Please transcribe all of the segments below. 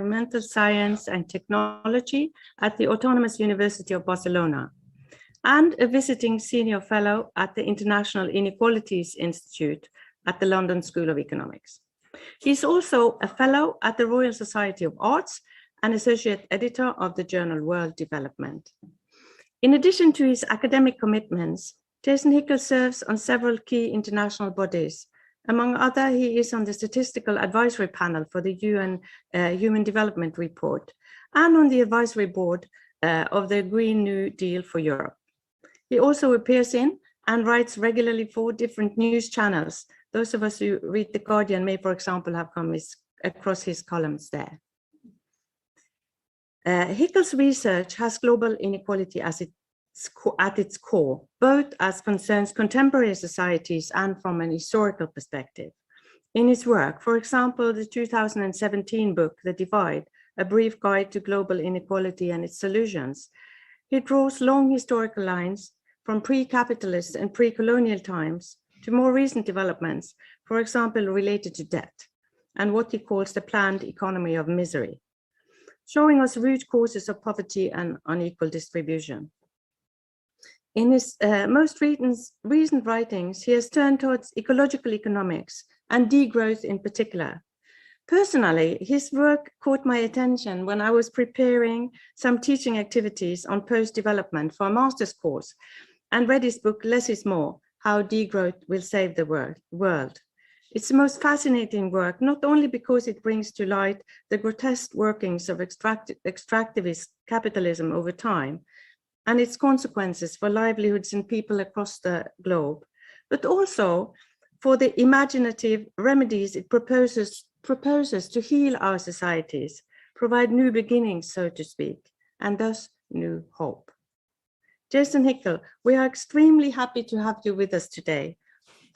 Environmental Science and Technology at the Autonomous University of Barcelona, and a visiting senior fellow at the International Inequalities Institute at the London School of Economics. He's also a fellow at the Royal Society of Arts and associate editor of the journal World Development. In addition to his academic commitments, Jason Hickel serves on several key international bodies. Among other, he is on the Statistical Advisory Panel for the UN Human Development Report and on the advisory board of the Green New Deal for Europe. He also appears in and writes regularly for different news channels. Those of us who read The Guardian may, for example, have come across his columns there. Hickel's research has global inequality at its core, both as concerns contemporary societies and from an historical perspective. In his work, for example, the 2017 book, The Divide, A Brief Guide to Global Inequality and Its Solutions, he draws long historical lines from pre-capitalist and pre-colonial times to more recent developments, for example, related to debt and what he calls the planned economy of misery, showing us root causes of poverty and unequal distribution. In his most recent writings, he has turned towards ecological economics and degrowth in particular. Personally, his work caught my attention when I was preparing some teaching activities on post-development for a master's course and read his book, Less is More, How Degrowth Will Save the World. It's the most fascinating work, not only because it brings to light the grotesque workings of extractivist capitalism over time and its consequences for livelihoods and people across the globe, but also for the imaginative remedies it proposes to heal our societies, provide new beginnings, so to speak, and thus new hope. Jason Hickel, we are extremely happy to have you with us today.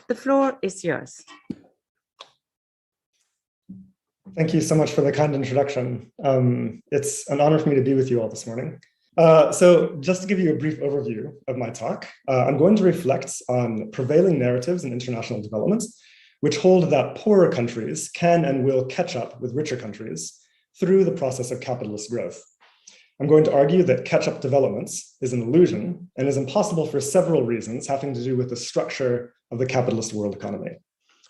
The floor is yours. Thank you so much for the kind introduction. It's an honor for me to be with you all this morning. So just to give you a brief overview of my talk, I'm going to reflect on prevailing narratives in international developments, which hold that poorer countries can and will catch up with richer countries through the process of capitalist growth. I'm going to argue that catch-up developments is an illusion and is impossible for several reasons having to do with the structure of the capitalist world economy.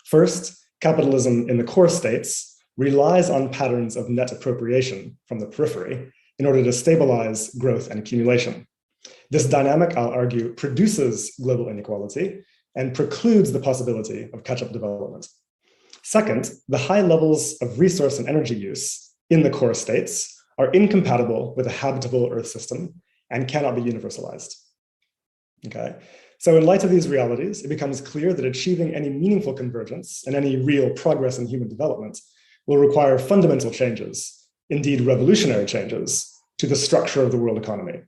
First, capitalism in the core states relies on patterns of net appropriation from the periphery in order to stabilize growth and accumulation. This dynamic, I'll argue, produces global inequality and precludes the possibility of catch-up development. Second, the high levels of resource and energy use in the core states are incompatible with a habitable Earth system and cannot be universalized. Okay, so in light of these realities, it becomes clear that achieving any meaningful convergence and any real progress in human development will require fundamental changes, indeed revolutionary changes, to the structure of the world economy.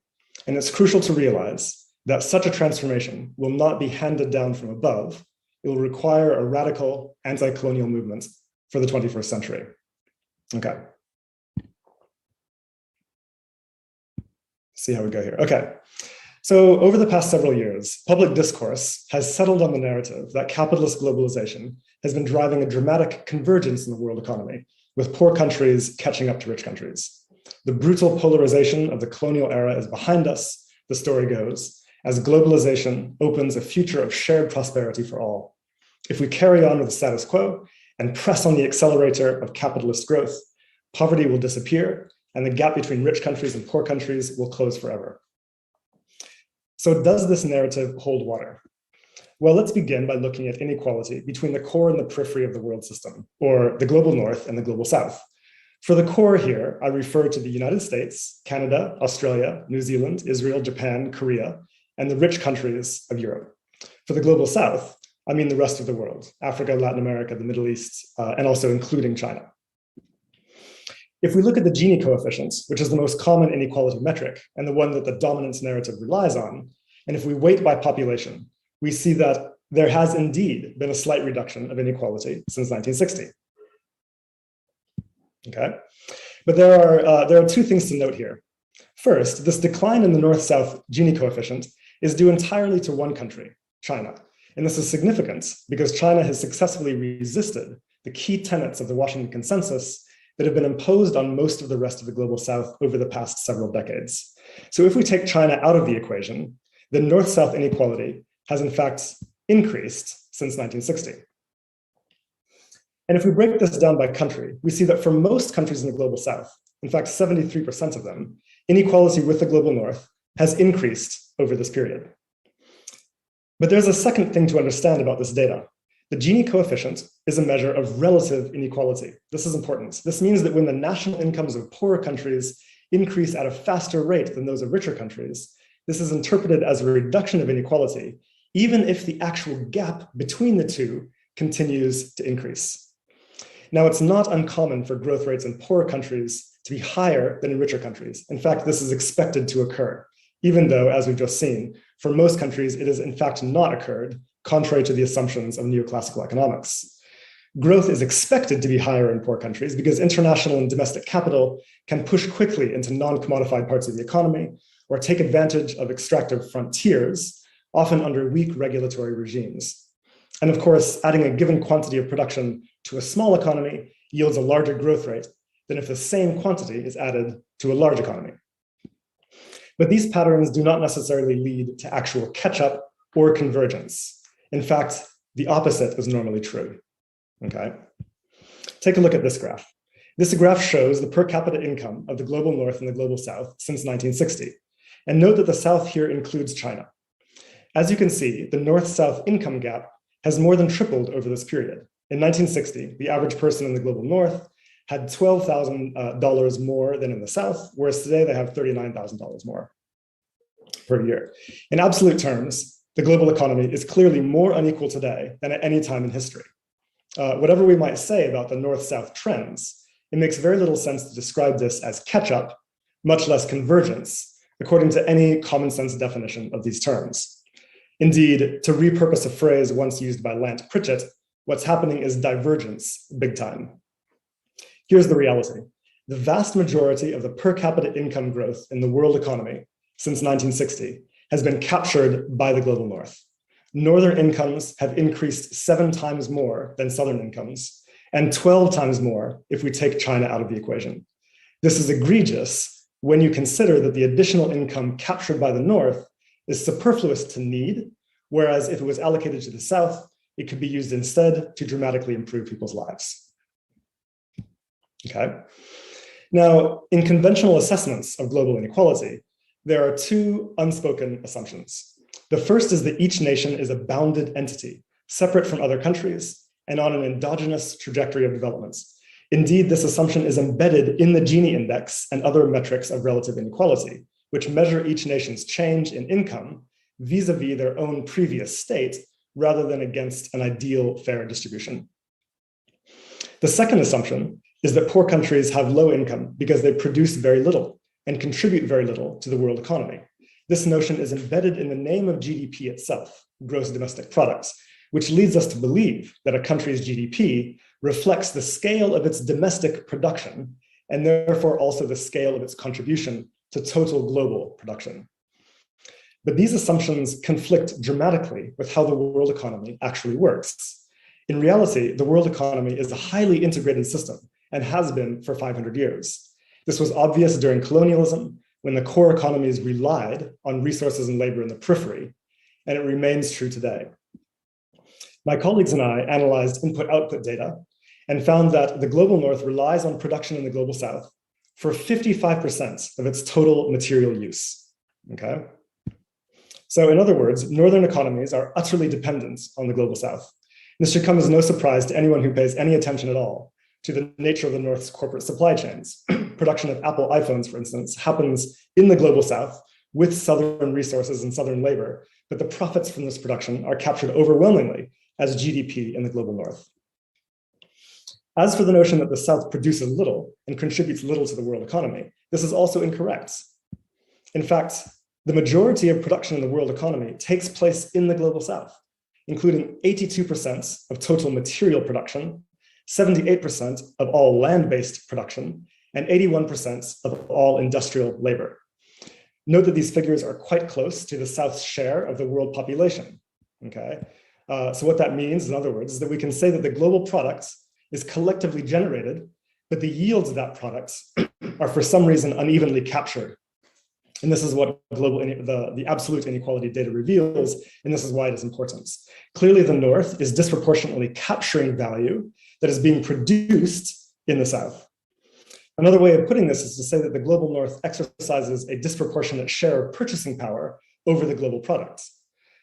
And it's crucial to realize that such a transformation will not be handed down from above. It will require a radical anti-colonial movement for the 21st century. Okay. See how we go here. Okay. So over the past several years, public discourse has settled on the narrative that capitalist globalization has been driving a dramatic convergence in the world economy, with poor countries catching up to rich countries. The brutal polarization of the colonial era is behind us, the story goes, as globalization opens a future of shared prosperity for all. If we carry on with the status quo and press on the accelerator of capitalist growth, poverty will disappear and the gap between rich countries and poor countries will close forever. So does this narrative hold water? Well, let's begin by looking at inequality between the core and the periphery of the world system, or the global north and the global south. For the core here, I refer to the United States, Canada, Australia, New Zealand, Israel, Japan, Korea, and the rich countries of Europe. For the global south, I mean the rest of the world, Africa, Latin America, the Middle East, and also including China. If we look at the Gini coefficient, which is the most common inequality metric and the one that the dominance narrative relies on, and if we weight by population, we see that there has indeed been a slight reduction of inequality since 1960. Okay, but there are two things to note here. First, this decline in the North-South Gini coefficient is due entirely to one country, China. And this is significant because China has successfully resisted the key tenets of the Washington Consensus that have been imposed on most of the rest of the global South over the past several decades. So if we take China out of the equation, then North-South inequality has in fact increased since 1960. And if we break this down by country, we see that for most countries in the global South, in fact, 73% of them, inequality with the global North has increased over this period. But there's a second thing to understand about this data. The Gini coefficient is a measure of relative inequality. This is important. This means that when the national incomes of poorer countries increase at a faster rate than those of richer countries, this is interpreted as a reduction of inequality, even if the actual gap between the two continues to increase. Now, it's not uncommon for growth rates in poorer countries to be higher than in richer countries. In fact, this is expected to occur, even though, as we've just seen, for most countries, it has in fact not occurred, contrary to the assumptions of neoclassical economics. Growth is expected to be higher in poor countries because international and domestic capital can push quickly into non-commodified parts of the economy or take advantage of extractive frontiers, often under weak regulatory regimes. And of course, adding a given quantity of production to a small economy yields a larger growth rate than if the same quantity is added to a large economy. But these patterns do not necessarily lead to actual catch-up or convergence. In fact, the opposite is normally true. Okay? Take a look at this graph. This graph shows the per capita income of the global North and the global South since 1960. And note that the South here includes China. As you can see, the North-South income gap has more than tripled over this period. In 1960, the average person in the global North had $12,000 more than in the South, whereas today they have $39,000 more per year. In absolute terms, the global economy is clearly more unequal today than at any time in history. Whatever we might say about the North-South trends, it makes very little sense to describe this as catch-up, much less convergence, according to any common sense definition of these terms. Indeed, to repurpose a phrase once used by Lant Pritchett, what's happening is divergence, big time. Here's the reality. The vast majority of the per capita income growth in the world economy since 1960 has been captured by the global North. Northern incomes have increased 7 times more than Southern incomes, and 12 times more if we take China out of the equation. This is egregious when you consider that the additional income captured by the North is superfluous to need, whereas if it was allocated to the South, it could be used instead to dramatically improve people's lives. Okay. Now, in conventional assessments of global inequality, there are 2 unspoken assumptions. The first is that each nation is a bounded entity, separate from other countries, and on an endogenous trajectory of development. Indeed, this assumption is embedded in the Gini index and other metrics of relative inequality, which measure each nation's change in income vis-a-vis their own previous state, rather than against an ideal fair distribution. The second assumption is that poor countries have low income because they produce very little and contribute very little to the world economy. This notion is embedded in the name of GDP itself, gross domestic product, which leads us to believe that a country's GDP reflects the scale of its domestic production and therefore also the scale of its contribution to total global production. But these assumptions conflict dramatically with how the world economy actually works. In reality, the world economy is a highly integrated system and has been for 500 years. This was obvious during colonialism, when the core economies relied on resources and labor in the periphery, and it remains true today. My colleagues and I analyzed input-output data and found that the global North relies on production in the global South for 55% of its total material use, okay? So in other words, Northern economies are utterly dependent on the global South. This should come as no surprise to anyone who pays any attention at all to the nature of the North's corporate supply chains. Production of Apple iPhones, for instance, happens in the global South with Southern resources and Southern labor, but the profits from this production are captured overwhelmingly as GDP in the global North. As for the notion that the South produces little and contributes little to the world economy, this is also incorrect. In fact, the majority of production in the world economy takes place in the global South, including 82% of total material production, 78% of all land-based production, and 81% of all industrial labor. Note that these figures are quite close to the South's share of the world population, okay? So what that means, in other words, is that we can say that the global product is collectively generated but the yields of that product are for some reason unevenly captured. And this is what the absolute inequality data reveals, and this is why it is important. Clearly, the North is disproportionately capturing value that is being produced in the South. Another way of putting this is to say that the global North exercises a disproportionate share of purchasing power over the global product.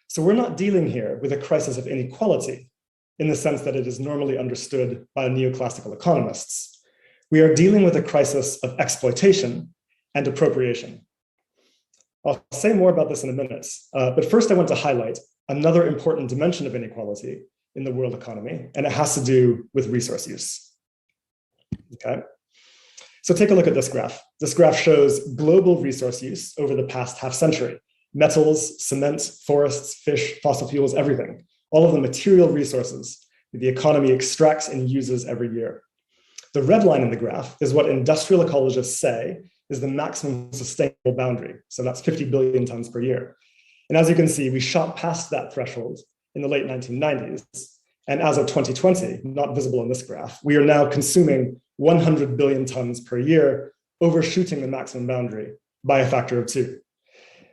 So we're not dealing here with a crisis of inequality in the sense that it is normally understood by neoclassical economists. We are dealing with a crisis of exploitation and appropriation. I'll say more about this in a minute, but first I want to highlight another important dimension of inequality in the world economy, and it has to do with resource use. Okay, so take a look at this graph. This graph shows global resource use over the past half century. Metals, cement, forests, fish, fossil fuels, everything. All of the material resources that the economy extracts and uses every year. The red line in the graph is what industrial ecologists say is the maximum sustainable boundary. So that's 50 billion tons per year. And as you can see, we shot past that threshold in the late 1990s. And as of 2020, not visible in this graph, we are now consuming 100 billion tons per year, overshooting the maximum boundary by a factor of 2.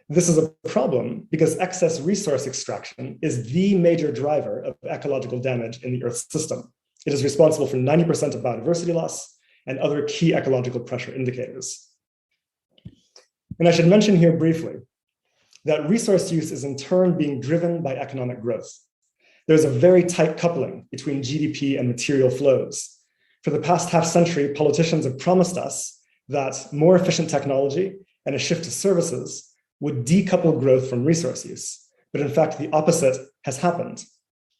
This is a problem because excess resource extraction is the major driver of ecological damage in the Earth's system. It is responsible for 90% of biodiversity loss and other key ecological pressure indicators. And I should mention here briefly that resource use is in turn being driven by economic growth. There's a very tight coupling between GDP and material flows. For the past half century, politicians have promised us that more efficient technology and a shift to services would decouple growth from resource use. But in fact, the opposite has happened.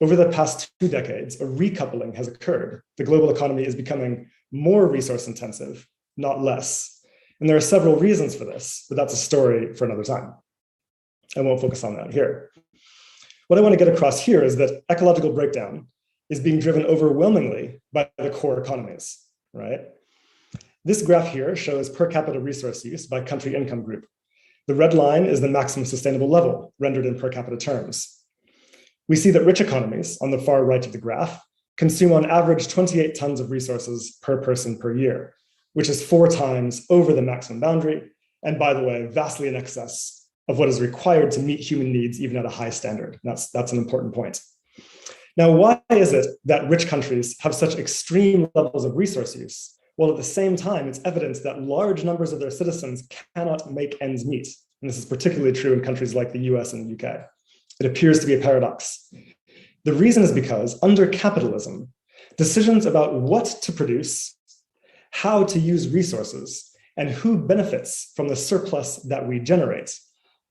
Over the past 2 decades, a recoupling has occurred. The global economy is becoming more resource intensive, not less. And there are several reasons for this, but that's a story for another time. I won't focus on that here. What I want to get across here is that ecological breakdown is being driven overwhelmingly by the core economies, right? This graph here shows per capita resource use by country income group. The red line is the maximum sustainable level rendered in per capita terms. We see that rich economies on the far right of the graph consume on average 28 tons of resources per person per year, which is 4 times over the maximum boundary, and by the way, vastly in excess of what is required to meet human needs even at a high standard. That's an important point. Now, why is it that rich countries have such extreme levels of resource use? Well, at the same time, it's evident that large numbers of their citizens cannot make ends meet. And this is particularly true in countries like the US and the UK. It appears to be a paradox. The reason is because under capitalism, decisions about what to produce, how to use resources, and who benefits from the surplus that we generate,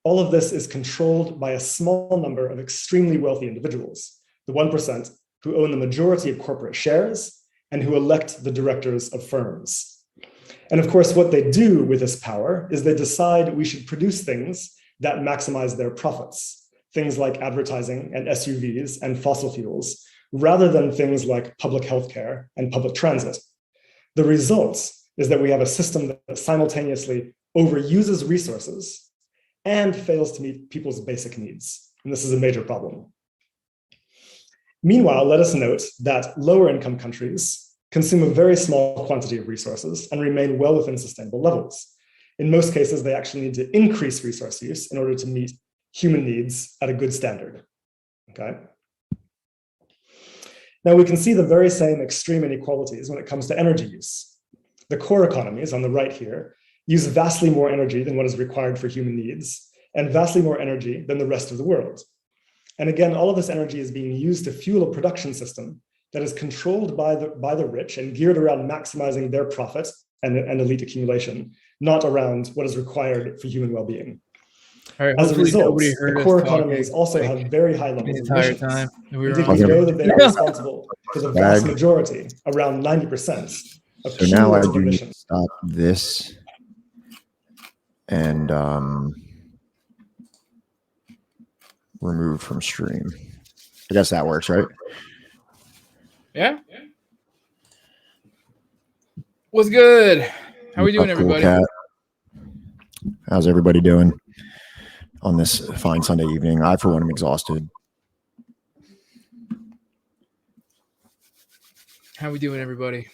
all of this is controlled by a small number of extremely wealthy individuals, the 1% who own the majority of corporate shares and who elect the directors of firms. And of course, what they do with this power is they decide we should produce things that maximize their profits, things like advertising and SUVs and fossil fuels, rather than things like public healthcare and public transit. The result is that we have a system that simultaneously overuses resources and fails to meet people's basic needs. And this is a major problem. Meanwhile, let us note that lower income countries consume a very small quantity of resources and remain well within sustainable levels. In most cases, they actually need to increase resource use in order to meet human needs at a good standard, okay? Now we can see the very same extreme inequalities when it comes to energy use. The core economies on the right here use vastly more energy than what is required for human needs and vastly more energy than the rest of the world. And again, all of this energy is being used to fuel a production system that is controlled by the rich and geared around maximizing their profit and elite accumulation, not around what is required for human well-being. Right, as a result, the core economies also have very high levels of emissions. Time. Indeed, we know that they are responsible for the vast majority, around 90%, of so now I do emissions. need to stop this and remove from stream. I guess that works, right? Yeah. What's good? How we doing, everybody? Cool, how's everybody doing on this fine Sunday evening? I, for one, am exhausted. How we doing, everybody?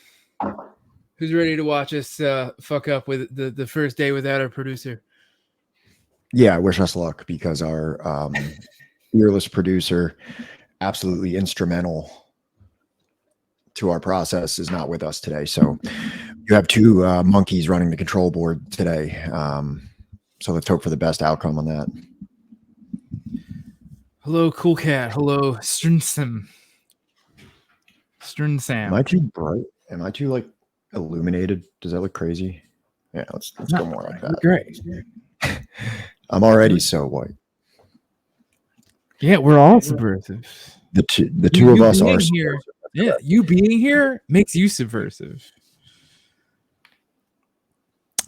Who's ready to watch us fuck up with the first day without our producer? Yeah, wish us luck, because our fearless producer, absolutely instrumental to our process, is not with us today. So you have two monkeys running the control board today. So let's hope for the best outcome on that. Hello, Cool Cat. Hello, Strunsam. Am I too bright? Am I too like illuminated? Does that look crazy? Yeah, let's go more like that. Great. I'm already so white. Yeah, we're all subversive. The two of us are here. Yeah, you being here makes you subversive.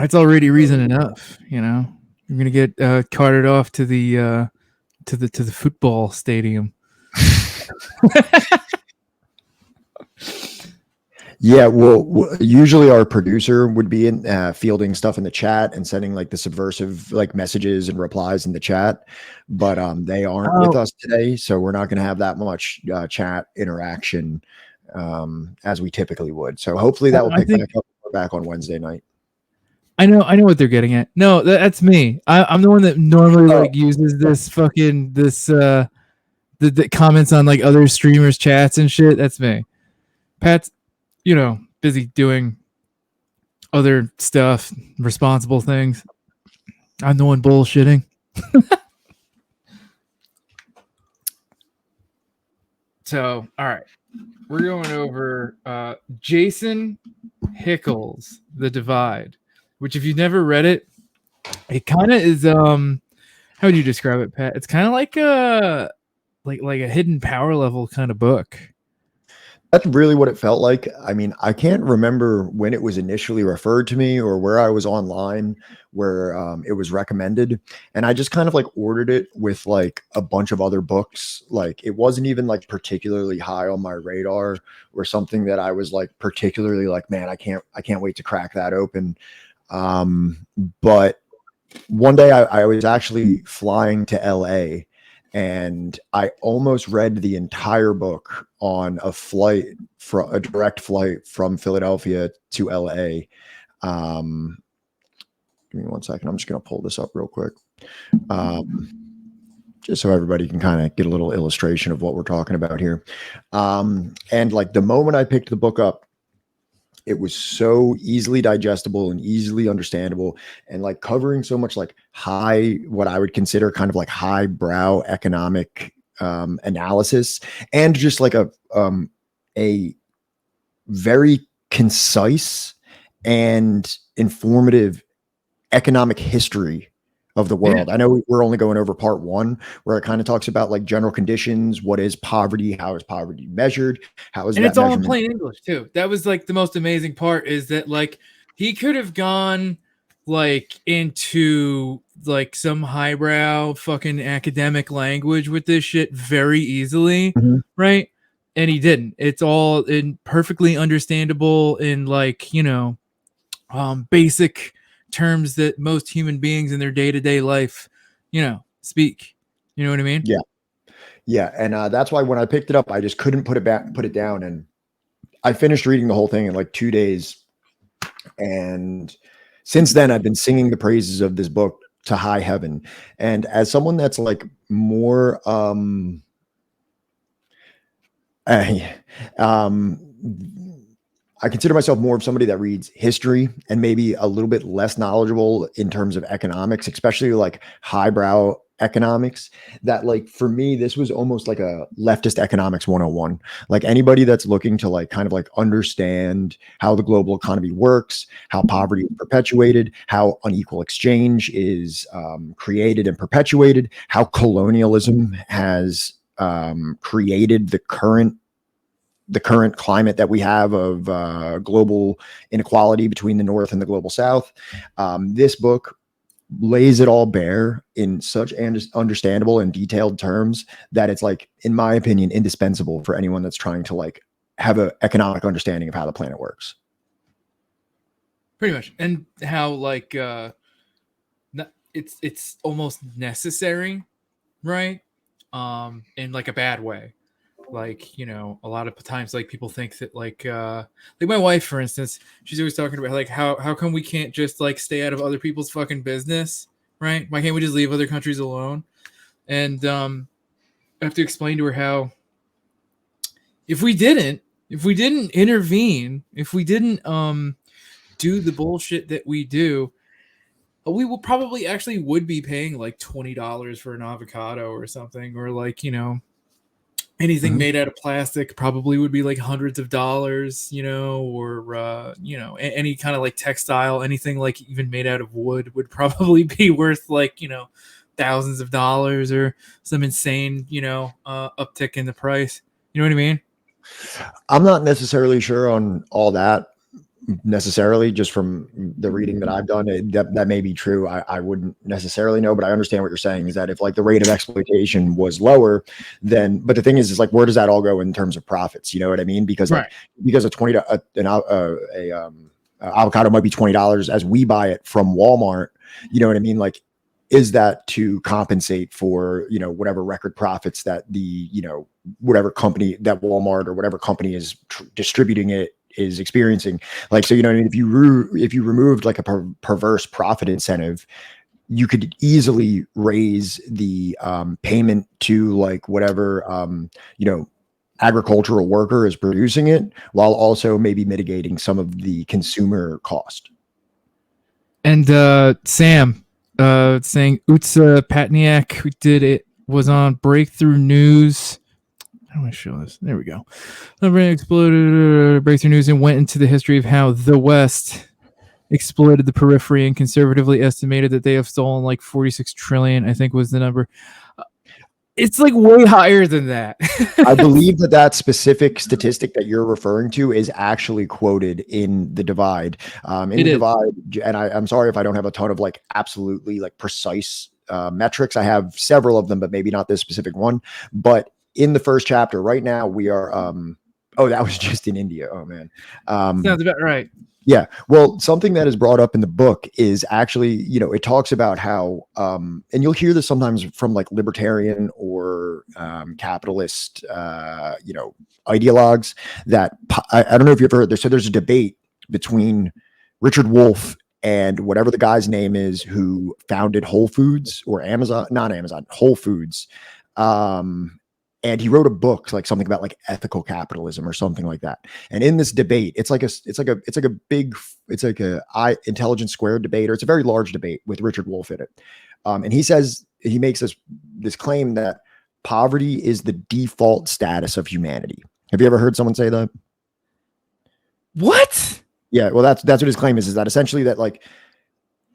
That's already reason enough, you know. You're gonna get carted off to the football stadium. Yeah, well, usually our producer would be in fielding stuff in the chat and sending like the subversive like messages and replies in the chat, but they aren't with us today, so we're not going to have that much chat interaction as we typically would. So hopefully that will pick back up. We're back on Wednesday night. I know what they're getting at. No, that's me. I'm the one that normally like uses this fucking the comments on like other streamers' chats and shit. That's me. Pat's, busy doing other stuff, responsible things. I'm the one bullshitting. So, all right. We're going over Jason Hickel's The Divide, which if you've never read it, it kind of is how would you describe it, Pat? It's kind of like a hidden power level kind of book. That's really what it felt like. I mean, I can't remember when it was initially referred to me or where I was online where it was recommended. And I just kind of like ordered it with like a bunch of other books. Like it wasn't even like particularly high on my radar or something that I was like particularly like, man, I can't wait to crack that open. But one day I was actually flying to LA, and I almost read the entire book on a direct flight from Philadelphia to LA. Give me 1 second. I'm just going to pull this up real quick. Just so everybody can kind of get a little illustration of what we're talking about here. And like the moment I picked the book up, it was so easily digestible and easily understandable, and like covering so much like what I would consider kind of like highbrow economic analysis, and just like a very concise and informative economic history of the world. Yeah. I know we're only going over part 1, where it kind of talks about like general conditions. What is poverty? How is poverty measured? How is and that it's all in plain English too. That was like the most amazing part, is that like he could have gone like into like some highbrow fucking academic language with this shit very easily, right? And he didn't. It's all in perfectly understandable in like, basic terms that most human beings in their day-to-day life, speak. You know what I mean? Yeah. And that's why when I picked it up, I just couldn't put it down. And I finished reading the whole thing in like 2 days. And since then, I've been singing the praises of this book to high heaven. And as someone that's like more, I consider myself more of somebody that reads history and maybe a little bit less knowledgeable in terms of economics, especially like highbrow economics. That like for me, this was almost like a leftist economics 101. Like anybody that's looking to like kind of like understand how the global economy works, how poverty is perpetuated, how unequal exchange is created and perpetuated, how colonialism has created the current climate that we have of global inequality between the North and the global South. This book lays it all bare in such understandable and detailed terms that it's like, in my opinion, indispensable for anyone that's trying to like have an economic understanding of how the planet works. Pretty much. And how like it's almost necessary, right? In like a bad way. like, you know, a lot of times like people think that like my wife, for instance, she's always talking about like how come we can't just like stay out of other people's fucking business, right? Why can't we just leave other countries alone? And I have to explain to her how if we didn't intervene, if we didn't do the bullshit that we do, we will probably actually would be paying like $20 for an avocado or something, or like, you know, anything made out of plastic probably would be like hundreds of dollars, you know, or you know, any kind of like textile, anything like even made out of wood would probably be worth like, you know, thousands of dollars or some insane, you know, uptick in the price. You know what I mean? I'm not necessarily sure on all that necessarily, just from the reading that I've done. That may be true. I wouldn't necessarily know, but I understand what you're saying is that if like the rate of exploitation was lower, then, but the thing is like, where does that all go in terms of profits? You know what I mean? Because like, because a avocado might be $20 as we buy it from Walmart. You know what I mean? Like, is that to compensate for, you know, whatever record profits that the, you know, whatever company that Walmart or whatever company is distributing it is experiencing? Like, so, you know what I mean? If you removed like a perverse profit incentive, you could easily raise the payment to like whatever, you know, agricultural worker is producing it, while also maybe mitigating some of the consumer cost. And Sam, saying Utsa Patniak, who did it, was on Breakthrough News. How do I show this? There we go. The brain exploded. Breakthrough News and went into the history of how the West exploited the periphery and conservatively estimated that they have stolen like 46 trillion, I think was the number. It's like way higher than that. I believe that specific statistic that you're referring to is actually quoted in The Divide. Divide, and I'm sorry if I don't have a ton of like absolutely like precise metrics. I have several of them, but maybe not this specific one. But in the first chapter, right now we are. Oh, that was just in India. Oh man, sounds about right. Yeah. Well, something that is brought up in the book is actually, you know, it talks about how, and you'll hear this sometimes from like libertarian or capitalist, you know, ideologues that I don't know if you've heard. So there's a debate between Richard Wolff and whatever the guy's name is who founded Whole Foods or not Amazon, Whole Foods. And he wrote a book, like something about like ethical capitalism or something like that. And in this debate, it's like a intelligence squared debate, or it's a very large debate with Richard Wolff in it. And he makes this claim that poverty is the default status of humanity. Have you ever heard someone say that? What? Yeah. Well, that's what his claim is that essentially that like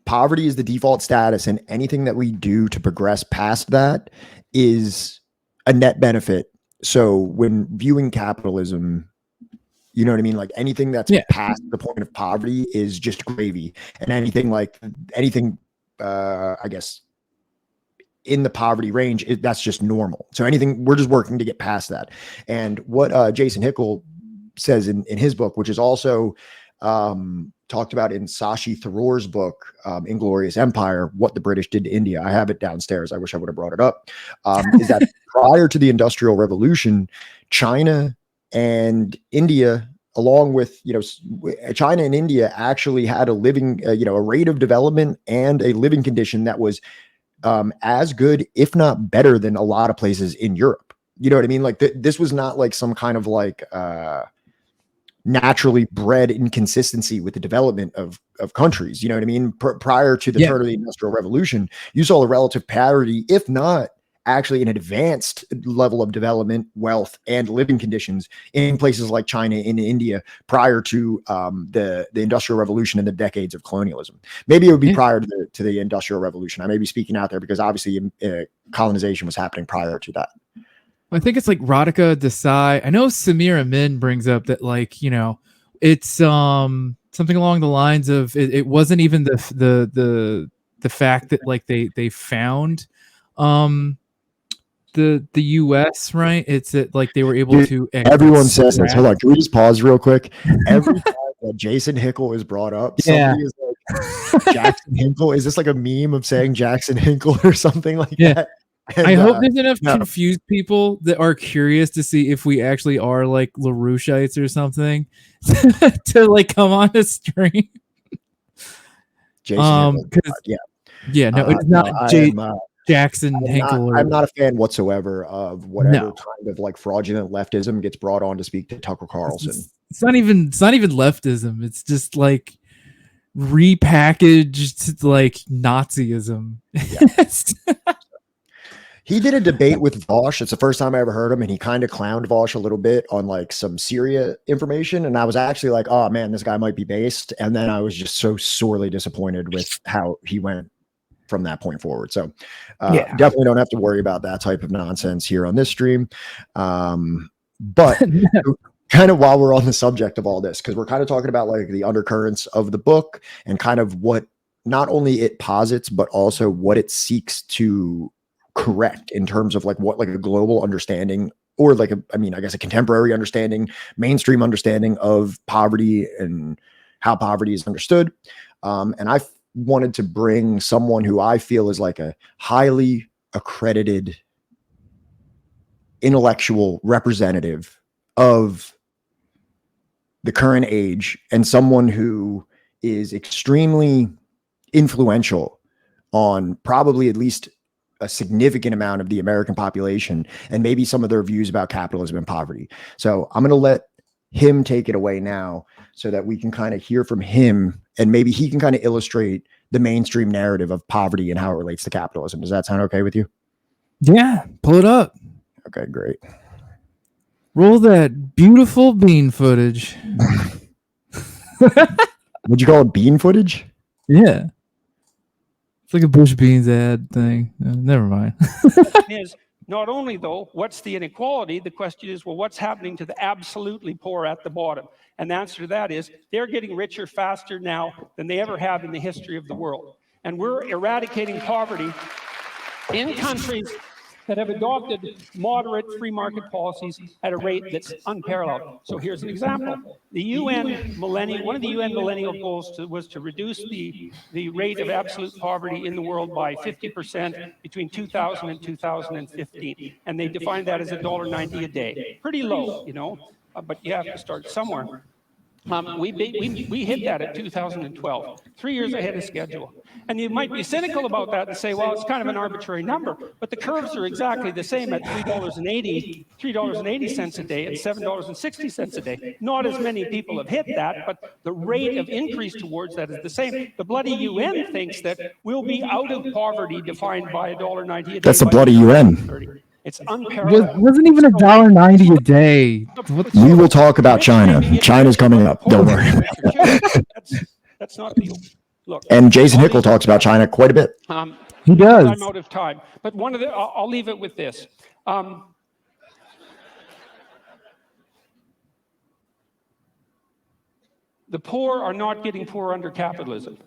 poverty is the default status, and anything that we do to progress past that is a net benefit. So when viewing capitalism, you know what I mean? Like anything that's past the point of poverty is just gravy, and anything I guess in the poverty range, that's just normal. So anything, we're just working to get past that. And what Jason Hickel says in his book, which is also talked about in Sashi Tharoor's book, Inglorious Empire, What the British Did to India. I have it downstairs. I wish I would have brought it up. Is that prior to the Industrial Revolution, China and India, along with, you know, China and India actually had a living, you know, a rate of development and a living condition that was as good, if not better, than a lot of places in Europe. You know what I mean? Like this was not like some kind of like naturally bred inconsistency with the development of countries. You know what I mean? Prior to the turn of the Industrial Revolution, you saw a relative parity, if not actually an advanced level of development, wealth, and living conditions in places like China and India prior to the Industrial Revolution and the decades of colonialism. Maybe it would be prior to the Industrial Revolution. I may be speaking out there because obviously colonization was happening prior to that. I think it's like Radhika Desai. I know Samir Amin brings up that, like, you know, it's something along the lines of it wasn't even the fact that like they found the US, right? It's that like they were able to. Everyone says this. Hold on, can we just pause real quick? Every time that Jason Hickel is brought up, somebody is like Jackson Hinkle. Is this like a meme of saying Jackson Hinkle or something like that? And, I hope there's enough no. confused people that are curious to see if we actually are like LaRoucheites or something to like come on the stream. Jason Hickel, yeah, no, it's not Jackson Hinkle. I'm not a fan whatsoever of whatever kind of like fraudulent leftism gets brought on to speak to Tucker Carlson. It's not even leftism. It's just like repackaged like Nazism. Yeah. He did a debate with Vosh. It's the first time I ever heard him, and he kind of clowned Vosh a little bit on like some Syria information. And I was actually like, oh man, this guy might be based. And then I was just so sorely disappointed with how he went from that point forward. So definitely don't have to worry about that type of nonsense here on this stream. But kind of while we're on the subject of all this, because we're kind of talking about like the undercurrents of the book and kind of what not only it posits, but also what it seeks to correct in terms of like what like a global understanding or like I guess a contemporary understanding, mainstream understanding of poverty and how poverty is understood. And I wanted to bring someone who I feel is like a highly accredited intellectual representative of the current age and someone who is extremely influential on probably at least a significant amount of the American population and maybe some of their views about capitalism and poverty. So I'm going to let him take it away now so that we can kind of hear from him and maybe he can kind of illustrate the mainstream narrative of poverty and how it relates to capitalism. Does that sound okay with you? Yeah, pull it up. Okay, great. Roll that beautiful bean footage. Would you call it bean footage? Yeah. It's like a Bush Beans ad thing. Never mind. Is not only though, what's the inequality? The question is, well, what's happening to the absolutely poor at the bottom? And the answer to that is they're getting richer faster now than they ever have in the history of the world. And we're eradicating poverty in countries that have adopted moderate free market policies at a rate that's unparalleled. So here's an example. The UN millennium, one of the UN millennial goals was to reduce the rate of absolute poverty in the world by 50% between 2000 and 2015. And they defined that as $1.90 a day. Pretty low, you know, but you have to start somewhere. We hit that at 2012, 3 years ahead of schedule. And you might be cynical about that and say, well, it's kind of an arbitrary number, but the curves are exactly the same at $3.80 a day and $7.60 a day. Not as many people have hit that, but the rate of increase towards that is the same. The bloody UN thinks that we'll be out of poverty defined by $1.90 a day. That's the bloody UN. It's unparalleled. Wasn't even $1.90 a day. We will talk about China. China's coming up. Don't worry. That's not the look. And Jason Hickel talks about China quite a bit. He does. I'm out of time, but one of the I'll leave it with this. The poor are not getting poorer under capitalism.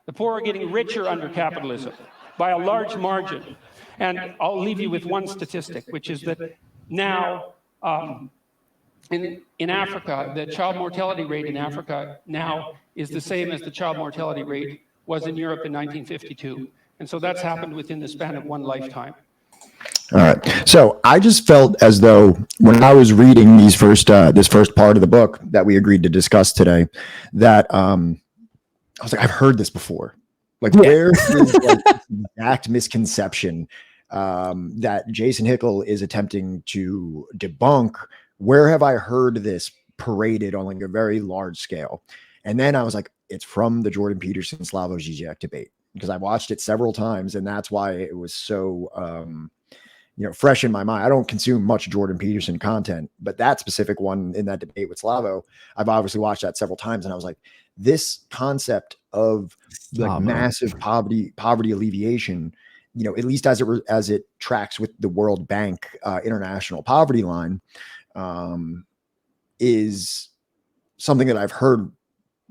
The poor are getting richer under capitalism by a large margin. And I'll leave you with one statistic, which is that now in Africa, the child mortality rate in Africa now is the same as the child mortality rate was in Europe in 1952. And so that's happened within the span of one lifetime. All right. So I just felt as though when I was reading this first part of the book that we agreed to discuss today, that I was like, I've heard this before. Like, where is like this exact misconception that Jason Hickel is attempting to debunk? Where have I heard this paraded on like a very large scale? And then I was like, it's from the Jordan Peterson Slavoj Žižek debate, because I watched it several times, and that's why it was so fresh in my mind. I don't consume much Jordan Peterson content, but that specific one in that debate with Slavo, I've obviously watched that several times, and I was like, this concept of like massive poverty alleviation, at least as it tracks with the World Bank international poverty line, is something that I've heard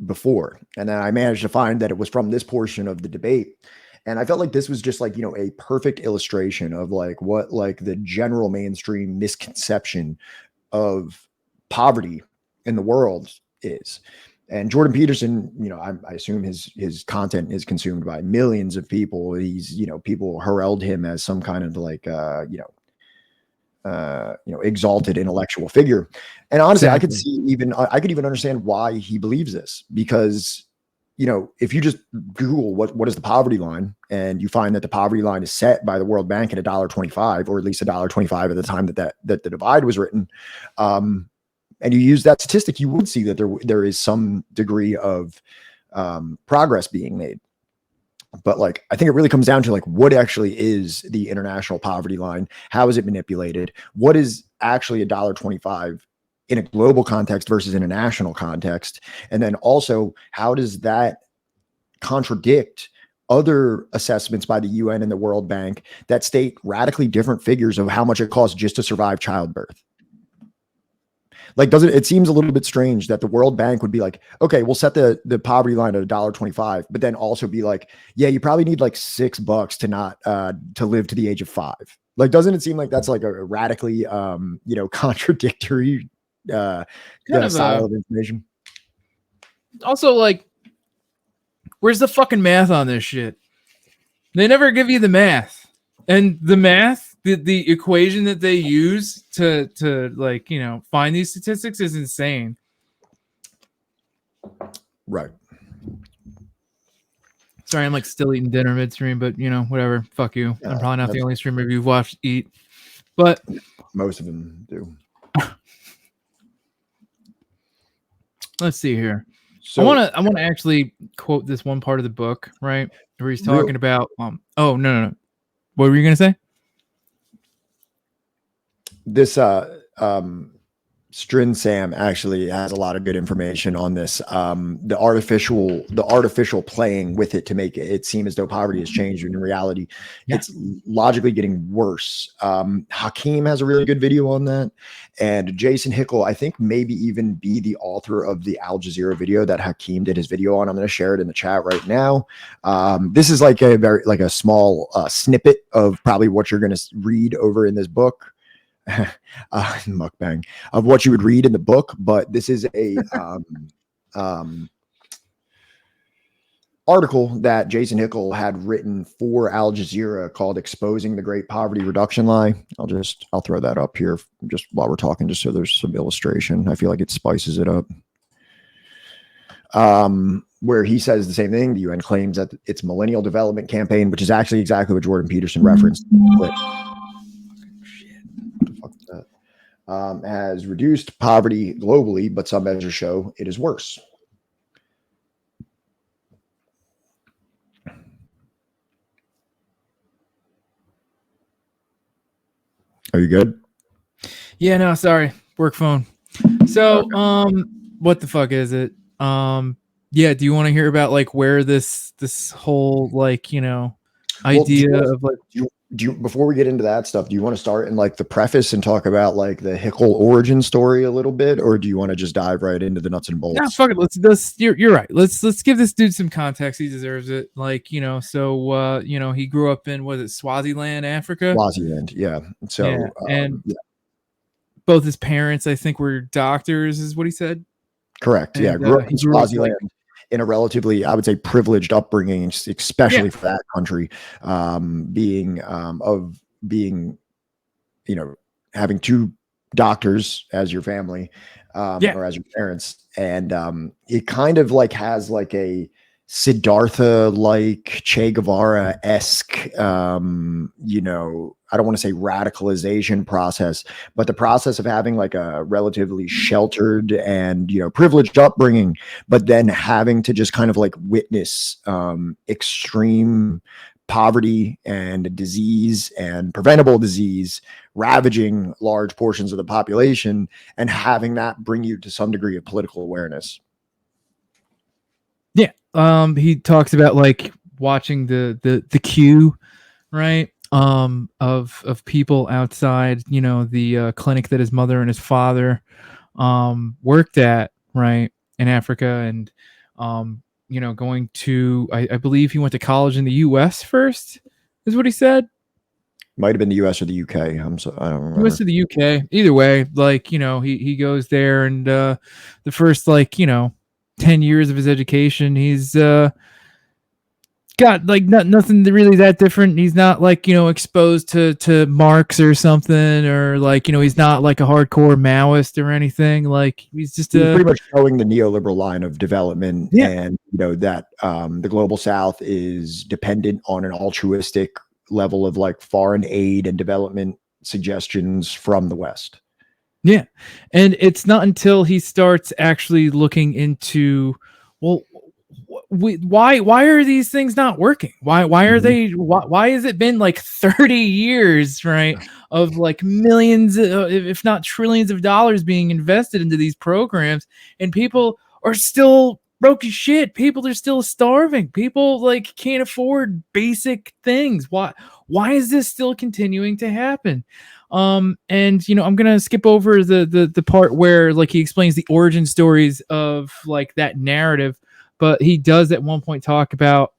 before. And then I managed to find that it was from this portion of the debate. And I felt like this was just like, a perfect illustration of like what like the general mainstream misconception of poverty in the world is. And Jordan Peterson, you know, I assume his content is consumed by millions of people. He's, you know, people herald him as some kind of like, exalted intellectual figure. And honestly, I could even understand why he believes this, because, you know, if you just Google what is the poverty line, and you find that the poverty line is set by the World Bank at $1.25, or at least $1.25 at the time that the divide was written, and you use that statistic, you would see that there is some degree of progress being made. But like, I think it really comes down to like, what actually is the international poverty line? How is it manipulated? What is actually $1.25 in a global context versus in a national context? And then also, how does that contradict other assessments by the UN and the World Bank that state radically different figures of how much it costs just to survive childbirth? Like, it seems a little bit strange that the World Bank would be like, okay, we'll set the poverty line at $1.25, but then also be like, yeah, you probably need like $6 to not to live to the age of 5. Like, doesn't it seem like that's like a radically contradictory style of information? Also, like, where's the fucking math on this shit? They never give you the math, and the math. The equation that they use to like, you know, find these statistics is insane. Right. Sorry, I'm like still eating dinner midstream, but you know, whatever. Fuck you. I'm probably not the only streamer you've watched eat, but most of them do. Let's see here. So I want to actually quote this one part of the book, right, where he's talking about. Oh no. What were you gonna say? This Strin Sam actually has a lot of good information on this. The artificial playing with it to make it seem as though poverty has changed, when in reality, it's logically getting worse. Hakeem has a really good video on that, and Jason Hickel, I think, maybe even be the author of the Al Jazeera video that Hakeem did his video on. I'm going to share it in the chat right now. This is like a small snippet of probably what you're going to read over in this book. Mukbang of what you would read in the book, but this is a article that Jason Hickel had written for Al Jazeera called "Exposing the Great Poverty Reduction Lie." I'll throw that up here just while we're talking, just so there's some illustration. I feel like it spices it up. Where he says the same thing. The UN claims that its Millennial Development Campaign, which is actually exactly what Jordan Peterson referenced, has reduced poverty globally, but some measures show it is worse. Are you good? Yeah, no, sorry. Work phone. So, what the fuck is it? Yeah, do you want to hear about like where this whole like, you know, idea of like do you, before we get into that stuff, do you want to start in like the preface and talk about like the Hickel origin story a little bit, or do you want to just dive right into the nuts and bolts? No, fuck it. Let's you're right. Let's give this dude some context. He deserves it. Like, you know, so you know, he grew up in, was it Swaziland, Africa? Swaziland, yeah. So yeah. And both his parents, I think, were doctors, is what he said. Correct. And, grew up in Swaziland. In a relatively, I would say, privileged upbringing, especially for that country, being, you know, having 2 doctors as your family, or as your parents. And it kind of like has like a Siddhartha-like Che Guevara-esque, you know, I don't want to say radicalization process, but the process of having like a relatively sheltered and, you know, privileged upbringing, but then having to just kind of like witness extreme poverty and disease and preventable disease ravaging large portions of the population, and having that bring you to some degree of political awareness. Yeah. He talks about like watching the queue, right? Of people outside, you know, the clinic that his mother and his father worked at, right, in Africa, and you know, going to, I believe he went to college in the US first, is what he said. Might have been the US or the UK. I don't remember. He went to the UK. Either way, like, you know, he goes there, and the first, like, you know, 10 years of his education. He's got like nothing really that different. He's not like, exposed to Marx or something, or like, he's not like a hardcore Maoist or anything. Like he's just He's pretty much showing the neoliberal line of development, Yeah. and that the global South is dependent on an altruistic level of like foreign aid and development suggestions from the West. Yeah. And it's not until he starts actually looking into, well, why are these things not working? Why are they, why has it been like 30 years, right, of like millions, if not trillions of dollars being invested into these programs, and people are still broke as shit. People are still starving. People like can't afford basic things. Why is this still continuing to happen? And I'm gonna skip over the part where like he explains the origin stories of like that narrative, but he does at one point talk about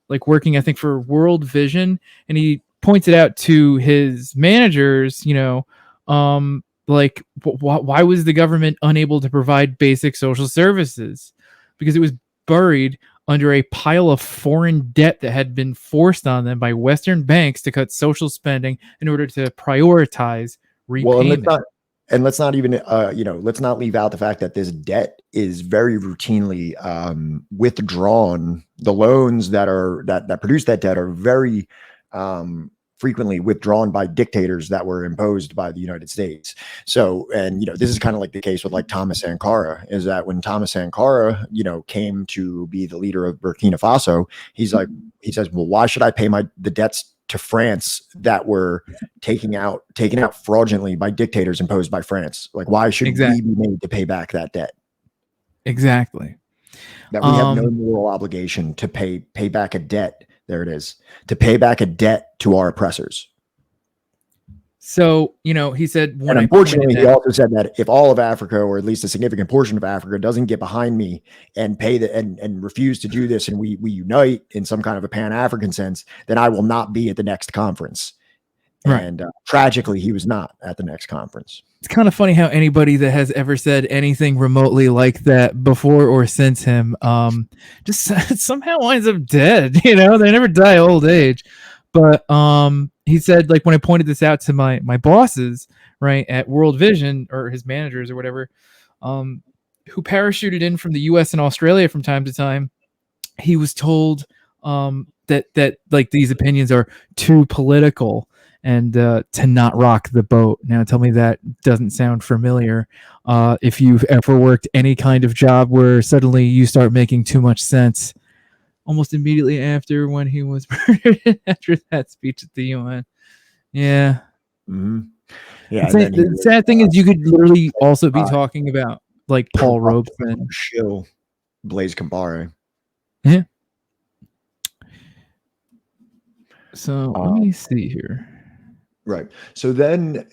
like working, I think, for World Vision, and he points it out to his managers, like why was the government unable to provide basic social services? Because it was buried under a pile of foreign debt that had been forced on them by Western banks to cut social spending in order to prioritize repayment. Well, and let's not even let's not leave out the fact that this debt is very routinely withdrawn. The loans that produce that debt are very frequently withdrawn by dictators that were imposed by the United States. So, and this is kind of like the case with like Thomas Sankara, is that when Thomas Sankara, came to be the leader of Burkina Faso, he says, well, why should I pay the debts to France that were taken out fraudulently by dictators imposed by France? Like, why should we be made to pay back that debt? Exactly. That we have no moral obligation to pay back a debt. There it is, to pay back a debt to our oppressors. So, he said, and unfortunately, he also said that if all of Africa, or at least a significant portion of Africa, doesn't get behind me and pay and refuse to do this, and we unite in some kind of a Pan-African sense, then I will not be at the next conference. Right. And tragically, he was not at the next conference. It's kind of funny how anybody that has ever said anything remotely like that before or since him just somehow winds up dead. They never die old age. But he said, like, when I pointed this out to my bosses, right, at World Vision, or his managers or whatever, who parachuted in from the US and Australia from time to time, he was told that like these opinions are too political and to not rock the boat. Now, tell me that doesn't sound familiar. If you've ever worked any kind of job where suddenly you start making too much sense, almost immediately after when he was murdered after that speech at the UN. Yeah. Mm-hmm. Yeah. The sad thing is you could literally also be talking about like Paul Robeson. Shill, Blaise Compaoré. Yeah. So let me see here. Right. So then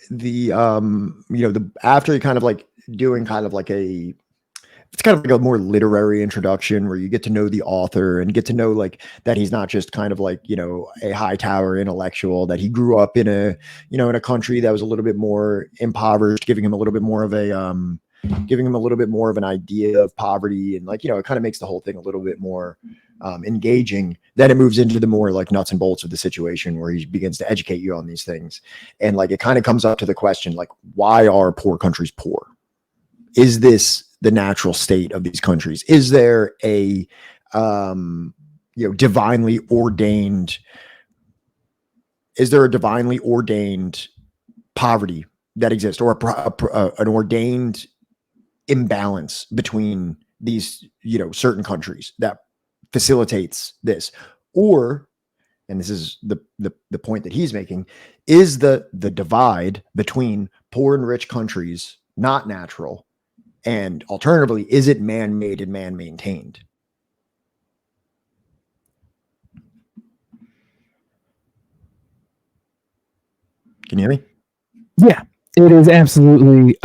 after you kind of like doing kind of like it's kind of like a more literary introduction where you get to know the author and get to know like that he's not just kind of like, a high tower intellectual, that he grew up in a country that was a little bit more impoverished, giving him a little bit more of an idea of poverty. And like, it kind of makes the whole thing a little bit more engaging. Then it moves into the more like nuts and bolts of the situation where he begins to educate you on these things. And like, it kind of comes up to the question, like, why are poor countries poor? Is this the natural state of these countries? Is there a, divinely ordained poverty that exists, or an ordained imbalance between these, certain countries that facilitates this? Or, and this is the point that he's making, is the divide between poor and rich countries not natural? And alternatively, is it man-made and man-maintained? Can you hear me? Yeah, it is absolutely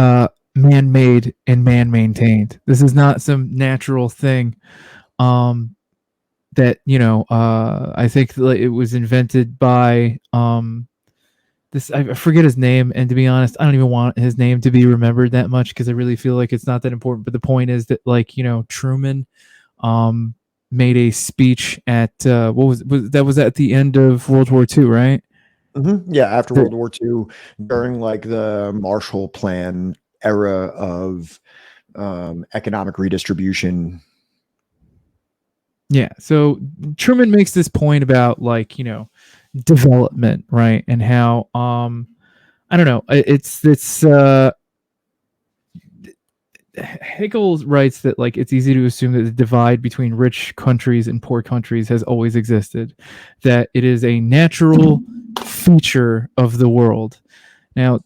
man-made and man-maintained. This is not some natural thing that, I think it was invented by I forget his name, and to be honest, I don't even want his name to be remembered that much because I really feel like it's not that important. But the point is that, like, Truman made a speech at what was at the end of World War II, right? Yeah, after World War II, during like the Marshall Plan era of economic redistribution. Yeah, so Truman makes this point about, like, development, right? And how I don't know, it's Hickel writes that, like, it's easy to assume that the divide between rich countries and poor countries has always existed, that it is a natural feature of the world. Now,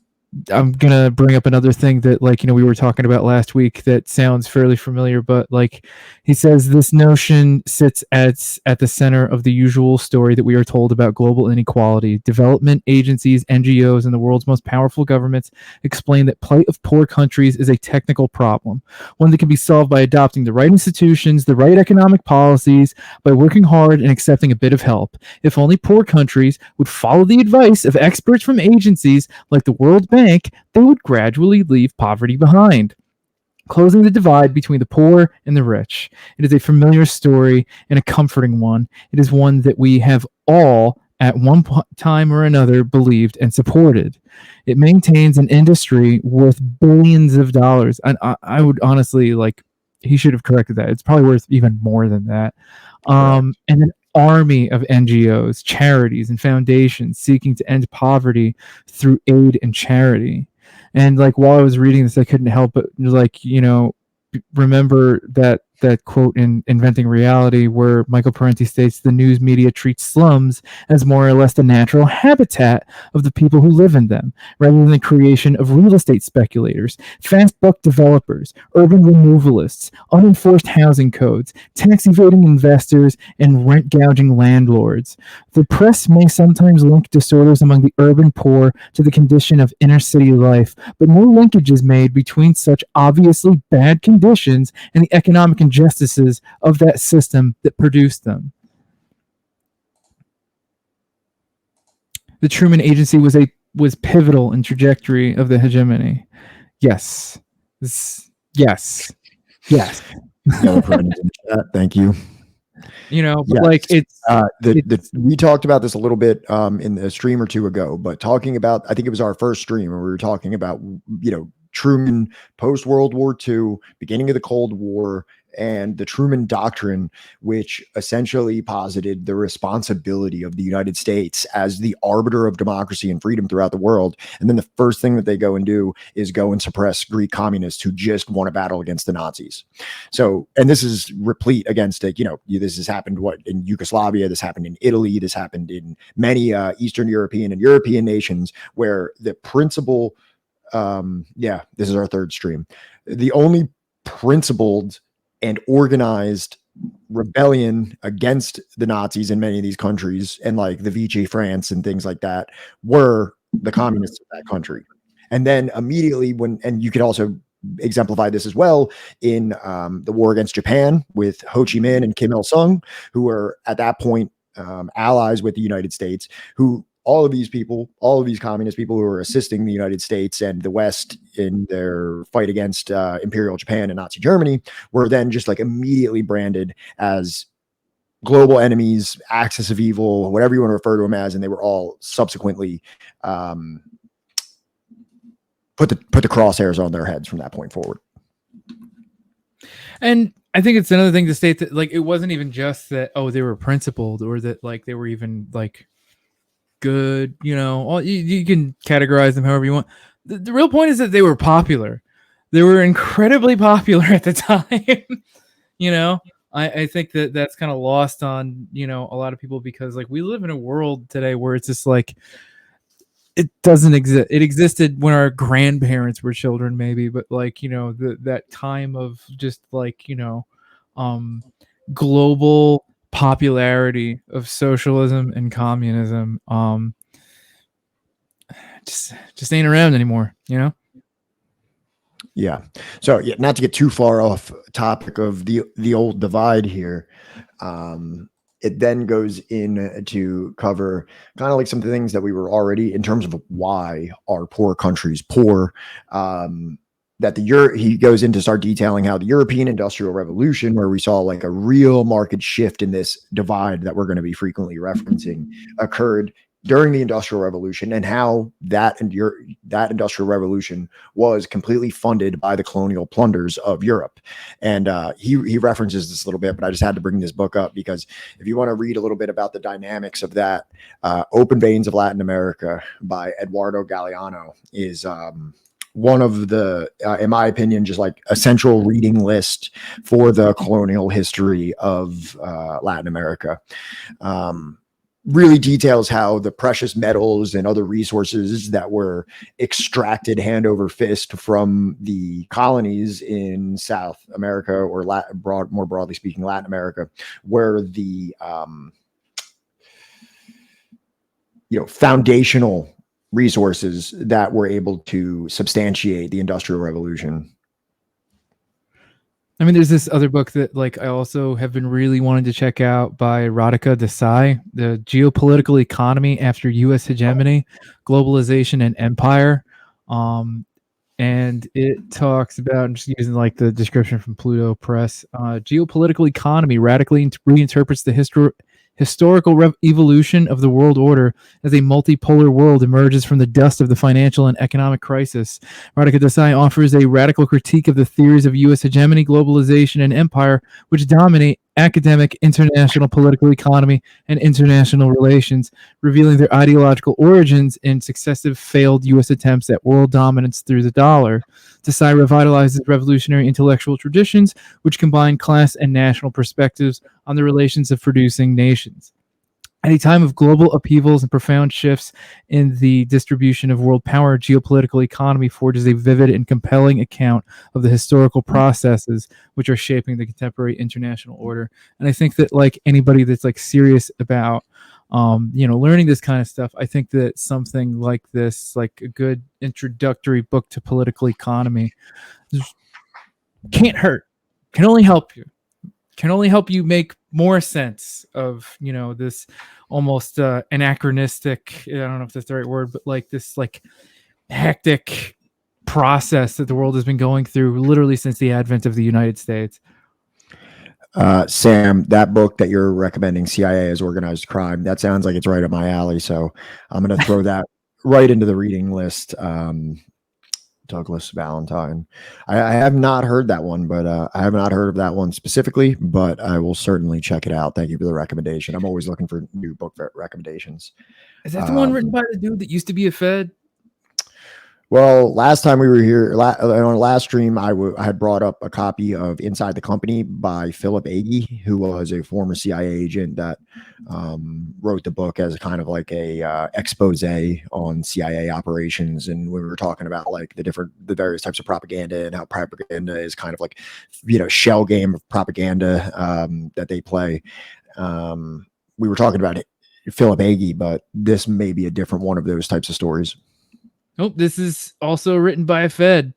I'm gonna bring up another thing that, like, we were talking about last week that sounds fairly familiar, but, like, he says this notion sits at the center of the usual story that we are told about global inequality. Development agencies, NGOs, and the world's most powerful governments explain that plight of poor countries is a technical problem, one that can be solved by adopting the right institutions, the right economic policies, by working hard and accepting a bit of help. If only poor countries would follow the advice of experts from agencies like the World Bank, they would gradually leave poverty behind, closing the divide between the poor and the rich. It is a familiar story and a comforting one. It is one that we have all, at one time or another, believed and supported. It maintains an industry worth billions of dollars. And I would honestly, like, he should have corrected that. It's probably worth even more than that. And an army of NGOs, charities, and foundations seeking to end poverty through aid and charity. And, like, while I was reading this, I couldn't help but, like, remember that quote in Inventing Reality where Michael Parenti states the news media treats slums as more or less the natural habitat of the people who live in them, rather than the creation of real estate speculators, fast buck developers, urban removalists, unenforced housing codes, tax evading investors, and rent gouging landlords. The press may sometimes link disorders among the urban poor to the condition of inner city life, but no linkage is made between such obviously bad conditions and the economic injustices of that system that produced them. The Truman Agency was pivotal in trajectory of the hegemony. Yes. Yes. Thank you. But like we talked about this a little bit in a stream or two ago, but talking about, I think it was our first stream, and we were talking about, Truman post World War II, beginning of the Cold War, and the Truman Doctrine, which essentially posited the responsibility of the United States as the arbiter of democracy and freedom throughout the world. And then the first thing that they go and do is go and suppress Greek communists who just won a battle against the Nazis. So, and this is replete against it. This has happened in Yugoslavia, this happened in Italy, this happened in many Eastern European and European nations where the principle, this is our third stream. The only principled and organized rebellion against the Nazis in many of these countries, and like the Vichy France and things like that, were the communists of that country. And then immediately and you could also exemplify this as well in the war against Japan with Ho Chi Minh and Kim Il-sung, who were at that point allies with the United States, who all of these communist people who were assisting the United States and the West in their fight against Imperial Japan and Nazi Germany were then just like immediately branded as global enemies, axis of evil, whatever you want to refer to them as. And they were all subsequently put the crosshairs on their heads from that point forward. And I think it's another thing to state that, like, it wasn't even just that, they were principled, or that, like, they were even like good, you can categorize them however you want. The real point is that they were popular. They were incredibly popular at the time. I think that that's kind of lost on, a lot of people, because, like, we live in a world today where it's just like, it doesn't exist. It existed when our grandparents were children, maybe, but, like, that time of just, like, global popularity of socialism and communism just ain't around anymore. Yeah. So not to get too far off topic of the old divide here. it then goes in to cover kind of like some things that we were already in terms of why are poor countries poor. He goes in to start detailing how the European Industrial Revolution, where we saw like a real market shift in this divide that we're going to be frequently referencing, occurred during the Industrial Revolution, and how that Industrial Revolution was completely funded by the colonial plunders of Europe. And he references this a little bit, but I just had to bring this book up because if you want to read a little bit about the dynamics of that, Open Veins of Latin America by Eduardo Galeano is one of the, in my opinion, just like a central reading list for the colonial history of Latin America. Really details how the precious metals and other resources that were extracted hand over fist from the colonies in South America, or more broadly speaking, Latin America, were the foundational resources that were able to substantiate the Industrial Revolution. I mean, there's this other book that like I also have been really wanting to check out by Radhika Desai, The Geopolitical Economy After U.S. Hegemony, Globalization and Empire. And it talks about, I'm just using like the description from Pluto Press, geopolitical economy radically reinterprets the historical evolution of the world order as a multipolar world emerges from the dust of the financial and economic crisis. Radhika Desai offers a radical critique of the theories of U.S. hegemony, globalization, and empire, which dominate academic, international political economy, and international relations, revealing their ideological origins in successive failed U.S. attempts at world dominance through the dollar. Desai revitalizes revolutionary intellectual traditions, which combine class and national perspectives on the relations of producing nations. At a time of global upheavals and profound shifts in the distribution of world power, geopolitical economy forges a vivid and compelling account of the historical processes which are shaping the contemporary international order. And I think that like anybody that's like serious about learning this kind of stuff, I think that something like this, like a good introductory book to political economy, can't hurt, can only help you make more sense of, this almost anachronistic, I don't know if that's the right word, but like this like hectic process that the world has been going through literally since the advent of the United States. Sam, that book that you're recommending, CIA as Organized Crime, that sounds like it's right up my alley. So I'm going to throw that right into the reading list. Douglas Valentine. I have not heard that one, but I have not heard of that one specifically, but I will certainly check it out. Thank you for the recommendation. I'm always looking for new book recommendations. Is that the one written by the dude that used to be a Fed? Well, last time we were here on our last stream, I had brought up a copy of Inside the Company by Philip Agee, who was a former CIA agent that wrote the book as kind of like a expose on CIA operations. And we were talking about like the various types of propaganda and how propaganda is kind of like, shell game of propaganda that they play. We were talking about Philip Agee, but this may be a different one of those types of stories. Nope, this is also written by a Fed.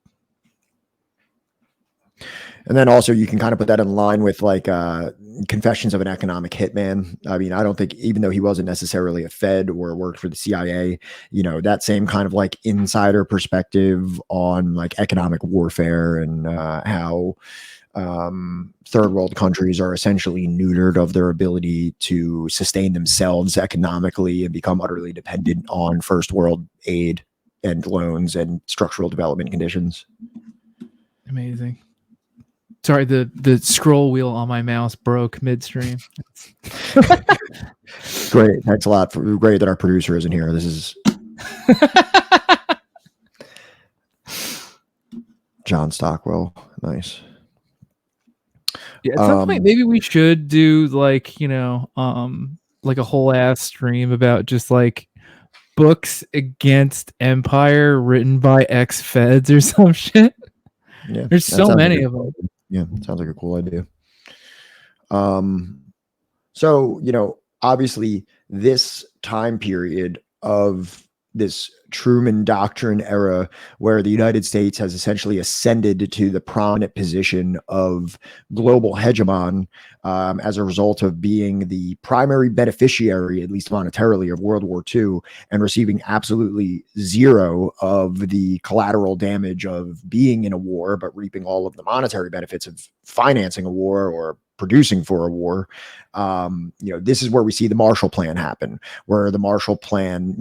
And then also you can kind of put that in line with like Confessions of an Economic Hitman. I mean, I don't think, even though he wasn't necessarily a Fed or worked for the CIA, that same kind of like insider perspective on like economic warfare and how third world countries are essentially neutered of their ability to sustain themselves economically and become utterly dependent on first world aid and loans and structural development conditions. Amazing. Sorry, the scroll wheel on my mouse broke midstream. Great. Thanks a lot. Great that our producer isn't here. This is John Stockwell. Nice. Yeah, at some point, maybe we should do like, like a whole ass stream about just like books against empire written by ex-feds or some shit. Yeah, there's so many of them. Yeah, sounds like a cool idea. So obviously this time period of this Truman Doctrine era where the United States has essentially ascended to the prominent position of global hegemon as a result of being the primary beneficiary, at least monetarily, of World War II and receiving absolutely zero of the collateral damage of being in a war, but reaping all of the monetary benefits of financing a war or producing for a war. This is where we see the Marshall Plan happen, where the Marshall Plan,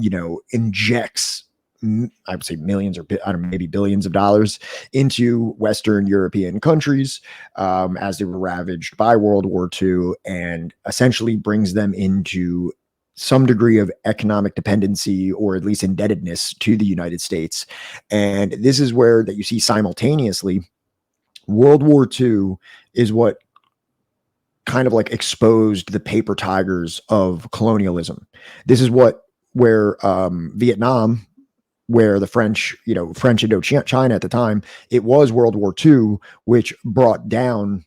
injects, I would say millions or maybe billions of dollars into Western European countries as they were ravaged by World War II, and essentially brings them into some degree of economic dependency, or at least indebtedness, to the United States. And this is where that you see simultaneously World War II is what kind of like exposed the paper tigers of colonialism. This is where Vietnam, where the French Indochina at the time, it was World War II, which brought down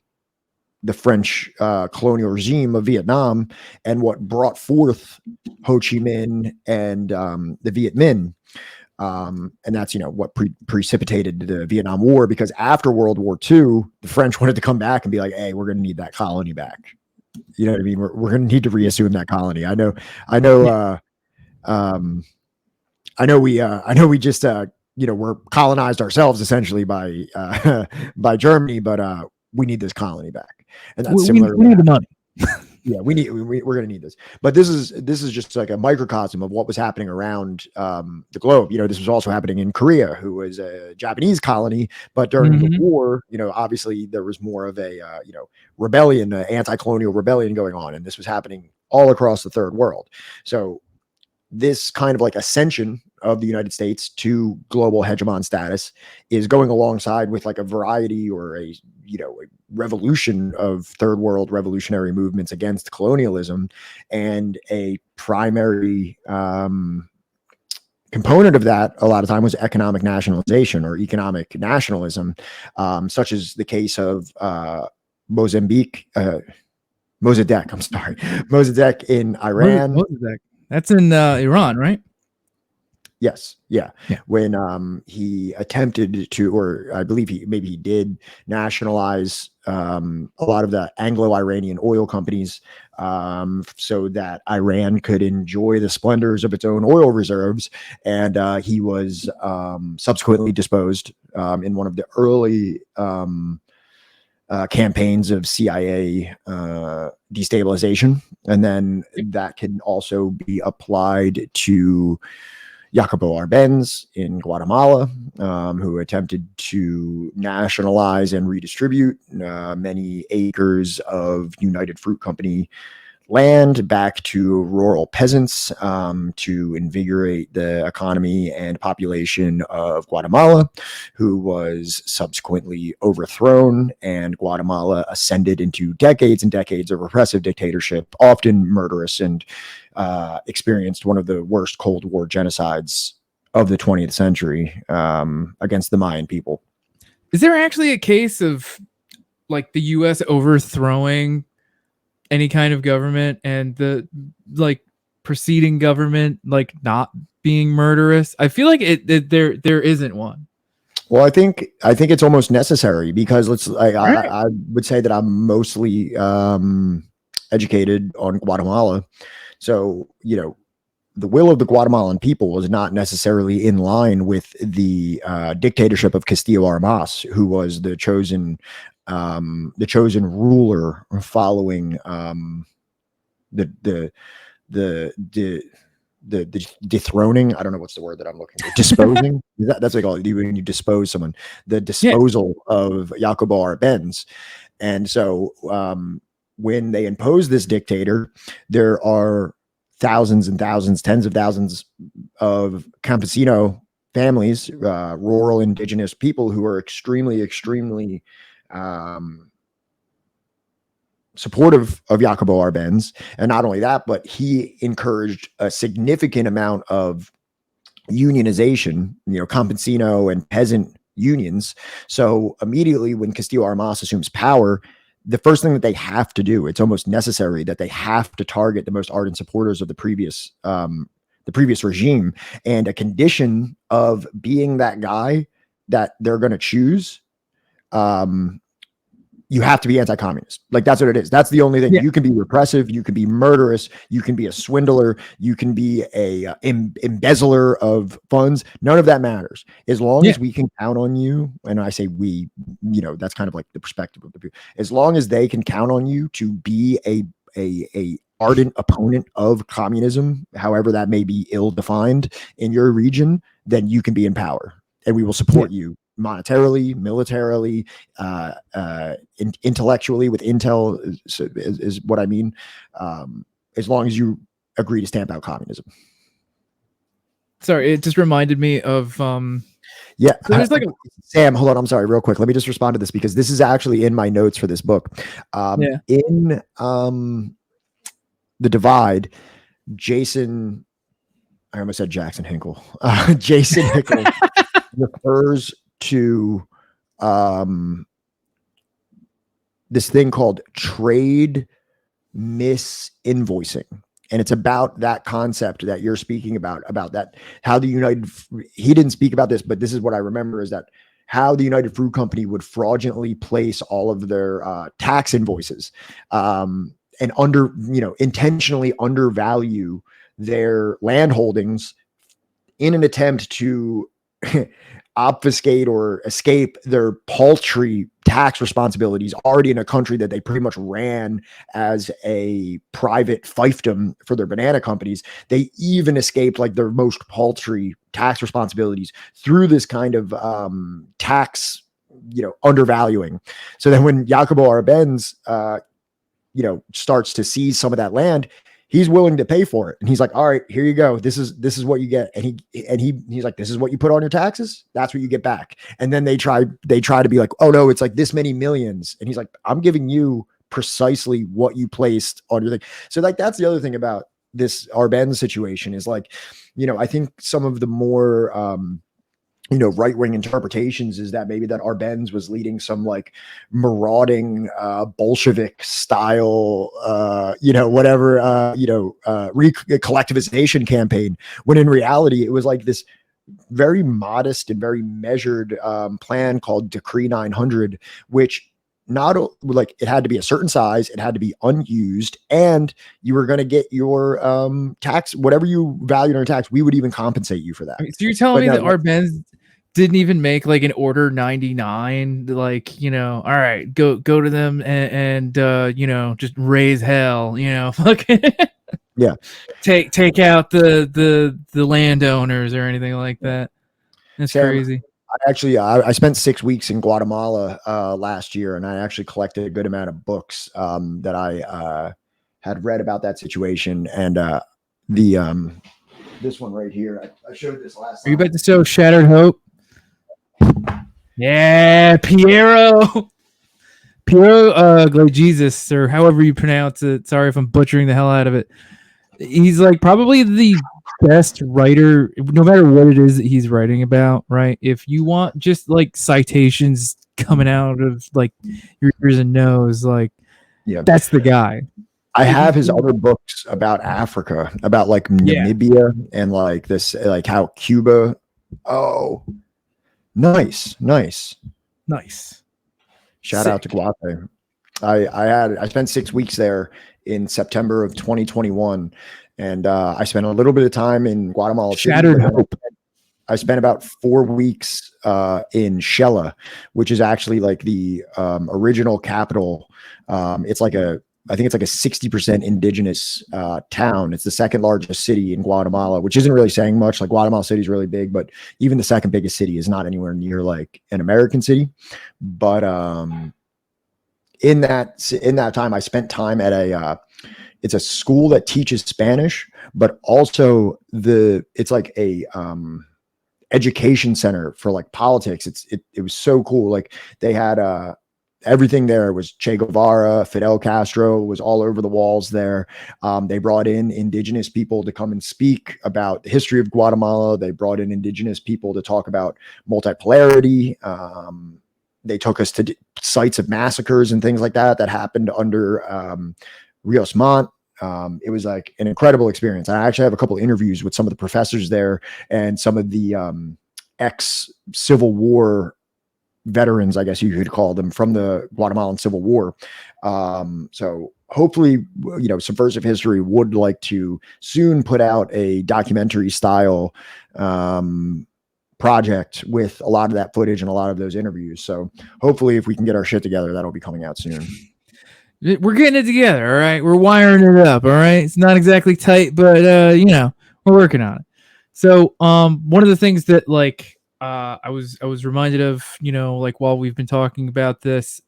the French colonial regime of Vietnam, and what brought forth Ho Chi Minh and the Viet Minh. And that's, what precipitated the Vietnam War, because after World War II, the French wanted to come back and be like, hey, we're going to need that colony back. You know what I mean? We're going to need to reassume that colony. I know we just, we're colonized ourselves essentially by Germany, but we need this colony back. And that's similar. We need the money. Yeah, we're going to need this. But this is just like a microcosm of what was happening around the globe. This was also happening in Korea, who was a Japanese colony. But during the war, obviously there was more of a rebellion, anti-colonial rebellion going on, and this was happening all across the third world. So this kind of like ascension of the United States to global hegemon status is going alongside with like a variety or a revolution of third world revolutionary movements against colonialism. And a primary component of that a lot of time was economic nationalization or economic nationalism, such as the case of Mossadegh in Iran. Mossadegh. That's in Iran, right? Yes. Yeah. When he attempted to, or I believe he did nationalize a lot of the Anglo-Iranian oil companies so that Iran could enjoy the splendors of its own oil reserves. And he was subsequently disposed in one of the early campaigns of CIA destabilization. And then that can also be applied to Jacobo Arbenz in Guatemala, who attempted to nationalize and redistribute many acres of United Fruit Company land back to rural peasants to invigorate the economy and population of Guatemala, who was subsequently overthrown, and Guatemala ascended into decades and decades of repressive dictatorship, often murderous, and experienced one of the worst Cold War genocides of the 20th century against the Mayan people. Is there actually a case of like the U.S. overthrowing any kind of government and the like preceding government like not being murderous? I feel like there isn't one. Well, I think it's almost necessary, because I would say that I'm mostly educated on Guatemala. So, the will of the Guatemalan people was not necessarily in line with the dictatorship of Castillo Armas, who was the chosen ruler following the dethroning. I don't know what's the word that I'm looking for. Disposing. That's like when you dispose someone. The disposal of Jacobo Arbenz. And so when they impose this dictator, there are thousands and thousands, tens of thousands of campesino families, rural indigenous people who are extremely, extremely supportive of Jacobo Arbenz. And not only that, but he encouraged a significant amount of unionization, campesino and peasant unions. So immediately when Castillo Armas assumes power, the first thing that they have to do, it's almost necessary that they have to target the most ardent supporters of the previous the previous regime. And a condition of being that guy that they're going to choose, you have to be anti-communist. Like, that's what it is. That's the only thing. Yeah. You can be repressive, you can be murderous, you can be a swindler, you can be a embezzler of funds. None of that matters. As long as we can count on you, and I say we, you know, that's kind of like the perspective of the people. As long as they can count on you to be a ardent opponent of communism, however that may be ill-defined in your region, then you can be in power, and we will support you monetarily, militarily, intellectually, with intel is what I mean. As long as you agree to stamp out communism. Sorry, it just reminded me of yeah. So there's like Sam, hold on. I'm sorry, real quick. Let me just respond to this because this is actually in my notes for this book. In The Divide, Jason, I almost said Jackson Hinkle. Jason Hickel refers to this thing called trade misinvoicing. And it's about that concept that you're speaking about that, how the he didn't speak about this, but this is what I remember, is that how the United Fruit Company would fraudulently place all of their tax invoices and intentionally undervalue their land holdings in an attempt to obfuscate or escape their paltry tax responsibilities already in a country that they pretty much ran as a private fiefdom for their banana companies. They even escaped like their most paltry tax responsibilities through this kind of tax, undervaluing. So then when Jacobo Arbenz, starts to seize some of that land, he's willing to pay for it. And he's like, all right, here you go. This is what you get. And he's like, this is what you put on your taxes. That's what you get back. And then they try to be like, oh no, it's like this many millions. And he's like, I'm giving you precisely what you placed on your thing. So like, that's the other thing about this Arbenz situation is like, I think some of the more, right-wing interpretations is that maybe that Arbenz was leading some like marauding Bolshevik style, collectivization campaign, when in reality it was like this very modest and very measured plan called Decree 900, which not like it had to be a certain size, it had to be unused, and you were going to get your tax, whatever you valued on tax, we would even compensate you for that. So you're telling me that Arbenz didn't even make like an order 99, like, all right, go to them and just raise hell, fucking yeah, take out the landowners or anything like that. That's crazy. I spent 6 weeks in Guatemala last year, and I actually collected a good amount of books that I had read about that situation. And this one right here, I showed this last time. Are you about to show Shattered Hope? Yeah, Piero Jesus, or however you pronounce it. Sorry if I'm butchering the hell out of it. He's like probably the best writer, no matter what it is that he's writing about, right? If you want just like citations coming out of like your ears and nose, like, yeah, that's the guy. I have his other books about Africa, about like Namibia and like this, like how Cuba. Oh, nice. Shout out to Guate. I spent 6 weeks there in September of 2021, and I spent a little bit of time in Guatemala. Shattered Hope. I spent about 4 weeks in Shela, which is actually like the original capital. I think it's like a 60% indigenous town. It's the second largest city in Guatemala, which isn't really saying much. Like Guatemala City is really big, but even the second biggest city is not anywhere near like an American city. But in that time, I spent time at it's a school that teaches Spanish, but also it's like a education center for like politics. It was so cool. Like they had everything there was Che Guevara, Fidel Castro was all over the walls there. They brought in indigenous people to come and speak about the history of Guatemala. They brought in indigenous people to talk about multipolarity. They took us to sites of massacres and things like that happened under Rios Montt. It was like an incredible experience. I actually have a couple interviews with some of the professors there and some of the ex-Civil War veterans, I guess you could call them, from the Guatemalan Civil War. So hopefully, Subversive History would like to soon put out a documentary style project with a lot of that footage and a lot of those interviews. So hopefully, if we can get our shit together, that'll be coming out soon. We're getting it together, all right? We're wiring it up, all right? It's not exactly tight, but we're working on it. So one of the things that I was reminded of, while we've been talking about this,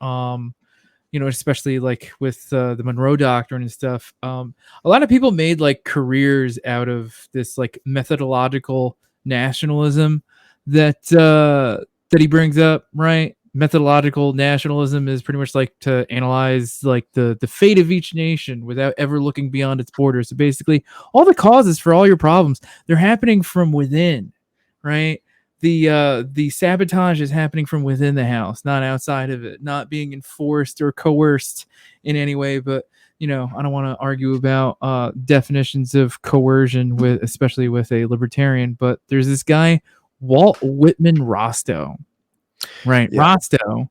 especially with the Monroe Doctrine and stuff, a lot of people made careers out of this methodological nationalism that he brings up, right? Methodological nationalism is pretty much to analyze the fate of each nation without ever looking beyond its borders. So basically, all the causes for all your problems, they're happening from within, right? The sabotage is happening from within the house, not outside of it, not being enforced or coerced in any way. But I don't want to argue about definitions of coercion especially with a libertarian. But there's this guy, Walt Whitman Rostow. Right. Yeah. Rostow,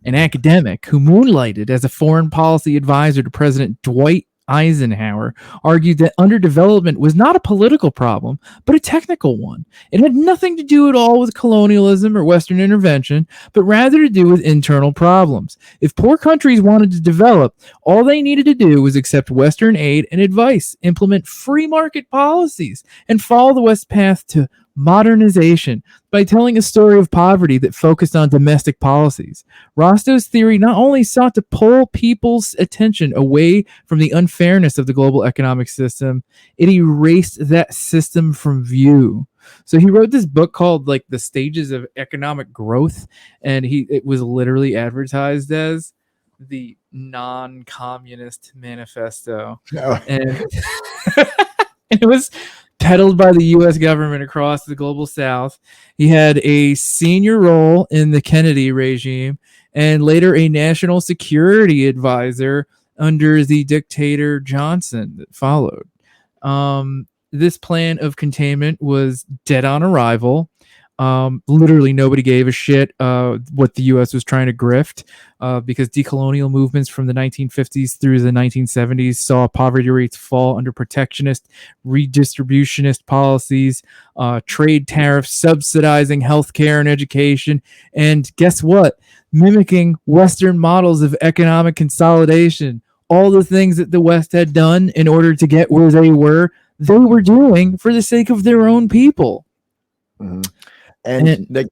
an academic who moonlighted as a foreign policy advisor to President Dwight Eisenhower, argued that underdevelopment was not a political problem, but a technical one. It had nothing to do at all with colonialism or Western intervention, but rather to do with internal problems. If poor countries wanted to develop, all they needed to do was accept Western aid and advice, implement free market policies, and follow the West path to modernization by telling a story of poverty that focused on domestic policies. Rostow's theory not only sought to pull people's attention away from the unfairness of the global economic system, it erased that system from view. So he wrote this book called The Stages of Economic Growth, and it was literally advertised as the non-communist manifesto. Oh. And it was peddled by the U.S. government across the global South. He had a senior role in the Kennedy regime and later a national security advisor under the dictator Johnson that followed. This plan of containment was dead on arrival. Literally nobody gave a shit what the U.S. was trying to grift because decolonial movements from the 1950s through the 1970s saw poverty rates fall under protectionist, redistributionist policies, trade tariffs, subsidizing healthcare and education, and guess what? Mimicking Western models of economic consolidation. All the things that the West had done in order to get where they were doing for the sake of their own people. Mm-hmm. And he may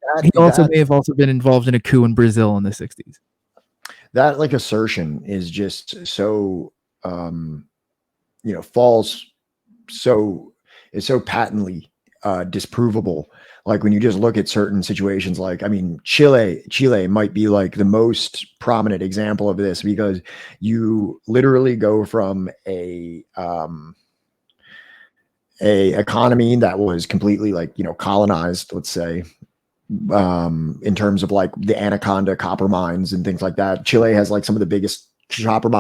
have also been involved in a coup in Brazil in the 60s. That assertion is just so, false. It's so patently disprovable. When you just look at certain situations, Chile might be the most prominent example of this, because you literally go from a economy that was completely colonized, let's say, in terms of the Anaconda copper mines and things like that. Chile has some of the biggest copper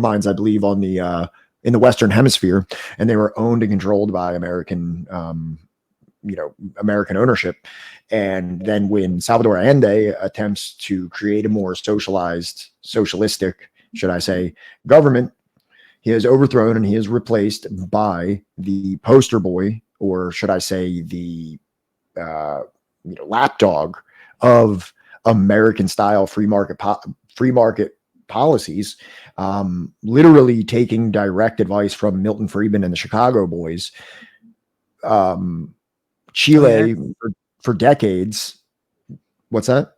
mines, I believe, on the in the Western Hemisphere, and they were owned and controlled by American ownership. And then when Salvador Allende attempts to create a more socialistic, should I say, government, he is overthrown and he is replaced by the poster boy, or should I say the lapdog of American style free market policies, literally taking direct advice from Milton Friedman and the Chicago Boys. Chile for decades. What's that?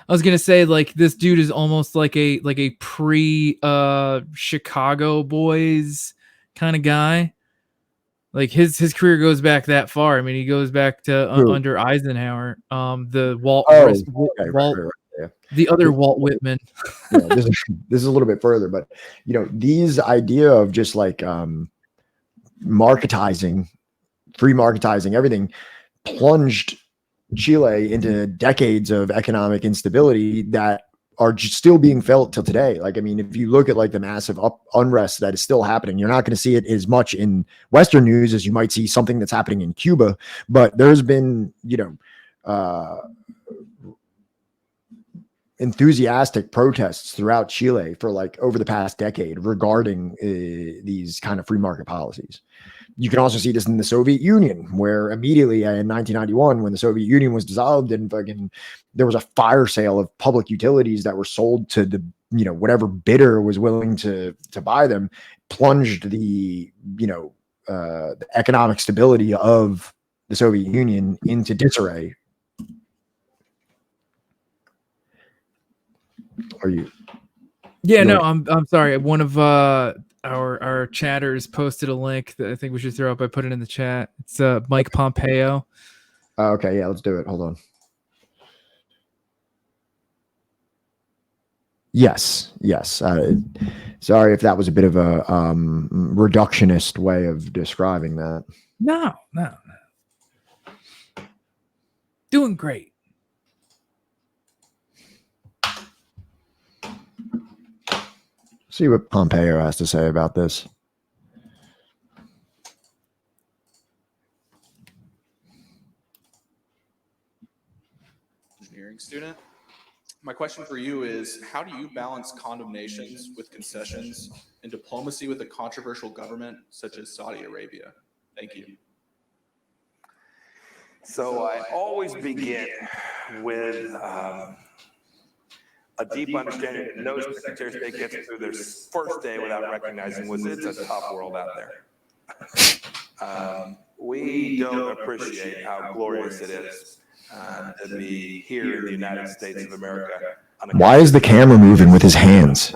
I was gonna say, this dude is almost like a pre Chicago Boys kind of guy. His career goes back that far. I mean, he goes back to under Eisenhower. The Walt, the other Walt Whitman. This is a little bit further, but these idea of just marketizing, free marketizing everything, plunged Chile into decades of economic instability that are still being felt till today. Like, I mean, if you look at like the massive unrest that is still happening, you're not going to see it as much in Western news as you might see something that's happening in Cuba. But there's been, enthusiastic protests throughout Chile for like over the past decade regarding these kind of free market policies. You can also see this in the Soviet Union, where immediately in 1991, when the Soviet Union was dissolved and fucking there was a fire sale of public utilities that were sold to the, whatever bidder was willing to buy them, plunged the economic stability of the Soviet Union into disarray. Are you? Yeah, no, I'm sorry. One of our chatters posted a link that I think we should throw up. I put it in the chat. It's Mike Pompeo. Okay, yeah, let's do it. Hold on. Yes. Sorry if that was a bit of a reductionist way of describing that. No. Doing great. See what Pompeo has to say about this. Engineering student. My question for you is, how do you balance condemnations with concessions and diplomacy with a controversial government such as Saudi Arabia? Thank you. So I always begin with a deep understanding that no Secretary of State gets through their first day without recognizing it's a tough world out there. We don't appreciate how glorious it is to be here in the United States of America. Why is the camera moving with his hands?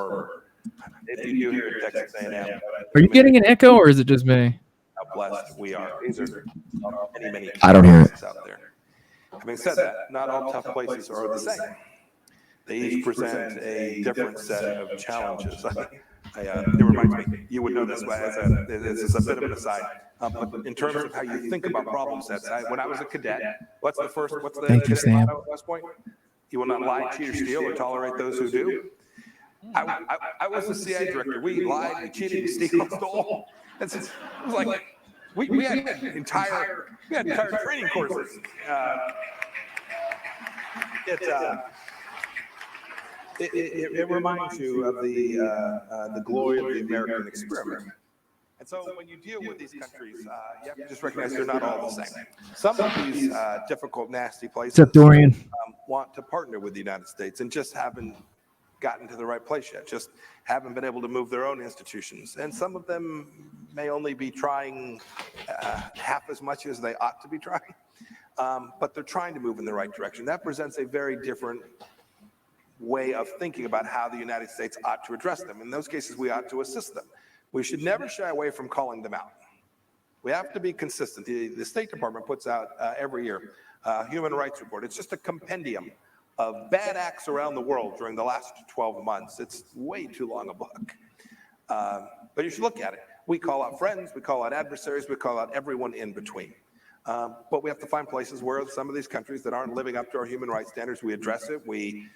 If you do here at Texas A&M. Are you getting an echo, or is it just me? How blessed we are. These are many I don't hear it. out there. Having said that, not all tough places are the same. They each present a different set of challenges. It reminds me, you would know this as a bit of an aside, but in terms of how you think about problem sets, when I was a cadet, what's the Thank you, Sam. last point? You will not lie, cheat, or steal, or tolerate those who do. I was the CIA director. We lied, we cheated, we stole. It was like we had entire training courses. It reminds you of the glory of the American experiment. And so when you deal with these countries, you have to just recognize they're not all the same. Some of these difficult, nasty places What's up, Dorian? Want to partner with the United States and just haven't gotten to the right place yet, just haven't been able to move their own institutions. And some of them may only be trying half as much as they ought to be trying, but they're trying to move in the right direction. That presents a very different way of thinking about how the United States ought to address them. In those cases, we ought to assist them. We should never shy away from calling them out. We have to be consistent. The State Department puts out every year a human rights report. It's just a compendium of bad acts around the world during the last 12 months. It's way too long a book. But you should look at it. We call out friends, we call out adversaries, we call out everyone in between. But we have to find places where some of these countries that aren't living up to our human rights standards, we address it, we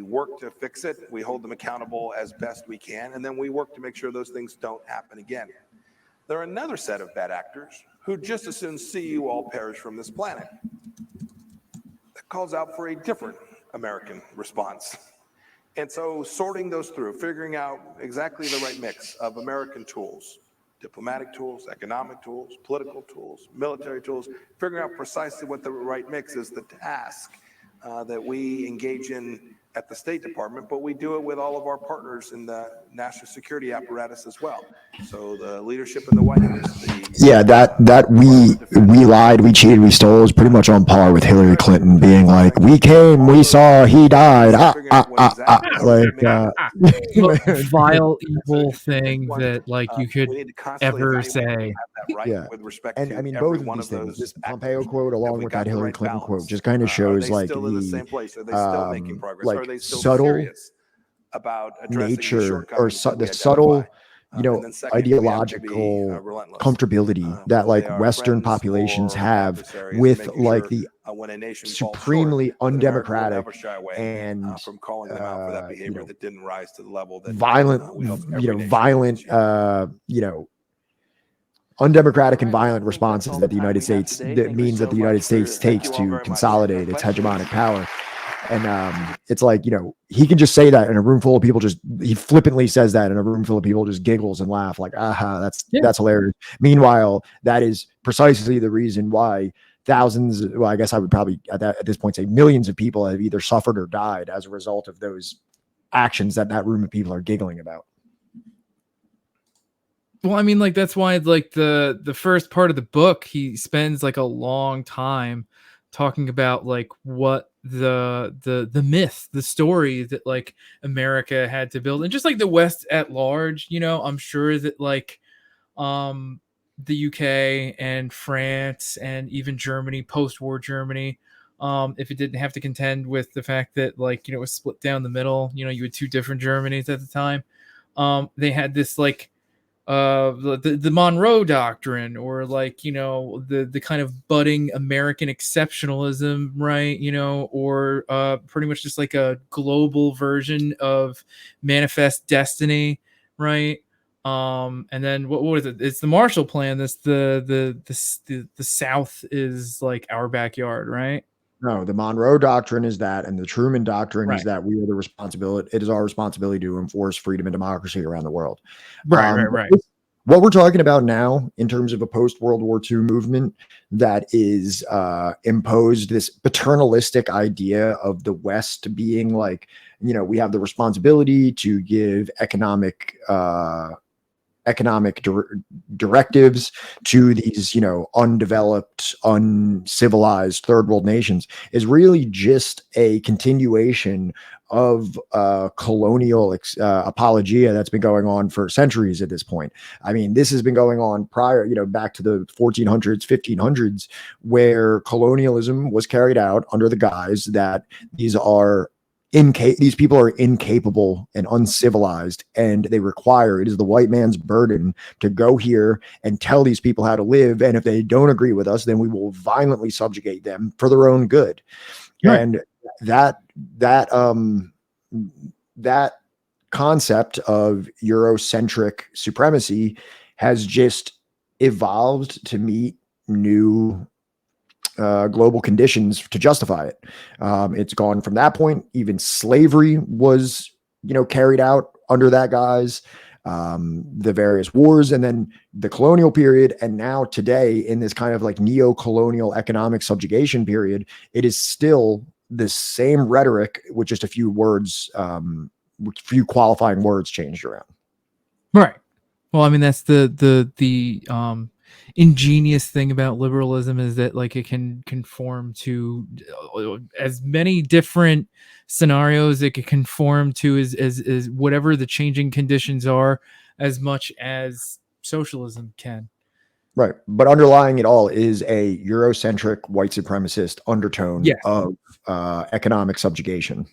work to fix it, we hold them accountable as best we can, and then we work to make sure those things don't happen again. There are another set of bad actors who just as soon see you all perish from this planet. That calls out for a different American response. And so sorting those through, figuring out exactly the right mix of American tools, diplomatic tools, economic tools, political tools, military tools, figuring out precisely what the right mix is, the task that we engage in at the State Department, but we do it with all of our partners in the national security apparatus as well. So the leadership in the White House. That we lied, we cheated, we stole is pretty much on par with Hillary Clinton being like, we came, we saw, he died. Vile, evil thing that you could ever say. Yeah, and I mean both of these things, this Pompeo quote along with that Hillary Clinton quote, just kind of shows the subtle nature or the subtle, ideological comfortability that Western populations have with the when a nation falls supremely short, that America will undemocratic never shy away and from calling them out for that behavior that didn't rise to the level that violent, we hope every nation achieve. undemocratic and violent responses that the United States, that means that the United States takes to consolidate its hegemonic power. And it's like, he can just say that in a room full of people, he flippantly says that in a room full of people, just giggles and laugh like, aha, that's hilarious. Meanwhile, that is precisely the reason why thousands, well, I guess I would probably at this point say millions of people have either suffered or died as a result of those actions that room of people are giggling about. Well, I mean, like, that's why, like, the first part of the book, he spends like a long time talking about like what the myth, the story that like America had to build, and just like the West at large. I'm sure that like the UK and France and even Germany, post-war Germany, if it didn't have to contend with the fact that like it was split down the middle, you had two different Germanys at the time. They had this like the Monroe Doctrine, or like the kind of budding American exceptionalism, right? Or pretty much just like a global version of Manifest Destiny, right? And then what is it? It's the Marshall Plan. This the South is like our backyard, right? No, the Monroe Doctrine is that, and the Truman Doctrine is Right. that we are the responsibility. It is our responsibility to enforce freedom and democracy around the world. Right. What we're talking about now, in terms of a post-World War II movement that is imposed this paternalistic idea of the West being like, we have the responsibility to give economic directives to these, undeveloped, uncivilized third world nations, is really just a continuation of colonial apologia that's been going on for centuries at this point. I mean, this has been going on prior, back to the 1400s, 1500s, where colonialism was carried out under the guise that these people are incapable and uncivilized, and it is the white man's burden to go here and tell these people how to live. And if they don't agree with us, then we will violently subjugate them for their own good. Right. And that concept of Eurocentric supremacy has just evolved to meet new global conditions to justify it. It's gone from that point. Even slavery was, carried out under that guise, the various wars, and then the colonial period. And now today, in this kind of like neo-colonial economic subjugation period, it is still the same rhetoric with just a few words, few qualifying words changed around. Right. Well, I mean, that's the ingenious thing about liberalism, is that like it can conform to as many different scenarios. It can conform to as whatever the changing conditions are, as much as socialism can. Right. But underlying it all is a Eurocentric white supremacist undertone of economic subjugation.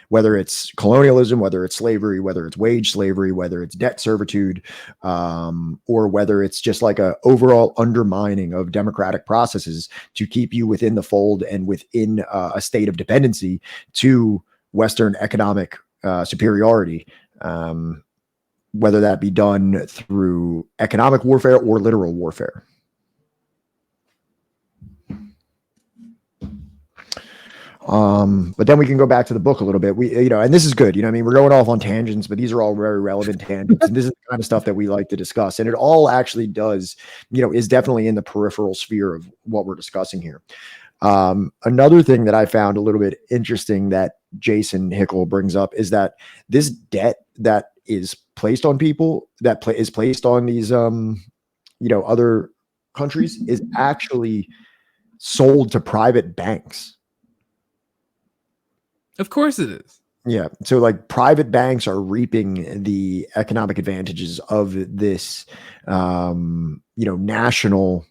Whether it's colonialism, whether it's slavery, whether it's wage slavery, whether it's debt servitude, or whether it's just like a overall undermining of democratic processes to keep you within the fold and within a state of dependency to Western economic superiority, whether that be done through economic warfare or literal warfare. But then we can go back to the book a little bit. And this is good. We're going off on tangents, but these are all very relevant tangents. And this is the kind of stuff that we like to discuss. And it all actually does, is definitely in the peripheral sphere of what we're discussing here. Another thing that I found a little bit interesting that Jason Hickel brings up is that this debt that is placed on people, is placed on these, other countries, is actually sold to private banks. Of course it is. Yeah. So like private banks are reaping the economic advantages of this, national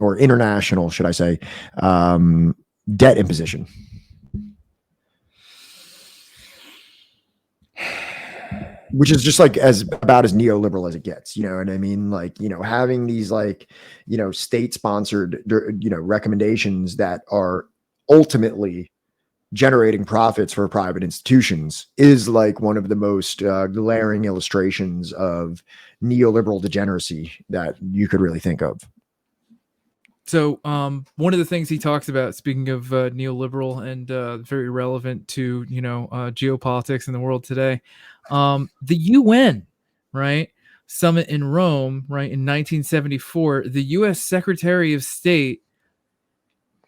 or international, should I say, debt imposition. which is just like about as neoliberal as it gets, you know what I mean? Like, you know, having these like, you know, state sponsored, you know, recommendations that are ultimately generating profits for private institutions is like one of the most glaring illustrations of neoliberal degeneracy that you could really think of. So one of the things he talks about, speaking of neoliberal and very relevant to, you know, geopolitics in the world today, the UN, right, summit in Rome, right, in 1974, the U.S. Secretary of State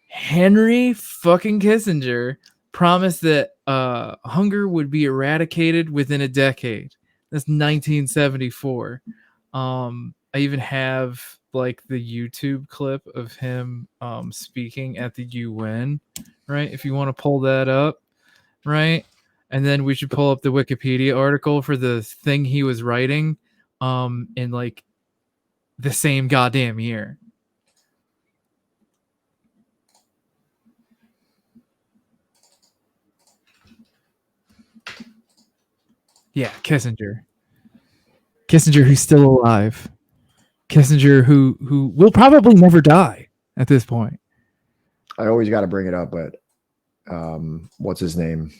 Henry fucking Kissinger promised that hunger would be eradicated within a decade. That's 1974. I even have like the YouTube clip of him speaking at the UN, right? If you want to pull that up, right? And then we should pull up the Wikipedia article for the thing he was writing in like the same goddamn year. Yeah, Kissinger, who's still alive. Kissinger, who will probably never die at this point. I always got to bring it up, but what's his name?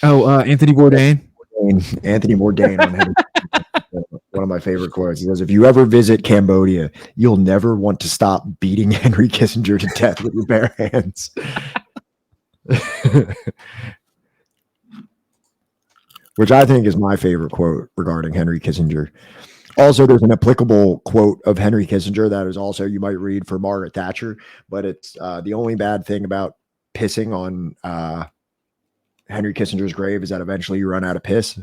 Oh, Anthony Bourdain. Anthony Bourdain on Henry. One of my favorite quotes. He says, "If you ever visit Cambodia, you'll never want to stop beating Henry Kissinger to death with your bare hands." Which I think is my favorite quote regarding Henry Kissinger. Also, there's an applicable quote of Henry Kissinger that is also you might read for Margaret Thatcher, but it's the only bad thing about pissing on Henry Kissinger's grave is that eventually you run out of piss.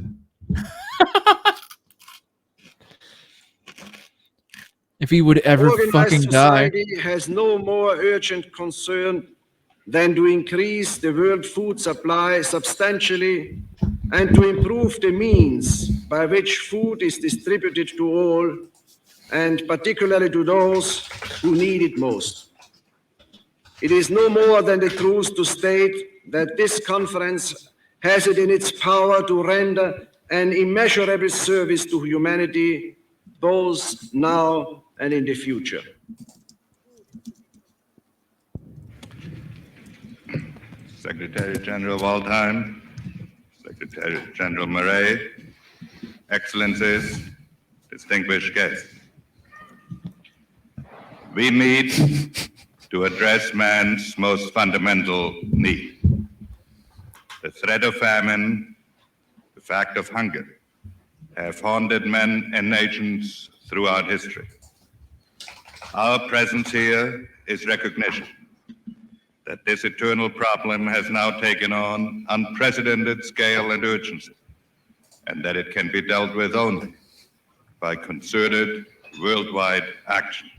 If he would ever fucking die. Society has no more urgent concern than to increase the world food supply substantially and to improve the means by which food is distributed to all, and particularly to those who need it most. It is no more than the truth to state that this conference has it in its power to render an immeasurable service to humanity, both now and in the future. Secretary General Waldheim, Secretary General Murray, Excellencies, distinguished guests. We meet to address man's most fundamental need. The threat of famine, the fact of hunger, have haunted men and nations throughout history. Our presence here is recognition that this eternal problem has now taken on unprecedented scale and urgency, and that it can be dealt with only by concerted worldwide action.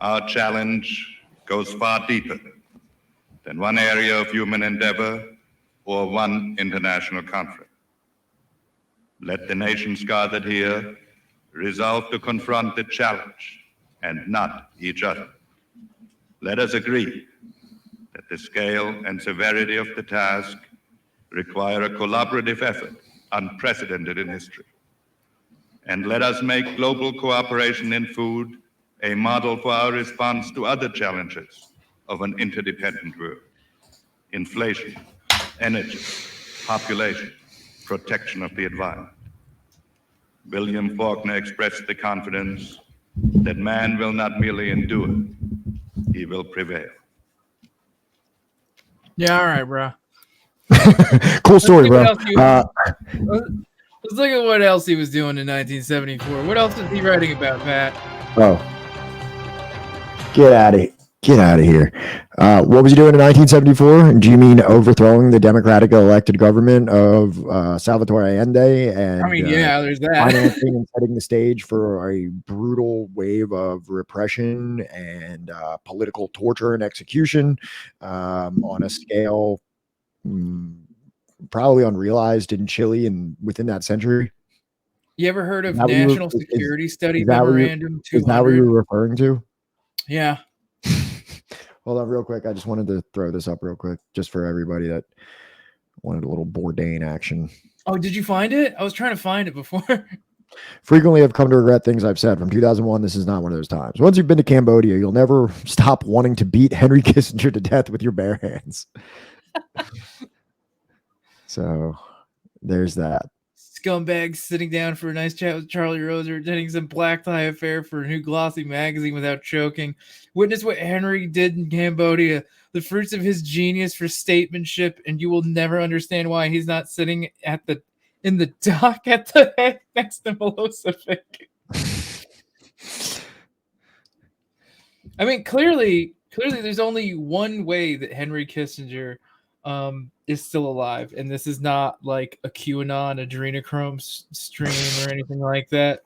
Our challenge goes far deeper than one area of human endeavor or one international conference. Let the nations gathered here resolve to confront the challenge and not each other. Let us agree that the scale and severity of the task require a collaborative effort unprecedented in history. And let us make global cooperation in food a model for our response to other challenges of an interdependent world: inflation, energy, population, protection of the environment. William Faulkner expressed the confidence that man will not merely endure, he will prevail. Yeah, all right, bro. Cool story, bro. Let's look at what else he was doing in 1974. What else was he writing about, Pat? Oh, get out of here. What was he doing in 1974? Do you mean overthrowing the democratically elected government of Salvatore Allende and I mean, yeah, there's that. financing and setting the stage for a brutal wave of repression and political torture and execution on a scale probably unrealized in Chile and within that century? You ever heard of National Security Study Memorandum 200? Is that what you were referring to? Yeah. Hold on real quick. I just wanted to throw this up real quick just for everybody that wanted a little Bourdain action. Oh, did you find it? I was trying to find it before. Frequently, I've come to regret things I've said. From 2001, this is not one of those times. Once you've been to Cambodia, you'll never stop wanting to beat Henry Kissinger to death with your bare hands. So there's that. Scumbags sitting down for a nice chat with Charlie Rose or attending some black tie affair for a new glossy magazine without choking. Witness what Henry did in Cambodia, the fruits of his genius for statesmanship, and you will never understand why he's not sitting in the dock at the head next to Milosevic. I mean, clearly there's only one way that Henry Kissinger is still alive, and this is not like a QAnon adrenochrome stream or anything like that.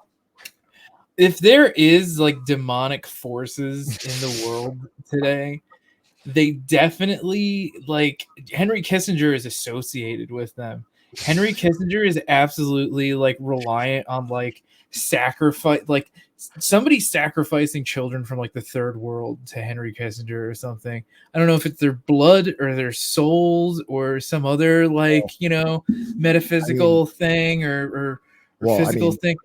If there is like demonic forces in the world today, they definitely, like, Henry Kissinger is associated with them. Henry Kissinger is absolutely like reliant on like sacrifice, like somebody sacrificing children from like the third world to Henry Kissinger or something. I don't know if it's their blood or their souls or some other like, you know, metaphysical thing or physical thing.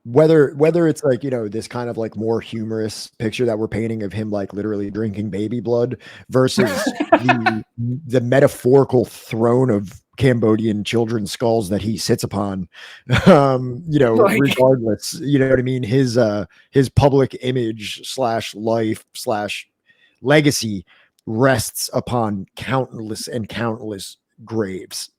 Whether it's like, you know, this kind of like more humorous picture that we're painting of him like literally drinking baby blood versus the metaphorical throne of Cambodian children's skulls that he sits upon, you know, like, regardless, you know what I mean? His public image / life / legacy rests upon countless and countless graves.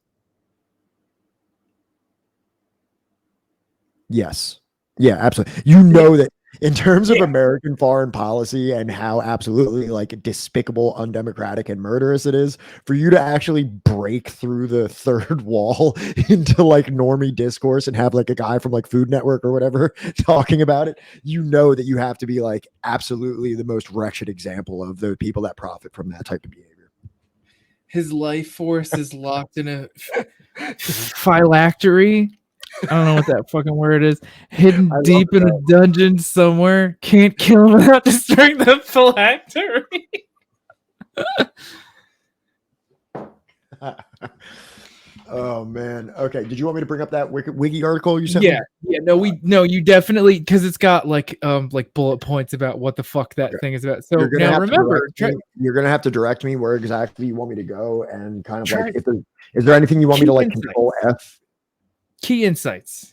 Yes. Yeah, absolutely. You know that in terms of American foreign policy and how absolutely like despicable, undemocratic, and murderous it is, for you to actually break through the third wall into like normie discourse and have like a guy from like Food Network or whatever talking about it, you know that you have to be like absolutely the most wretched example of the people that profit from that type of behavior. His life force is locked in a phylactery. I don't know what that fucking word is. Hidden deep in a dungeon somewhere. Can't kill him without destroying the phylactery. Oh man. Okay. Did you want me to bring up that wiki article you sent? Yeah. No, you definitely, because it's got like bullet points about what the fuck that thing is about. So now remember, you're gonna have to direct me where exactly you want me to go and kind of like is there anything you want me to like control F? Key insights.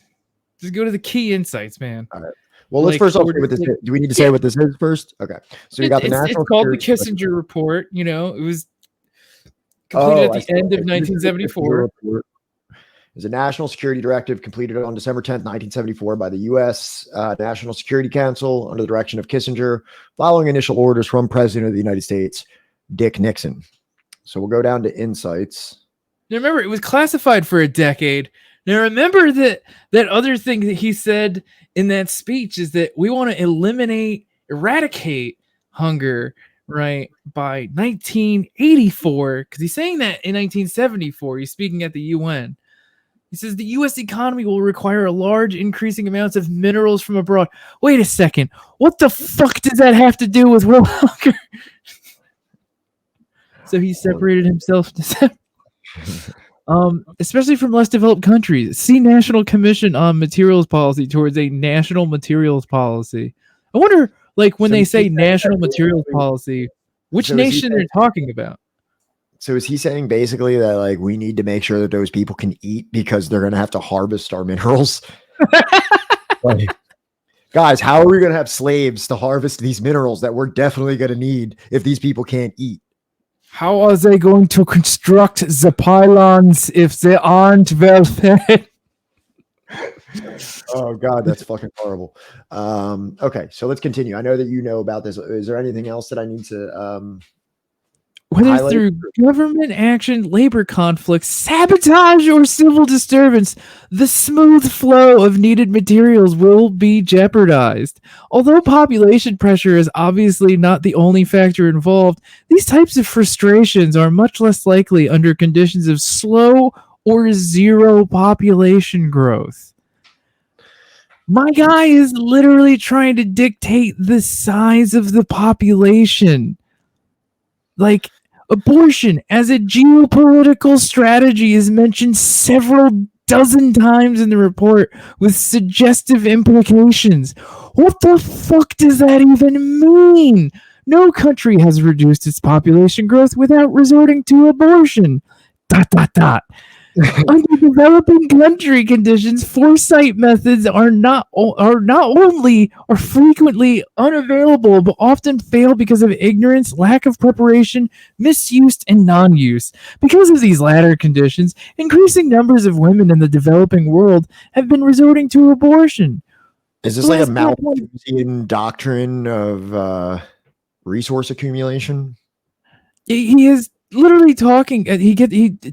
Just go to the key insights, man. All right. Well, let's first off say what this is. Do we need to say what this is first? Okay. So you got the national. It's called the Kissinger Report. You know, it was completed at the end of 1974. It's a national security directive completed on December 10th, 1974 by the U.S. National Security Council under the direction of Kissinger, following initial orders from President of the United States, Dick Nixon. So we'll go down to insights. Now remember, it was classified for a decade. Now, remember that other thing that he said in that speech is that we want to eradicate hunger, right, by 1984, because he's saying that in 1974. He's speaking at the UN. He says the U.S. economy will require a large increasing amounts of minerals from abroad. Wait a second. What the fuck does that have to do with world hunger? So he separated himself to especially from less developed countries. See National Commission on Materials Policy towards a national materials policy. I wonder, like, when they say national materials policy, which nation they're talking about. So is he saying basically that like we need to make sure that those people can eat because they're going to have to harvest our minerals? Like, guys, how are we going to have slaves to harvest these minerals that we're definitely going to need if these people can't eat? How are they going to construct the pylons if they aren't well fed? Oh God, that's fucking horrible. Okay, so let's continue. I know that you know about this. Is there anything else that I need to whether through government action, labor conflicts, sabotage, or civil disturbance, the smooth flow of needed materials will be jeopardized. Although population pressure is obviously not the only factor involved, these types of frustrations are much less likely under conditions of slow or zero population growth. My guy is literally trying to dictate the size of the population. Like, abortion as a geopolitical strategy is mentioned several dozen times in the report with suggestive implications. What the fuck does that even mean? No country has reduced its population growth without resorting to abortion. ... Under developing country conditions, foresight methods are not only or frequently unavailable, but often fail because of ignorance, lack of preparation, misuse, and non-use. Because of these latter conditions, increasing numbers of women in the developing world have been resorting to abortion. Is this like a Malthusian doctrine of resource accumulation? He is literally talking. He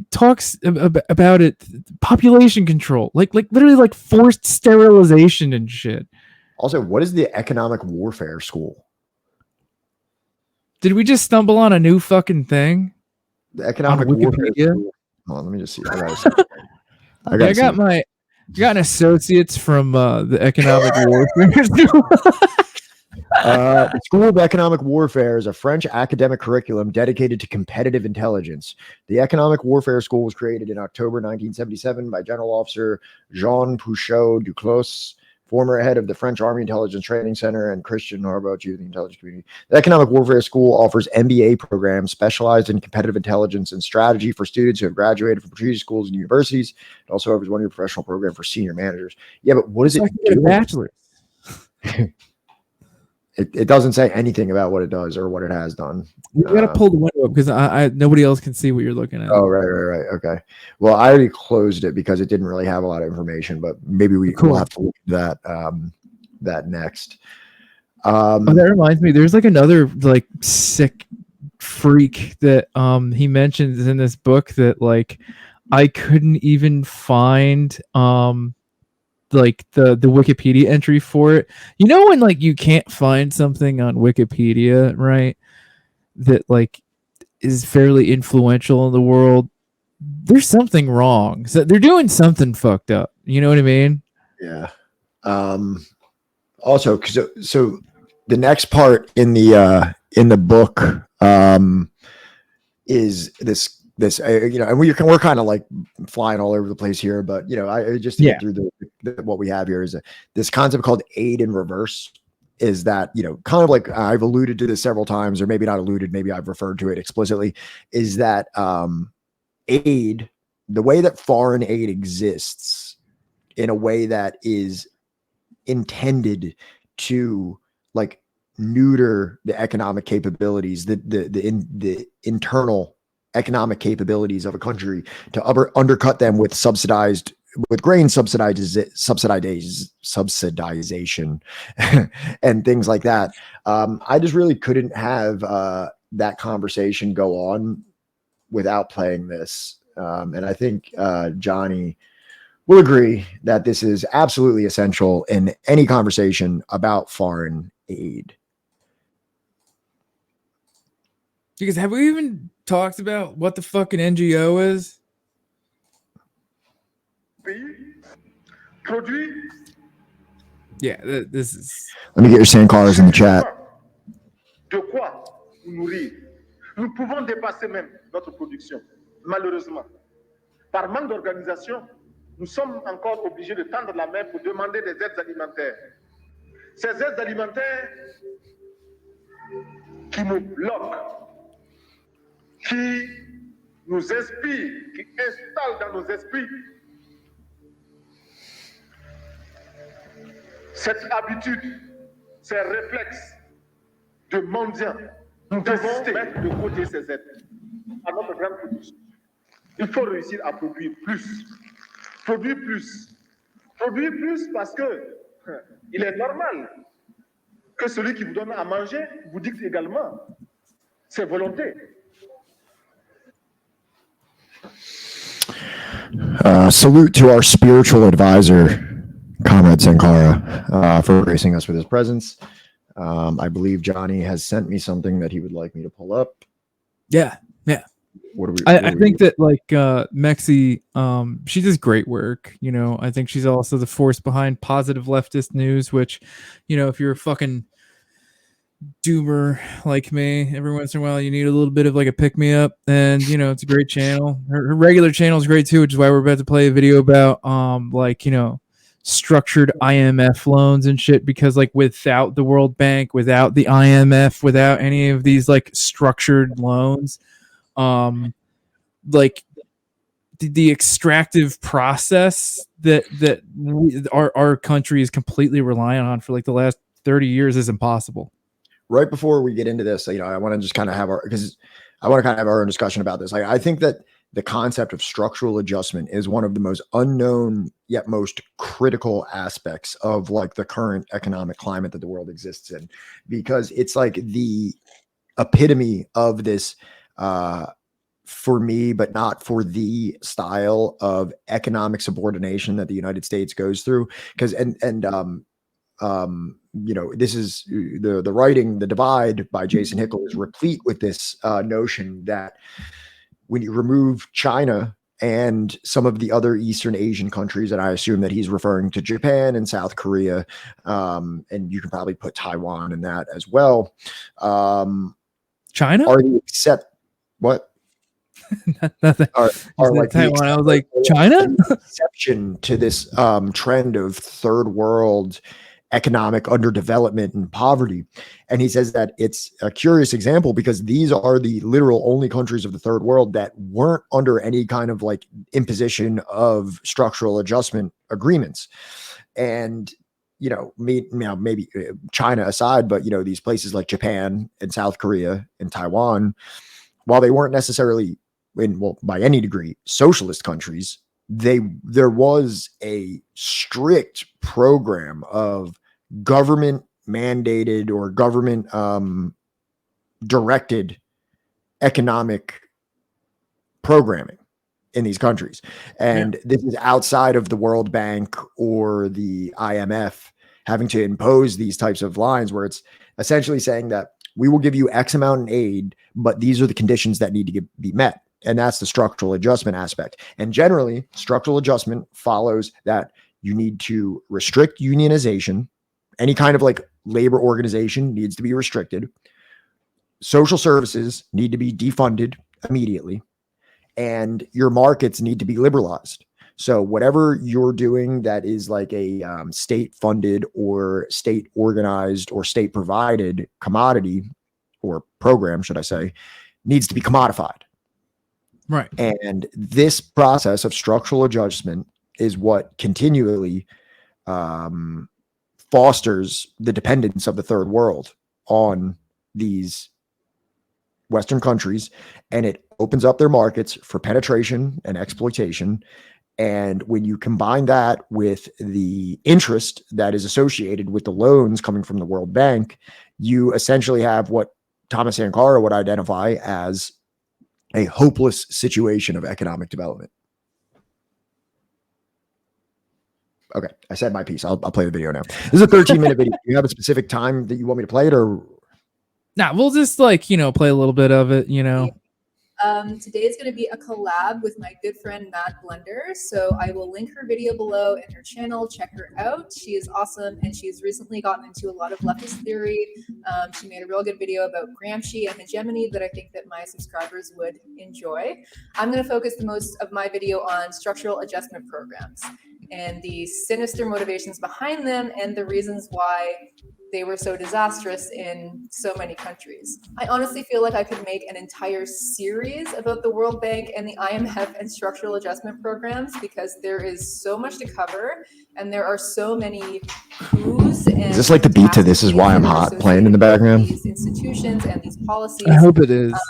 talks about it. Population control, like literally like forced sterilization and shit. Also, what is the economic warfare school? Did we just stumble on a new fucking thing? The economic warfare school. Hold on, let me just see. I got an associate's from the economic warfare. The School of Economic Warfare is a French academic curriculum dedicated to competitive intelligence. The Economic Warfare School was created in October 1977 by General Officer Jean Pouchot Duclos, former head of the French Army Intelligence Training Center, and Christian Harbaugh, chief of the intelligence community. The Economic Warfare School offers MBA programs specialized in competitive intelligence and strategy for students who have graduated from prestigious schools and universities. It also offers one-year professional program for senior managers. Yeah, but what is it? A bachelor's. It doesn't say anything about what it does or what it has done. You gotta pull the window up because I nobody else can see what you're looking at. Oh, right. Okay. Well, I already closed it because it didn't really have a lot of information, but maybe we'll have to look at that next. That reminds me, there's like another like sick freak that he mentions in this book that like I couldn't even find like the Wikipedia entry for it. You know when like you can't find something on Wikipedia, right? That like is fairly influential in the world. There's something wrong. So they're doing something fucked up. You know what I mean? Yeah. Also, so the next part in the book is this and we're kind of like flying all over the place here, but I just get through what we have here is this concept called aid in reverse. Is that kind of like I've alluded to this several times, or maybe not alluded, maybe I've referred to it explicitly, is that aid, the way that foreign aid exists in a way that is intended to like neuter the economic capabilities, the internal economic capabilities of a country, to undercut them with grain subsidization and things like that. I just really couldn't have that conversation go on without playing this. And I think Johnny will agree that this is absolutely essential in any conversation about foreign aid. Because have we even talked about what the fucking NGO is? Yeah, this is... Let me get your sandcars in the chat. De quoi nous nourrir. Nous pouvons dépasser même notre production, malheureusement. Par manque d'organisation, nous sommes encore obligés de tendre la main pour demander des aides alimentaires. Ces aides alimentaires qui nous bloquent, qui nous inspirent, qui installent dans nos esprits cette habitude, ces réflexes de mendiants. Nous devons mettre de côté ces aides à notre grande production. Il faut réussir à produire plus. Produire plus. Produire plus parce que il est normal que celui qui vous donne à manger vous dicte également ses volontés. Salute to our spiritual advisor, Comrade Sankara, for gracing us with his presence. I believe Johnny has sent me something that he would like me to pull up. Yeah. I think that like Mexi, she does great work. I think she's also the force behind Positive Leftist News, which, if you're a fucking doomer like me. Every once in a while, you need a little bit of like a pick me up, and you know it's a great channel. Her regular channel is great too, which is why we're about to play a video about like you know structured IMF loans and shit. Because like without the World Bank, without the IMF, without any of these like structured loans, like the extractive process that our country is completely reliant on for like the last 30 years is impossible. Right before we get into this, you know, I want to just kind of have our, because I want to kind of have our own discussion about this. I think that the concept of structural adjustment is one of the most unknown yet most critical aspects of like the current economic climate that the world exists in, because it's like the epitome of this for me, but not for the style of economic subordination that the United States goes through. Because you know, this is the writing, The Divide by Jason Hickel is replete with this notion that when you remove China and some of the other Eastern Asian countries, and I assume that he's referring to Japan and South Korea, and you can probably put Taiwan in that as well. China? Are the except what? Nothing. Are like Taiwan. I was like, China? Exception to this trend of third world economic underdevelopment and poverty. And he says that it's a curious example because these are the literal only countries of the third world that weren't under any kind of like imposition of structural adjustment agreements. And, you know, maybe China aside, but, you know, these places like Japan and South Korea and Taiwan, while they weren't necessarily by any degree, socialist countries, there was a strict program of government mandated or government directed economic programming in these countries. And this is outside of the World Bank or the IMF having to impose these types of lines where it's essentially saying that we will give you X amount in aid, but these are the conditions that need to be met. And that's the structural adjustment aspect. And generally, structural adjustment follows that you need to restrict unionization. Any kind of like labor organization needs to be restricted. Social services need to be defunded immediately. And your markets need to be liberalized. So whatever you're doing that is like a state funded or state organized or state provided commodity or program, should I say, needs to be commodified. Right. And this process of structural adjustment is what continually fosters the dependence of the third world on these Western countries, and it opens up their markets for penetration and exploitation. And when you combine that with the interest that is associated with the loans coming from the World Bank, you essentially have what Thomas Sankara would identify as a hopeless situation of economic development. Okay, I said my piece. I'll play the video now. This is a 13-minute video. Do you have a specific time that you want me to play it, or? Nah, we'll just like, you know, play a little bit of it, you know. Today is going to be a collab with my good friend Mad Blender, so I will link her video below and her channel. Check her out. She is awesome, and she's recently gotten into a lot of leftist theory. She made a real good video about Gramsci and hegemony that I think that my subscribers would enjoy. I'm going to focus the most of my video on structural adjustment programs and the sinister motivations behind them and the reasons why they were so disastrous in so many countries. I honestly feel like I could make an entire series about the World Bank and the IMF and structural adjustment programs because there is so much to cover and there are so many coups. And is this like the beat to This Is Why I'm Hot playing in the background? These institutions and these policies. I hope it is. I'm going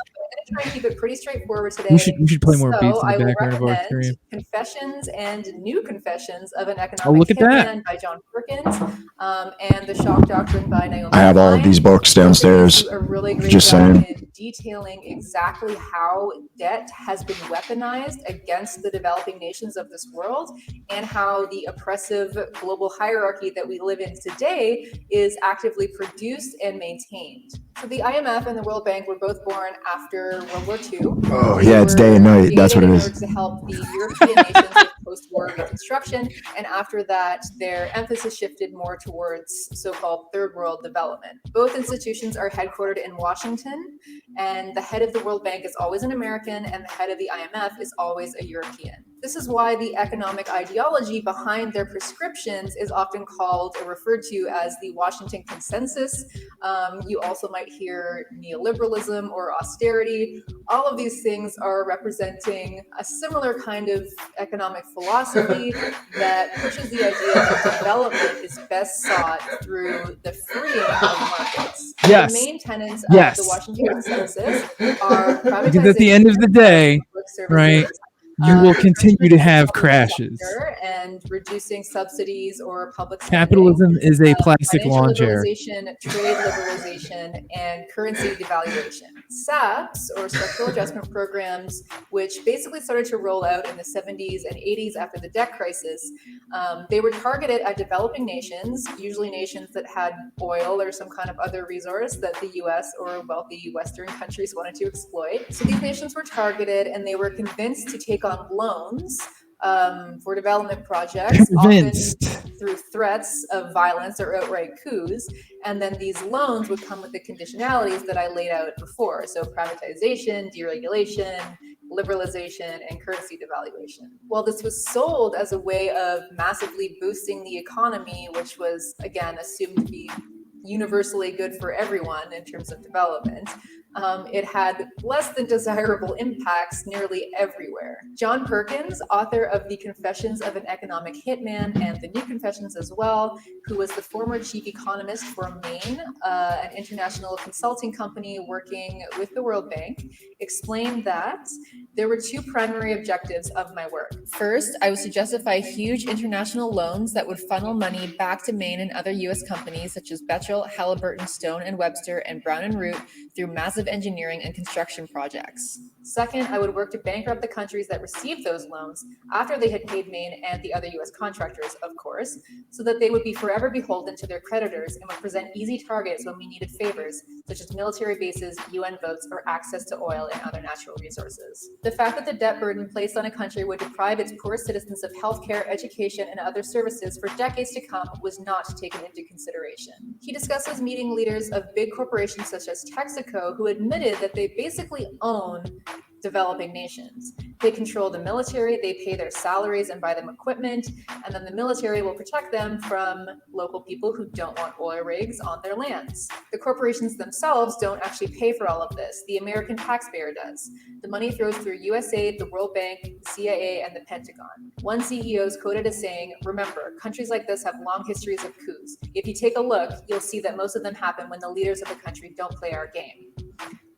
to try and keep it pretty straightforward today. We should play more beats in the background of our stream. Confessions and New Confessions of an Economic Hitman by John Perkins, and The Shock Doctrine by Naomi. I have all of these books downstairs. A really great Just job saying. in detailing exactly how debt has been weaponized against the developing nations of this world, and how the oppressive global hierarchy that we live in today is actively produced and maintained. So the IMF and the World Bank were both born after World War II. Oh yeah, it's day and night. That's what it is. In order to help the European nations with post-war reconstruction. And after that, their emphasis shifted more towards so-called third world development. Both institutions are headquartered in Washington, and the head of the World Bank is always an American, and the head of the IMF is always a European. This is why the economic ideology behind their prescriptions is often called or referred to as the Washington Consensus. You also might hear neoliberalism or austerity. All of these things are representing a similar kind of economic philosophy that pushes the idea that development is best sought through the freeing of markets. Yes. The main tenets Yes. of the Washington Consensus are privatization. Because at the end of the day, right, you will continue to have crashes. And reducing subsidies or public spending. Capitalism is a plastic Financial lawn chair. liberalization, trade liberalization, and currency devaluation. SAPs, or structural adjustment programs, which basically started to roll out in the 70s and 80s after the debt crisis, they were targeted at developing nations, usually nations that had oil or some kind of other resource that the US or wealthy Western countries wanted to exploit. So these nations were targeted, and they were convinced to take on loans for development projects, often through threats of violence or outright coups. And then these loans would come with the conditionalities that I laid out before. So privatization, deregulation, liberalization, and currency devaluation. While this was sold as a way of massively boosting the economy, which was, again, assumed to be universally good for everyone in terms of development, it had less than desirable impacts nearly everywhere. John Perkins, author of The Confessions of an Economic Hitman and The New Confessions as well, who was the former chief economist for Maine, an international consulting company working with the World Bank, explained that there were two primary objectives of my work. First, I was to justify huge international loans that would funnel money back to Maine and other US companies such as Bechtel, Halliburton, Stone and Webster, and Brown and Root through massive engineering and construction projects. Second, I would work to bankrupt the countries that received those loans after they had paid Maine and the other US contractors, of course, so that they would be forever beholden to their creditors and would present easy targets when we needed favors, such as military bases, UN votes, or access to oil and other natural resources. The fact that the debt burden placed on a country would deprive its poor citizens of healthcare, education, and other services for decades to come was not taken into consideration. He discusses meeting leaders of big corporations such as Texaco, who admitted that they basically own developing nations. They control the military, they pay their salaries and buy them equipment, and then the military will protect them from local people who don't want oil rigs on their lands. The corporations themselves don't actually pay for all of this. The American taxpayer does. The money flows through USAID, the World Bank, the CIA, and the Pentagon. One CEO is quoted as saying, "Remember, countries like this have long histories of coups. If you take a look, you'll see that most of them happen when the leaders of the country don't play our game."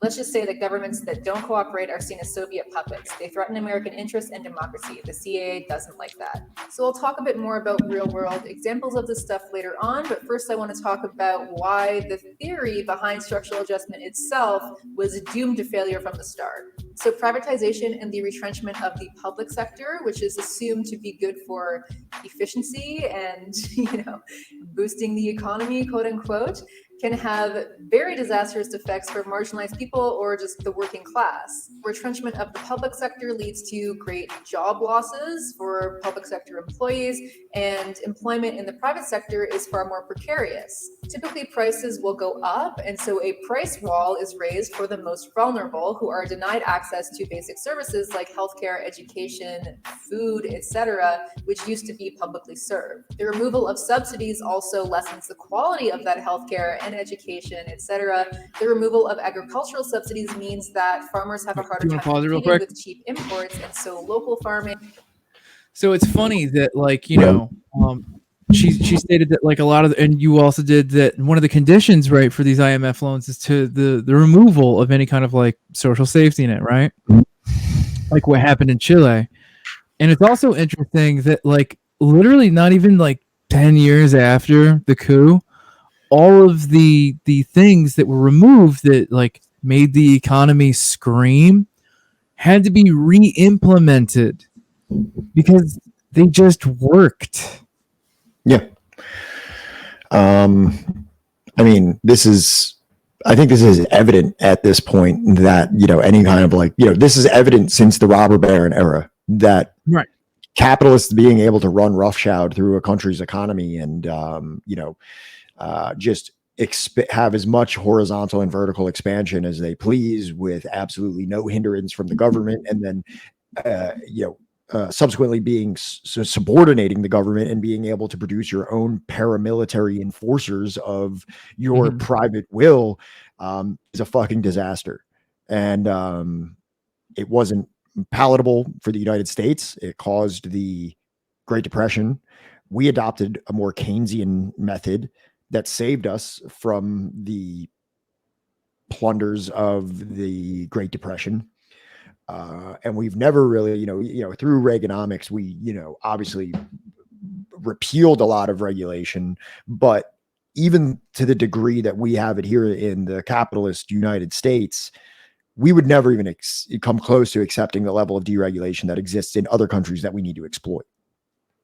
Let's just say that governments that don't cooperate are seen as Soviet puppets. They threaten American interests and democracy. The CIA doesn't like that. So I'll talk a bit more about real-world examples of this stuff later on, but first I want to talk about why the theory behind structural adjustment itself was doomed to failure from the start. So privatization and the retrenchment of the public sector, which is assumed to be good for efficiency and, boosting the economy, quote unquote, can have very disastrous effects for marginalized people or just the working class. Retrenchment of the public sector leads to great job losses for public sector employees, and employment in the private sector is far more precarious. Typically, prices will go up, and so a price wall is raised for the most vulnerable who are denied access to basic services like healthcare, education, food, etc., which used to be publicly served. The removal of subsidies also lessens the quality of that healthcare and education, etc. The removal of agricultural subsidies means that farmers have a harder time competing with cheap imports, and so local farming. So it's funny that, she stated that, a lot of, and you also did that, one of the conditions, right, for these IMF loans is to the removal of any kind of social safety net, right? Like what happened in Chile. And it's also interesting that literally not even 10 years after the coup, all of the things that were removed that made the economy scream had to be re-implemented because they just worked. Yeah. I think this is evident at this point that, any kind of this is evident since the robber baron era that capitalists being able to run roughshod through a country's economy and, just have as much horizontal and vertical expansion as they please with absolutely no hindrance from the government. And then, subsequently being subordinating the government and being able to produce your own paramilitary enforcers of your private will is a fucking disaster. And it wasn't palatable for the United States. It caused the Great Depression. We adopted a more Keynesian method that saved us from the plunders of the Great Depression. And we've never really, through Reaganomics, we, obviously repealed a lot of regulation, but even to the degree that we have it here in the capitalist United States, we would never even come close to accepting the level of deregulation that exists in other countries that we need to exploit.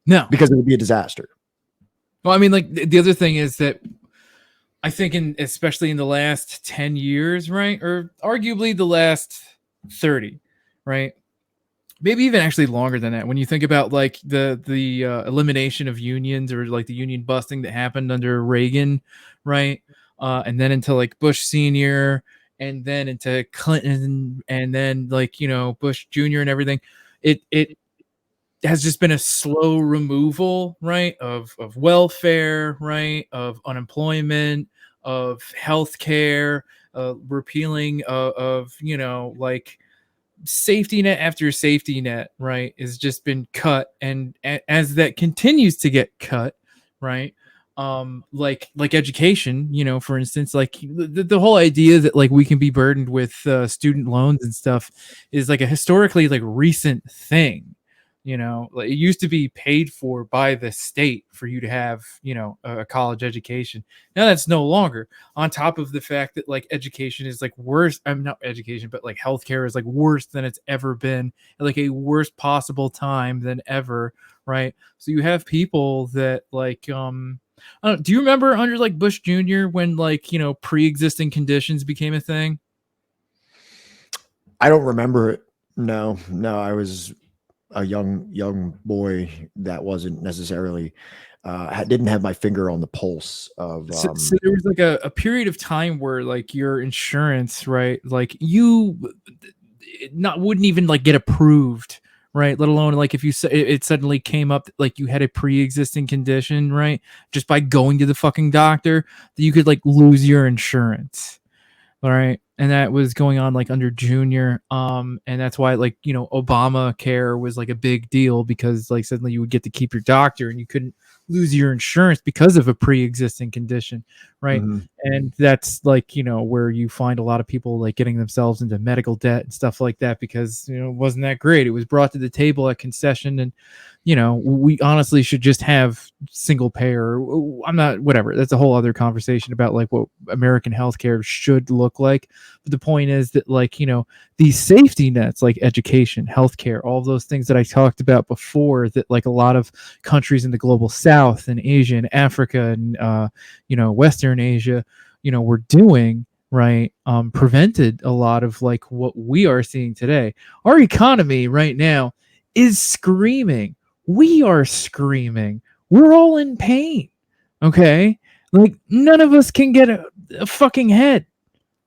No, because it would be a disaster. Well, I mean, like the other thing is that I think especially in the last 10 years, right? Or arguably the last 30, right? Maybe even actually longer than that. When you think about like the elimination of unions or like the union busting that happened under Reagan, right? And then into like Bush Sr. and then into Clinton and then like, Bush Jr. and everything. It has just been a slow removal, right, of welfare, right, of unemployment, of healthcare, repealing of like safety net after safety net, right, has just been cut, and as that continues to get cut, right, like education, for instance, like the whole idea that like we can be burdened with student loans and stuff is like a historically like recent thing. Like it used to be paid for by the state for you to have, a college education. Now that's no longer, on top of the fact that like education is like worse. I'm not education, but like healthcare is like worse than it's ever been, like a worst possible time than ever. Right. So you have people that like, do you remember under like Bush Jr. when like, pre-existing conditions became a thing? I don't remember it. No, I was a young boy that wasn't necessarily didn't have my finger on the pulse of so there was like a period of time where like your insurance, right, like you wouldn't even like get approved, right, let alone like if you it suddenly came up like you had a pre-existing condition, right, just by going to the fucking doctor, that you could like lose your insurance. All right. And that was going on like under Junior. And that's why like, Obamacare was like a big deal, because like suddenly you would get to keep your doctor and you couldn't lose your insurance because of a pre-existing condition. Right. Mhm. And that's like, where you find a lot of people like getting themselves into medical debt and stuff like that, because, it wasn't that great. It was brought to the table at concession, and, we honestly should just have single payer. I'm not, whatever. That's a whole other conversation about like what American healthcare should look like. But the point is that like, these safety nets, like education, healthcare, all of those things that I talked about before, that like a lot of countries in the global South and Asia and Africa and, Western Asia, were doing, right, prevented a lot of like what we are seeing today. Our economy right now is screaming. We are screaming. We're all in pain. Okay. Like none of us can get a fucking head.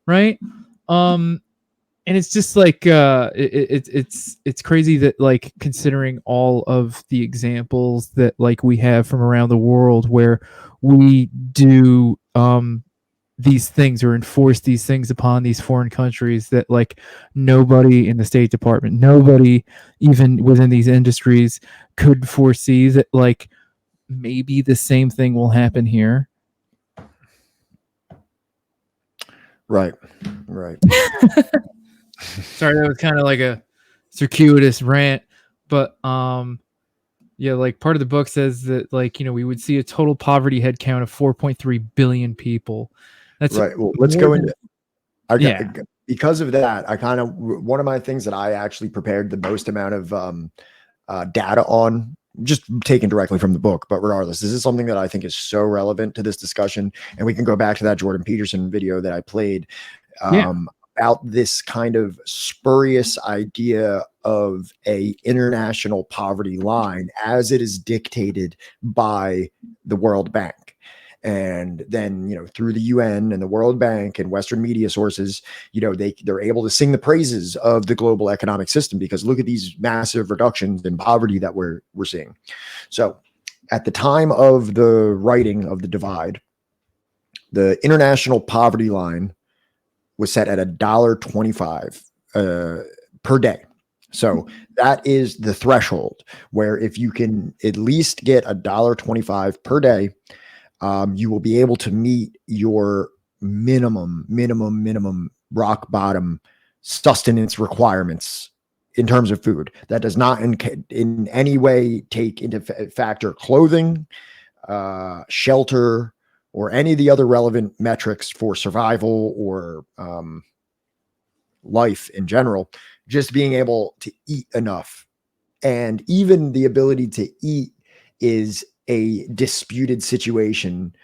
Right. And it's just like it's crazy that like considering all of the examples that like we have from around the world where we do these things or enforce these things upon these foreign countries, that like nobody in the State Department, nobody even within these industries could foresee that like maybe the same thing will happen here. Right. Sorry, that was kind of like a circuitous rant, but yeah, like part of the book says that like we would see a total poverty head count of 4.3 billion people. That's right. Well, let's go into. Yeah. Because of that, I kind of, one of my things that I actually prepared the most amount of data on, just taken directly from the book, but regardless, this is something that I think is so relevant to this discussion, and we can go back to that Jordan Peterson video that I played about this kind of spurious idea of a international poverty line as it is dictated by the World Bank. And then, through the UN and the World Bank and Western media sources, they're able to sing the praises of the global economic system because look at these massive reductions in poverty that we're seeing. So at the time of the writing of the divide, the international poverty line was set at $1.25 per day. So that is the threshold where if you can at least get $1.25 per day, you will be able to meet your minimum rock bottom sustenance requirements in terms of food. That does not in any way take into factor clothing, shelter, or any of the other relevant metrics for survival or life in general. Just being able to eat enough. And even the ability to eat is a disputed situation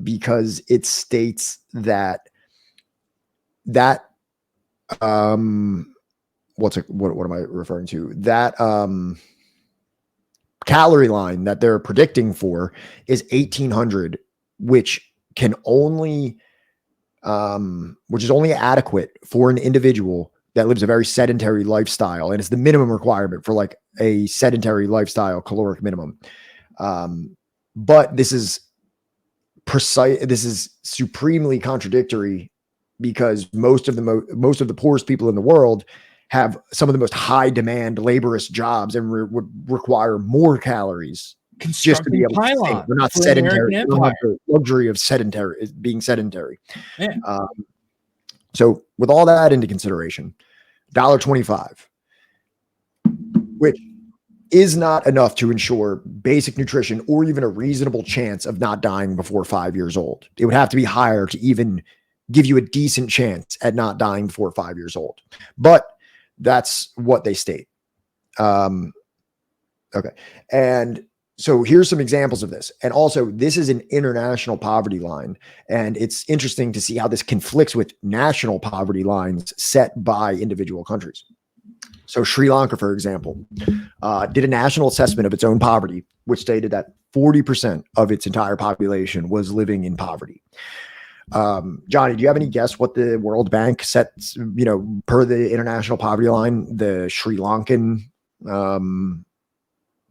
because it states that what am I referring to? That calorie line that they're predicting for is 1,800, which is only adequate for an individual that lives a very sedentary lifestyle, and it's the minimum requirement for like a sedentary lifestyle caloric minimum. But this is precise. This is supremely contradictory because most of the poorest people in the world have some of the most high demand laborious jobs and would require more calories just to be able to stay. They're not sedentary. They don't have the luxury of being sedentary. Yeah. So with all that into consideration, $1.25, which is not enough to ensure basic nutrition or even a reasonable chance of not dying before 5 years old. It would have to be higher to even give you a decent chance at not dying before 5 years old. But that's what they state. Okay. And so here's some examples of this. And also, this is an international poverty line. And it's interesting to see how this conflicts with national poverty lines set by individual countries. So Sri Lanka, for example, did a national assessment of its own poverty, which stated that 40% of its entire population was living in poverty. Johnny, do you have any guess what the World Bank sets, per the international poverty line, the Sri Lankan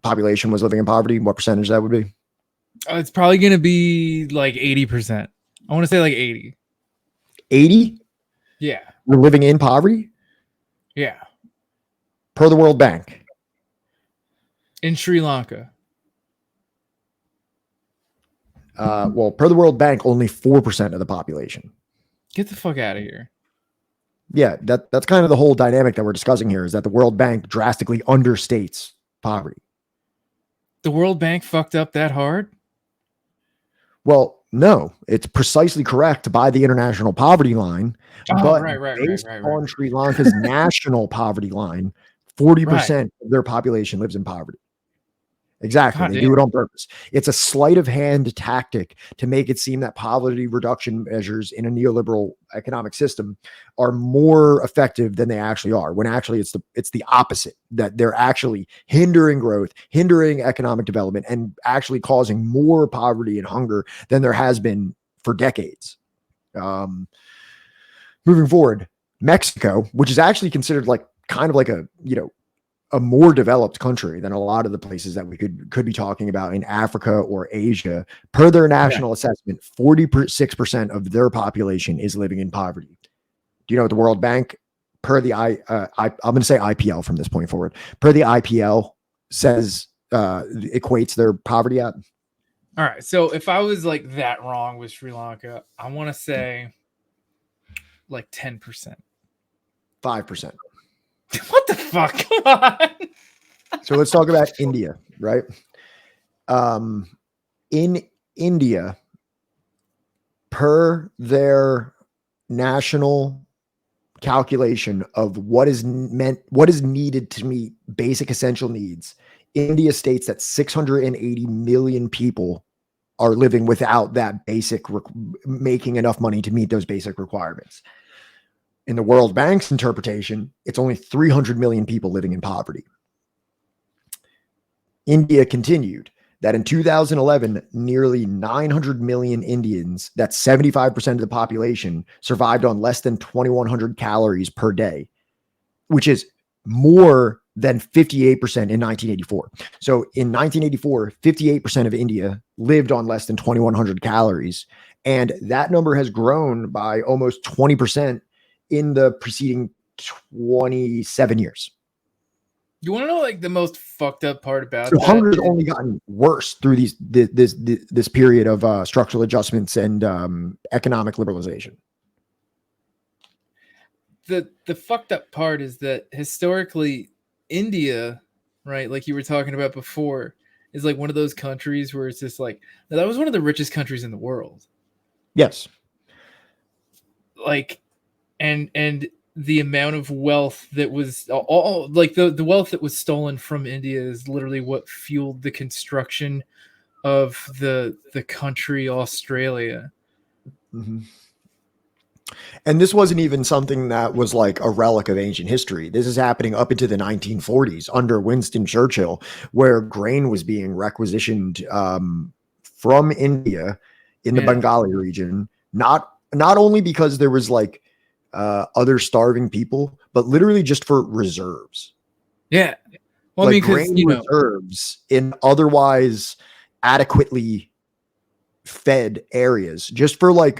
population was living in poverty? What percentage that would be? It's probably going to be like 80%. I want to say like 80. 80? Yeah. We're living in poverty? Yeah. Per the World Bank. In Sri Lanka. Well, per the World Bank, only 4% of the population. Get the fuck out of here. Yeah, that's kind of the whole dynamic that we're discussing here, is that the World Bank drastically understates poverty. The World Bank fucked up that hard? Well, no, it's precisely correct by the international poverty line. But based on Sri Lanka's national poverty line, 40% of their population lives in poverty. Exactly. God, they do it on purpose. It's a sleight of hand tactic to make it seem that poverty reduction measures in a neoliberal economic system are more effective than they actually are, when actually it's the opposite, that they're actually hindering growth, hindering economic development, and actually causing more poverty and hunger than there has been for decades. Moving forward, Mexico, which is actually considered like kind of like a more developed country than a lot of the places that we could be talking about in Africa or Asia. Per their national assessment, 46% of their population is living in poverty. Do you know what the World Bank, per the I'm going to say IPL from this point forward, per the IPL says equates their poverty at? All right. So if I was like that wrong with Sri Lanka, I want to say like 10%. 5%. What the fuck? Come on. So let's talk about India, right? In India, per their national calculation of what is needed to meet basic essential needs, India states that 680 million people are living without that basic, making enough money to meet those basic requirements. In the World Bank's interpretation, it's only 300 million people living in poverty. India continued that in 2011, nearly 900 million Indians, that's 75% of the population, survived on less than 2,100 calories per day, which is more than 58% in 1984. So in 1984, 58% of India lived on less than 2,100 calories. And that number has grown by almost 20% in the preceding 27 years. You want to know like the most fucked up part about So that? hunger has only gotten worse through this period of structural adjustments and economic liberalization. The fucked up part is that historically India, right, like you were talking about before, is like one of those countries where it's just like, now that was one of the richest countries in the world. Yes. Like, and the amount of wealth that was all like the wealth that was stolen from India is literally what fueled the construction of the country Australia. Mm-hmm. And this wasn't even something that was like a relic of ancient history. This is happening up into the 1940s under Winston Churchill, where grain was being requisitioned from India in the Bengali region, not only because there was like other starving people, but literally just for reserves. Yeah. Well, like I mean, grain reserves in otherwise adequately fed areas, just for like,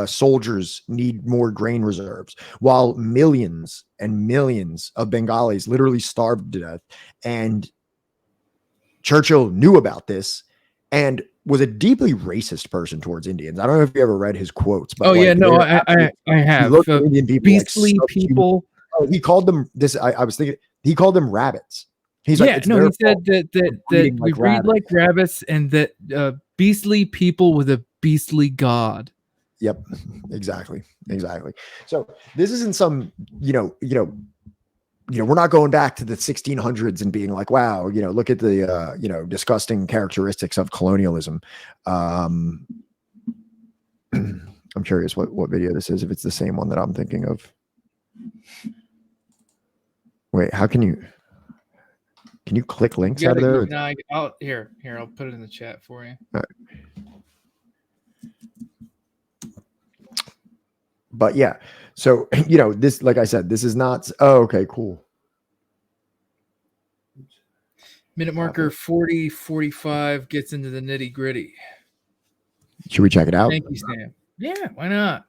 soldiers need more grain reserves, while millions and millions of Bengalis literally starved to death. And Churchill knew about this and was a deeply racist person towards Indians. I don't know if you ever read his quotes, but I have. He looked at Indian people beastly like people. Oh, he called them this. I was thinking he called them rabbits. He's like, he said that we breed like rabbits and that beastly people with a beastly god. Yep, exactly. So this isn't some, we're not going back to the 1600s and being like, wow, look at the, disgusting characteristics of colonialism. I'm curious what video this is, if it's the same one that I'm thinking of. Wait, how can you click links out of there? No, I'll put it in the chat for you. All right. But yeah, so this, like I said, this is not. Oh, okay, cool. Minute marker 40:45 gets into the nitty gritty. Should we check it out? Thank you, Sam. Yeah, why not?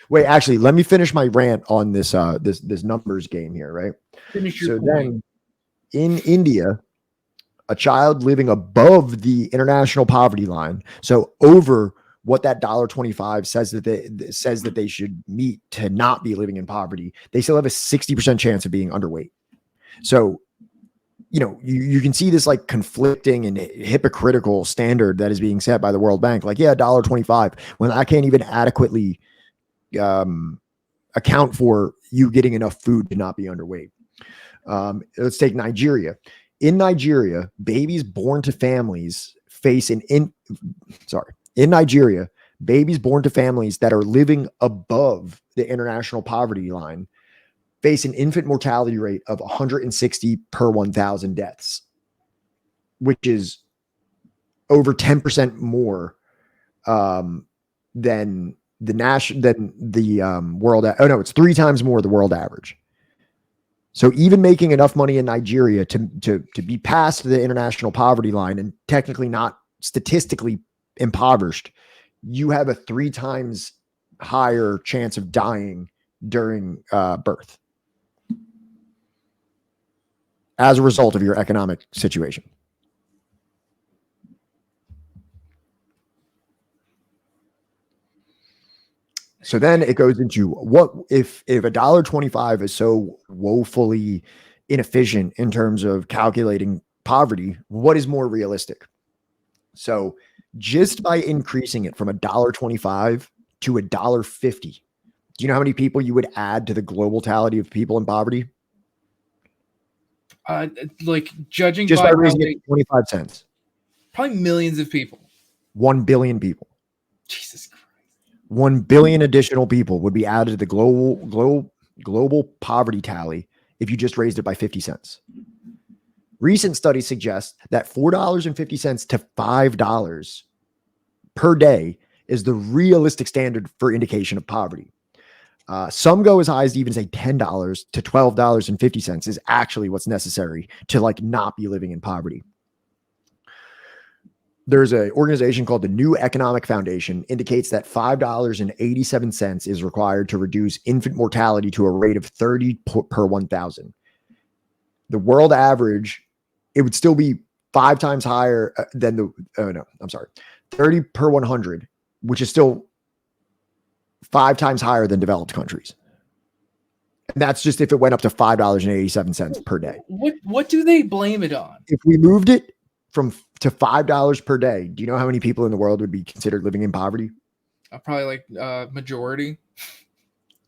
Wait, actually, let me finish my rant on this this numbers game here, right? Finish your point. Then in India, a child living above the international poverty line, so over what that $1.25 says that they should meet to not be living in poverty, they still have a 60% chance of being underweight. So, you can see this like conflicting and hypocritical standard that is being set by the World Bank. Like, yeah, $1.25, when I can't even adequately account for you getting enough food to not be underweight. Let's take Nigeria. In Nigeria, babies born to families face in Nigeria, babies born to families that are living above the international poverty line face an infant mortality rate of 160 per 1,000 deaths, which is over 10% more than the world. Oh no, it's 3 times more the world average. So even making enough money in Nigeria to be past the international poverty line and technically not statistically impoverished, you have a 3 times higher chance of dying during birth as a result of your economic situation. So then it goes into what if $1.25 is so woefully inefficient in terms of calculating poverty, what is more realistic? So just by increasing it from $1.25 to $1.50, do you know how many people you would add to the global tally of people in poverty? Like judging just by raising it 25 cents. Probably millions of people. 1 billion people. Jesus Christ. 1 billion additional people would be added to the global poverty tally if you just raised it by 50 cents. Recent studies suggest that $4.50 to $5 per day is the realistic standard for indication of poverty. Some go as high as to even say $10 to $12.50 is actually what's necessary to like not be living in poverty. There's an organization called the New Economic Foundation indicates that $5.87 is required to reduce infant mortality to a rate of 30 per 1,000. The world average, it would still be 5 times higher than 30 per 100, which is still 5 times higher than developed countries. And that's just if it went up to $5.87 per day. What do they blame it on? If we moved it to $5 per day, do you know how many people in the world would be considered living in poverty? Probably like majority.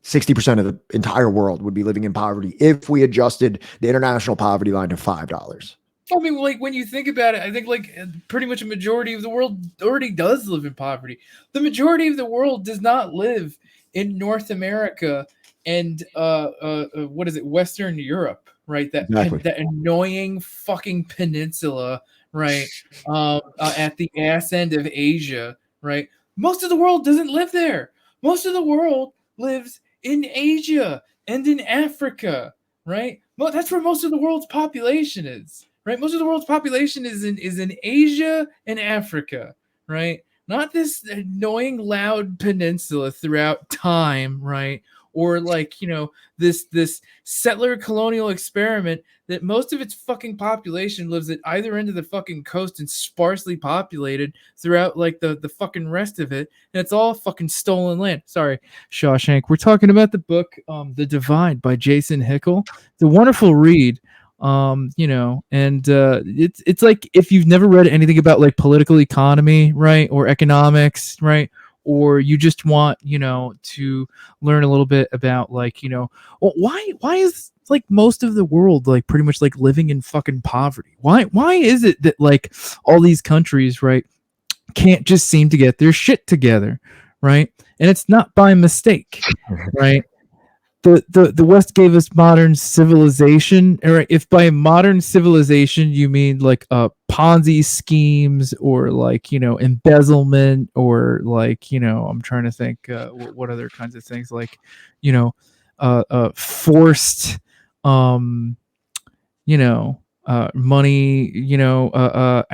60% of the entire world would be living in poverty if we adjusted the international poverty line to $5. I mean, like when you think about it, I think like pretty much a majority of the world already does live in poverty. The majority of the world does not live in North America and what is it, Western Europe, right? That Exactly. that annoying fucking peninsula, right? At the ass end of Asia, right? Most of the world doesn't live there. Most of the world lives in Asia and in Africa, right? Well, that's where most of the world's population is. Right, most of the world's population is in Asia and Africa, right? Not this annoying loud peninsula throughout time, right? Or like, you know, this settler colonial experiment that most of its fucking population lives at either end of the fucking coast and sparsely populated throughout like the fucking rest of it, and it's all fucking stolen land. Sorry, Shawshank. We're talking about the book The Divide by Jason Hickel. It's a wonderful read. You know, and it's like if you've never read anything about like political economy, right, or economics, right, or you just want, you know, to learn a little bit about like, you know, well, why is like most of the world like pretty much like living in fucking poverty? Why is it that like all these countries, right, can't just seem to get their shit together, right? And it's not by mistake, right? The West gave us modern civilization, or if by modern civilization you mean like Ponzi schemes or like, you know, embezzlement or like, you know, I'm trying to think what other kinds of things, like, you know, forced you know, money, you know,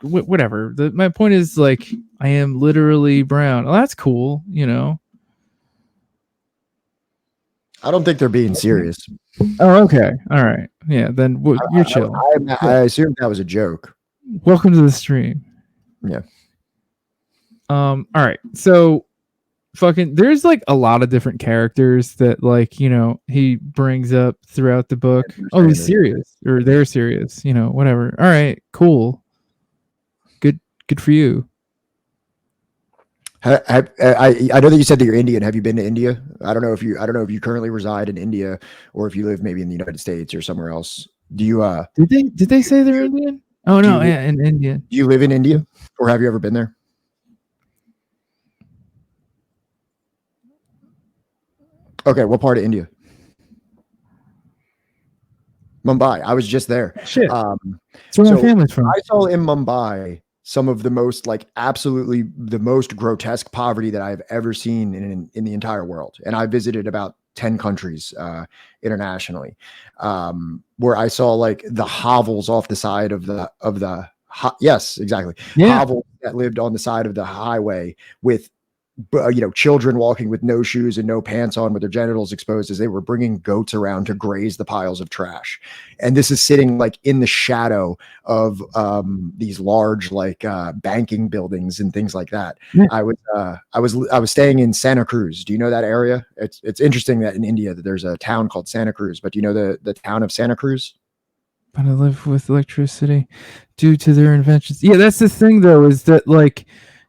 whatever. My point is like I am literally brown. Oh, that's cool, you know. I don't think they're being serious. Oh, okay. All right. Yeah, then you're chill. I assumed that was a joke. Welcome to the stream. Yeah. All right. So fucking there's like a lot of different characters that like, you know, he brings up throughout the book. Oh, he's serious, or they're serious, you know, whatever. All right, cool. Good for you. I know that you said that you're Indian. Have you been to India? I don't know if you currently reside in India or if you live maybe in the United States or somewhere else. Do you did they say they're Indian? Oh no, yeah, in India. Do you live in India, or have you ever been there? Okay, what part of India? Mumbai. I was just there. Shit. That's where my family's from. I saw in Mumbai some of the most, like, absolutely the most grotesque poverty that I've ever seen in the entire world. And I visited about 10 countries internationally, where I saw like the hovels off the side of the yes, exactly. Yeah. Hovels that lived on the side of the highway with, you know, children walking with no shoes and no pants on with their genitals exposed as they were bringing goats around to graze the piles of trash. And this is sitting like in the shadow of these large like banking buildings and things like that. Yeah. I was staying in Santa Cruz. Do you know that area? It's interesting that in India that there's a town called Santa Cruz, but do you know the town of Santa Cruz? But I live with electricity due to their inventions. Yeah, that's the thing though, is that like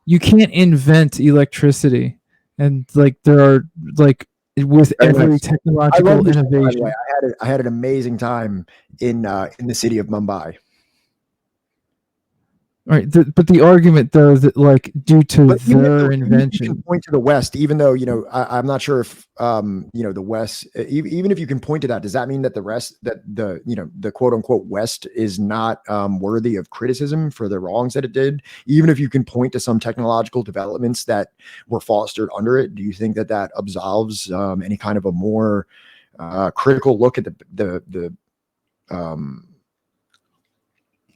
you can't invent electricity, and like there are like with every technological innovation. I had an amazing time in the city of Mumbai. Right, but the argument though is that like due to But their even if you invention, can point to the West, even though I'm not sure if the West, even if you can point to that, does that mean that the rest, that the quote unquote West is not worthy of criticism for the wrongs that it did? Even if you can point to some technological developments that were fostered under it, do you think that that absolves any kind of a more critical look at the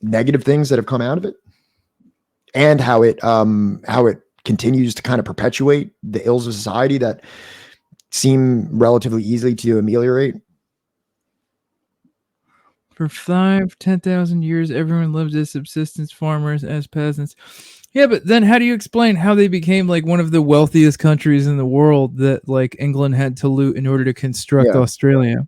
negative things that have come out of it? And how it continues to kind of perpetuate the ills of society that seem relatively easily to ameliorate. For 10,000 years, everyone lived as subsistence farmers, as peasants. Yeah, but then how do you explain how they became like one of the wealthiest countries in the world that like England had to loot in order to construct Australia?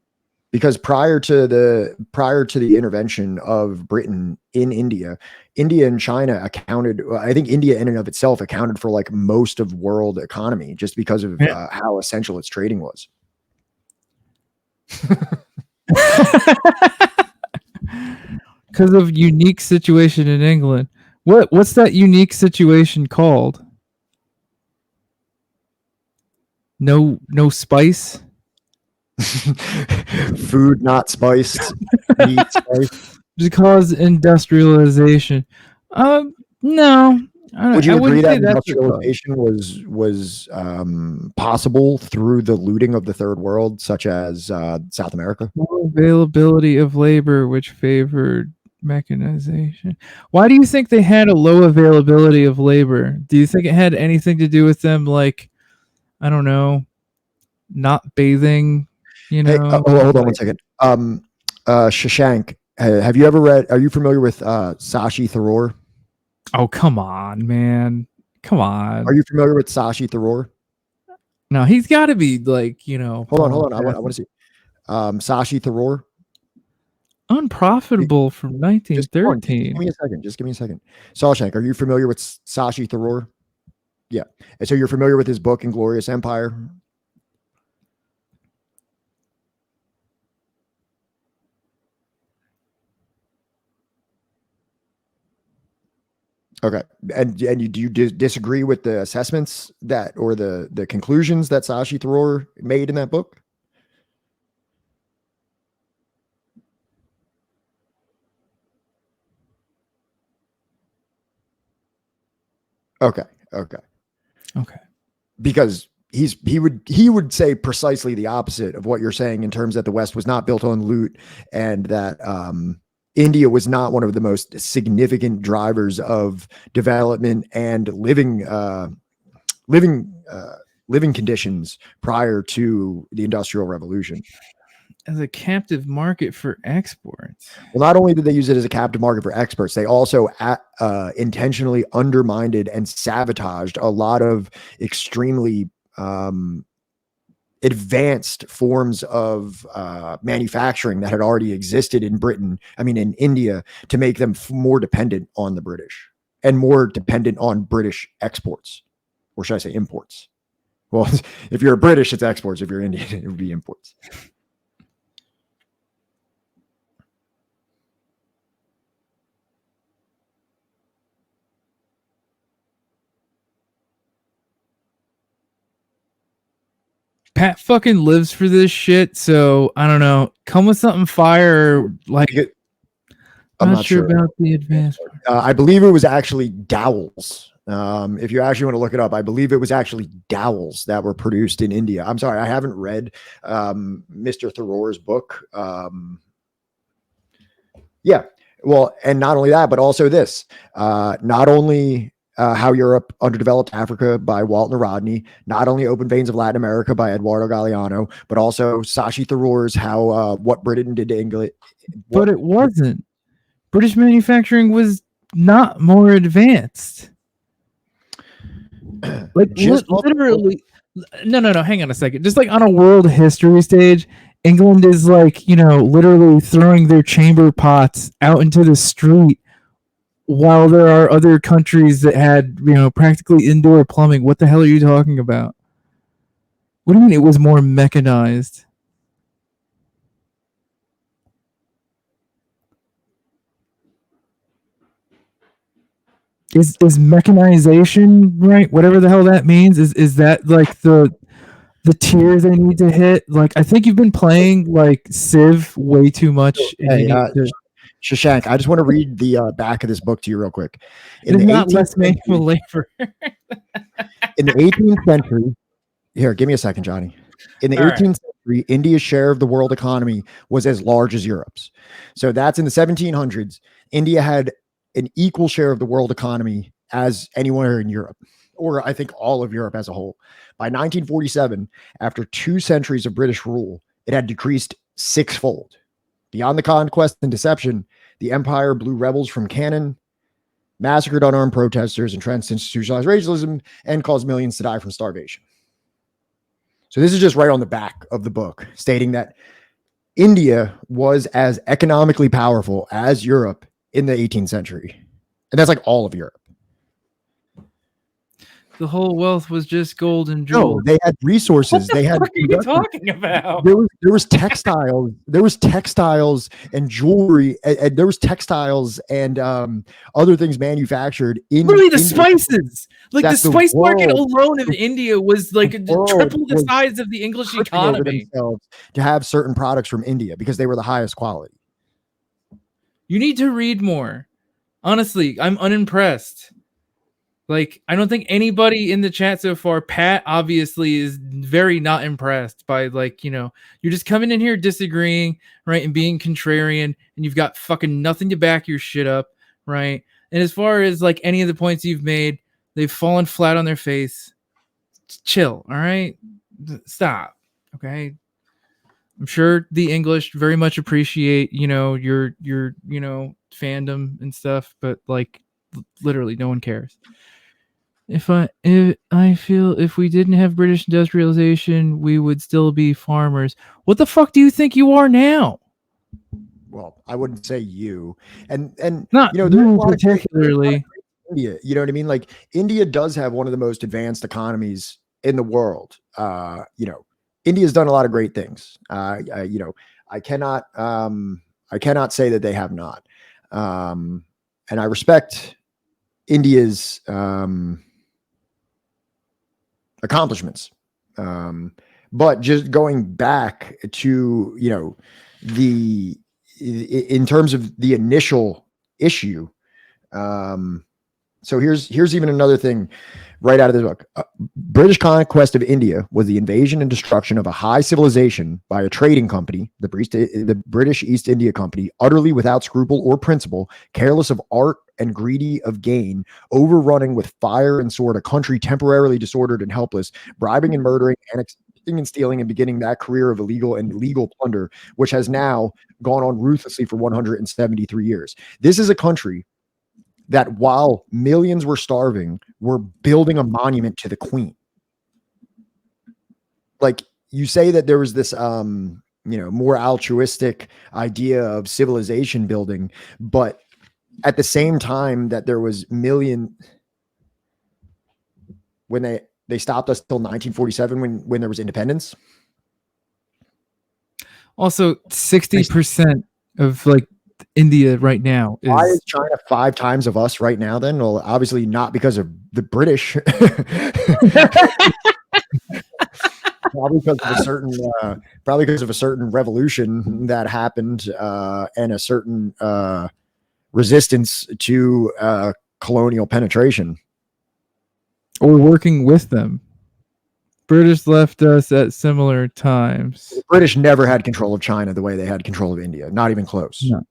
Because prior to the intervention of Britain in India and China I think India in and of itself accounted for like most of world economy just because of how essential its trading was. Because of unique situation in England. What's that unique situation called? No spice? Food not spiced, meat spiced. Because industrialization. No. Would you agree that that's industrialization was possible through the looting of the third world, such as South America? Availability of labor, which favored mechanization. Why do you think they had a low availability of labor? Do you think it had anything to do with them, like, I don't know, not bathing? You know. Hey, hold on one second. Shashank, have you ever read? Are you familiar with Sashi Tharoor? Oh, come on, man. Come on. Are you familiar with Sashi Tharoor? No, he's got to be like, Hold on. I want to see. Sashi Tharoor. Unprofitable from 1913. Give me a second. Shawshank, are you familiar with Sashi Tharoor? Yeah. And so you're familiar with his book, Inglorious Empire? Okay. And do you disagree with the assessments that, or the conclusions that Sashi Tharoor made in that book? Okay. Because he would say precisely the opposite of what you're saying in terms that the West was not built on loot and that India was not one of the most significant drivers of development and living conditions prior to the Industrial Revolution. As a captive market for exports. Well, not only did they use it as a captive market for exports, they also intentionally undermined and sabotaged a lot of extremely advanced forms of manufacturing that had already existed in in India, to make them more dependent on the British and more dependent on British exports, or should I say imports? Well, if you're British, it's exports. If you're Indian, it would be imports. Pat fucking lives for this shit, so I don't know. Come with something fire, like I'm not sure about the advanced. I believe it was actually dowels. If you actually want to look it up, I believe it was actually dowels that were produced in India. I'm sorry, I haven't read Mr. Tharoor's book. Yeah, well, and not only that, but also this. Not only How Europe Underdeveloped Africa by Walter Rodney, not only Open Veins of Latin America by Eduardo Galeano, but also Sashi Tharoor's What Britain Did to England. But it wasn't. British manufacturing was not more advanced. Like literally, no. Hang on a second. Just like on a world history stage, England is like, literally throwing their chamber pots out into the street, while there are other countries that had, practically indoor plumbing. What the hell are you talking about? What do you mean it was more mechanized? is mechanization, right? Whatever the hell that means. Is that like the tier they need to hit? Like, I think you've been playing like Civ way too much. And you need to, Shashank, I just want to read the back of this book to you real quick. it is not less manual labor. In the 18th century, here, give me a second, Johnny. In the 18th century, India's share of the world economy was as large as Europe's. So that's in the 1700s. India had an equal share of the world economy as anywhere in Europe, or I think all of Europe as a whole. By 1947, after 2 centuries of British rule, it had decreased 6-fold. Beyond the conquest and deception, the empire blew rebels from cannon, massacred unarmed protesters, entrenched institutionalized racialism, and caused millions to die from starvation. So this is just right on the back of the book, stating that India was as economically powerful as Europe in the 18th century. And that's like all of Europe. The whole wealth was just gold and jewels. No, they had resources. What the fuck are you talking about? There was textiles. There was textiles and jewelry. And there was textiles and other things manufactured in literally the India. spices. Like the spice market alone in the India was like world triple the was size of the English tripping over economy. themselves to have certain products from India because they were the highest quality. You need to read more. Honestly, I'm unimpressed. Like, I don't think anybody in the chat so far, Pat obviously is very not impressed by, like, you know, you're just coming in here disagreeing, right, and being contrarian, and you've got fucking nothing to back your shit up, right? And as far as, like, any of the points you've made, they've fallen flat on their face. Just chill, all right? Stop, okay? I'm sure the English very much appreciate, you know, your you know, fandom and stuff, but, like, literally no one cares. If I feel if we didn't have British industrialization, we would still be farmers. What the fuck do you think you are now? Well, I wouldn't say you. And Not you know, you particularly. India, you know what I mean? Like, India does have one of the most advanced economies in the world. You know, India's done a lot of great things. You know, I cannot say that they have not. And I respect India's accomplishments. But just going back to, you know, in terms of the initial issue. So here's even another thing right out of this book. British conquest of India was the invasion and destruction of a high civilization by a trading company, the British East India Company, utterly without scruple or principle, careless of art and greedy of gain, overrunning with fire and sword a country temporarily disordered and helpless, bribing and murdering, annexing and stealing, and beginning that career of illegal and legal plunder, which has now gone on ruthlessly for 173 years. This is a country that, while millions were starving, were building a monument to the Queen. Like, you say that there was this, you know, more altruistic idea of civilization building, but at the same time that there was when they stopped us till 1947 when there was independence. Also, 60% of, like, India right now is. Why is China 5 times of us right now then? Well, obviously not because of the British. Probably because of a certain revolution that happened and a certain resistance to colonial penetration. Or working with them. British left us at similar times. The British never had control of China the way they had control of India. Not even close. No.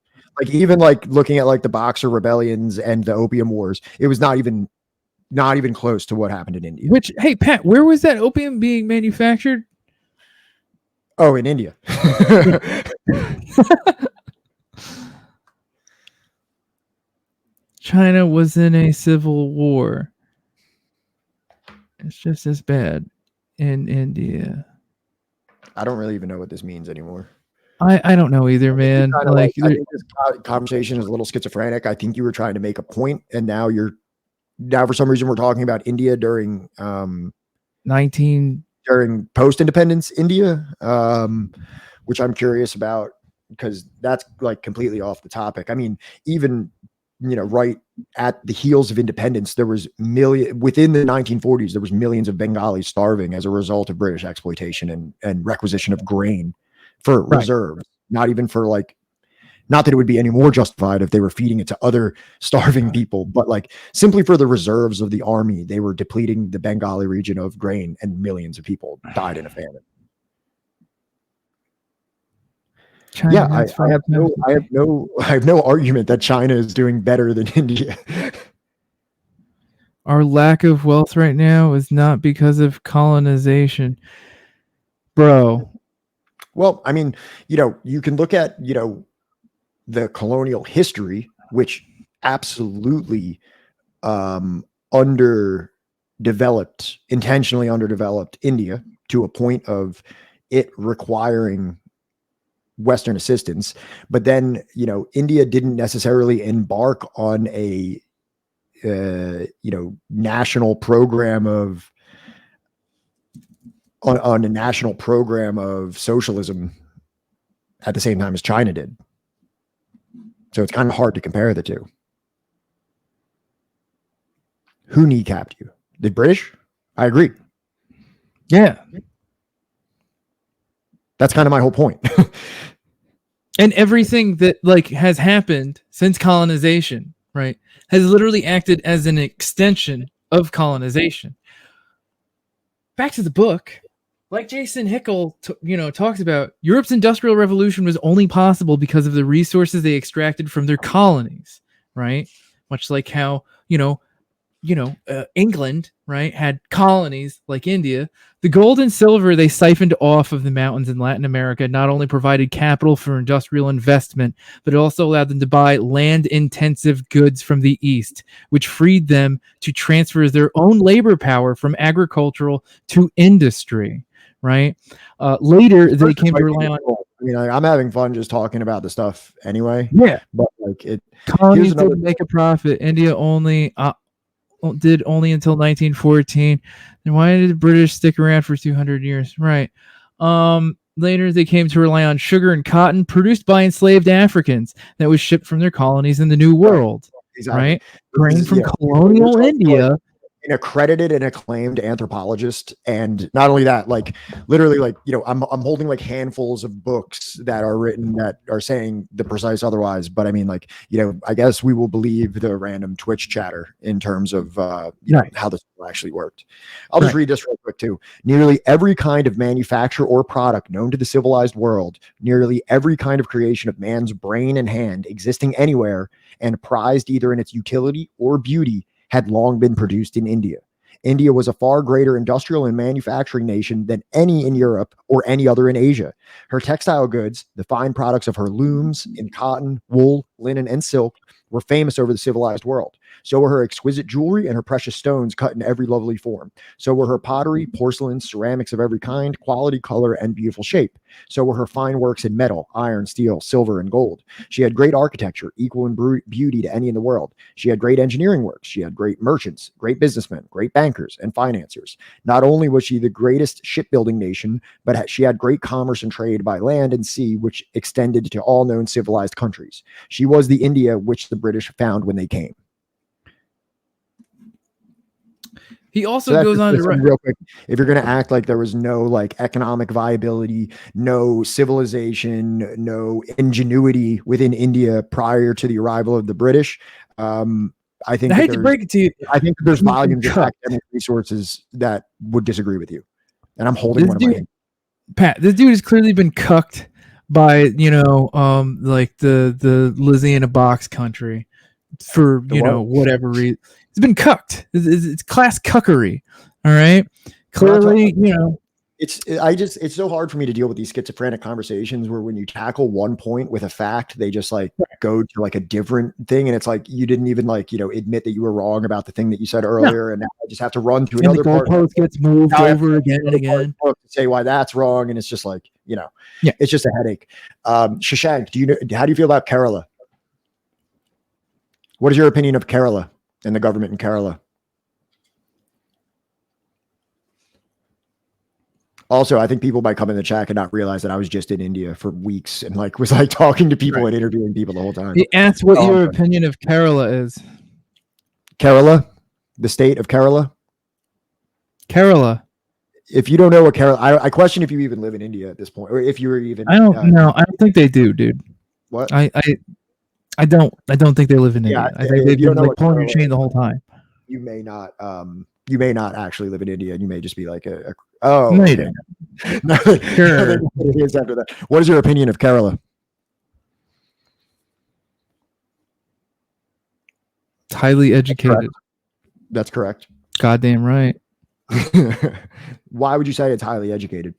Like, even like looking at like the Boxer rebellions and the Opium Wars, it was not even close to what happened in India. Which, hey, Pat, where was that opium being manufactured? Oh, in India. China was in a civil war. It's just as bad in India. I don't really even know what this means anymore. I don't know either, man. Like, I think this conversation is a little schizophrenic. I think you were trying to make a point, and now for some reason we're talking about India during during post-independence India, which I'm curious about because that's like completely off the topic. I mean, even right at the heels of independence, there was within the 1940s, there was millions of Bengalis starving as a result of British exploitation and requisition of grain for reserves, not even for like, not that it would be any more justified if they were feeding it to other starving people, but like simply for the reserves of the army, they were depleting the Bengali region of grain and millions of people died in a famine. China Yeah, I have no argument that China is doing better than India. Our lack of wealth right now is not because of colonization, bro. Well, I mean, you can look at, the colonial history, which absolutely intentionally underdeveloped India to a point of it requiring Western assistance. But then, India didn't necessarily embark on a, national program on a national program of socialism at the same time as China did. So it's kind of hard to compare the two. Who kneecapped you? The British? I agree. Yeah. That's kind of my whole point. And everything that like has happened since colonization, right, has literally acted as an extension of colonization. Back to the book, like Jason Hickel, talks about, Europe's industrial revolution was only possible because of the resources they extracted from their colonies, right? Much like how England, right, had colonies like India. The gold and silver they siphoned off of the mountains in Latin America not only provided capital for industrial investment, but it also allowed them to buy land-intensive goods from the East, which freed them to transfer their own labor power from agricultural to industry, right? Later, they came to rely on... I mean, I'm having fun just talking about the stuff anyway. Yeah. But like colonies didn't make a profit. India did only until 1914. Then why did the British stick around for 200 years? Right. Later, they came to rely on sugar and cotton produced by enslaved Africans that was shipped from their colonies in the New World. Exactly. Right. Grain from colonial India. An accredited and acclaimed anthropologist, and not only that, like literally, like I'm holding like handfuls of books that are written that are saying the precise otherwise. But I mean, like I guess we will believe the random Twitch chatter in terms of how this actually worked. I'll just read this real quick too. Nearly every kind of manufacture or product known to the civilized world, nearly every kind of creation of man's brain and hand existing anywhere and prized either in its utility or beauty, had long been produced in India. India was a far greater industrial and manufacturing nation than any in Europe or any other in Asia. Her textile goods, the fine products of her looms in cotton, wool, linen, and silk, were famous over the civilized world. So were her exquisite jewelry and her precious stones cut in every lovely form. So were her pottery, porcelain, ceramics of every kind, quality, color, and beautiful shape. So were her fine works in metal, iron, steel, silver, and gold. She had great architecture, equal in beauty to any in the world. She had great engineering works. She had great merchants, great businessmen, great bankers, and financiers. Not only was she the greatest shipbuilding nation, but she had great commerce and trade by land and sea, which extended to all known civilized countries. She was the India which the British found when they came. He also goes on to write real quick. If you're going to act like there was no like economic viability, no civilization, no ingenuity within India prior to the arrival of the British, I think I hate to break it to you. I think there's volumes of academic resources that would disagree with you, and I'm holding one of my hands. Pat, this dude has clearly been cucked by like the Lizzie in a box country for whatever reason. It's been cucked. It's class cuckery. All right. Clearly, it's so hard for me to deal with these schizophrenic conversations where when you tackle one point with a fact, they just like go to like a different thing. And it's like, you didn't even admit that you were wrong about the thing that you said earlier. And now I just have to run to another part. The goalpost gets moved over again and again. To say why that's wrong. And it's just like, it's just a headache. Shashank, how do you feel about Kerala? What is your opinion of Kerala and the government in Kerala? Also, I think people might come in the chat and not realize that I was just in India for weeks and like was like talking to people and interviewing people the whole time. He asked what your opinion of Kerala is. Kerala, the state of Kerala. Kerala. If you don't know what Kerala, I question if you even live in India at this point, or if you were even. I don't know. I don't think they do, dude. What? I don't think they live in India. I think they've been like pulling your chain the whole time. You may not actually live in India, and you may just be like oh, no, okay. No, sure. After that. What is your opinion of Kerala? It's highly educated. That's correct. Goddamn right. Why would you say it's highly educated?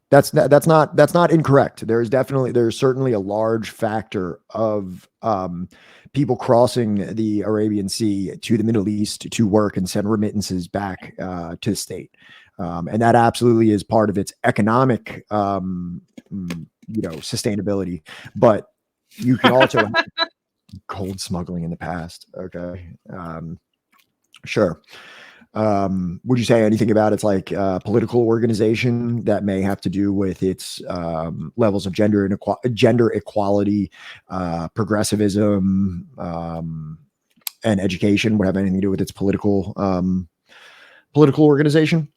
That's not incorrect. There's certainly a large factor of people crossing the Arabian Sea to the Middle East to work and send remittances back to the state, and that absolutely is part of its economic sustainability. But you can also have gold smuggling in the past. Okay, sure. Would you say anything about its like political organization that may have to do with its levels of gender equality, progressivism, and education? Would have anything to do with its political organization?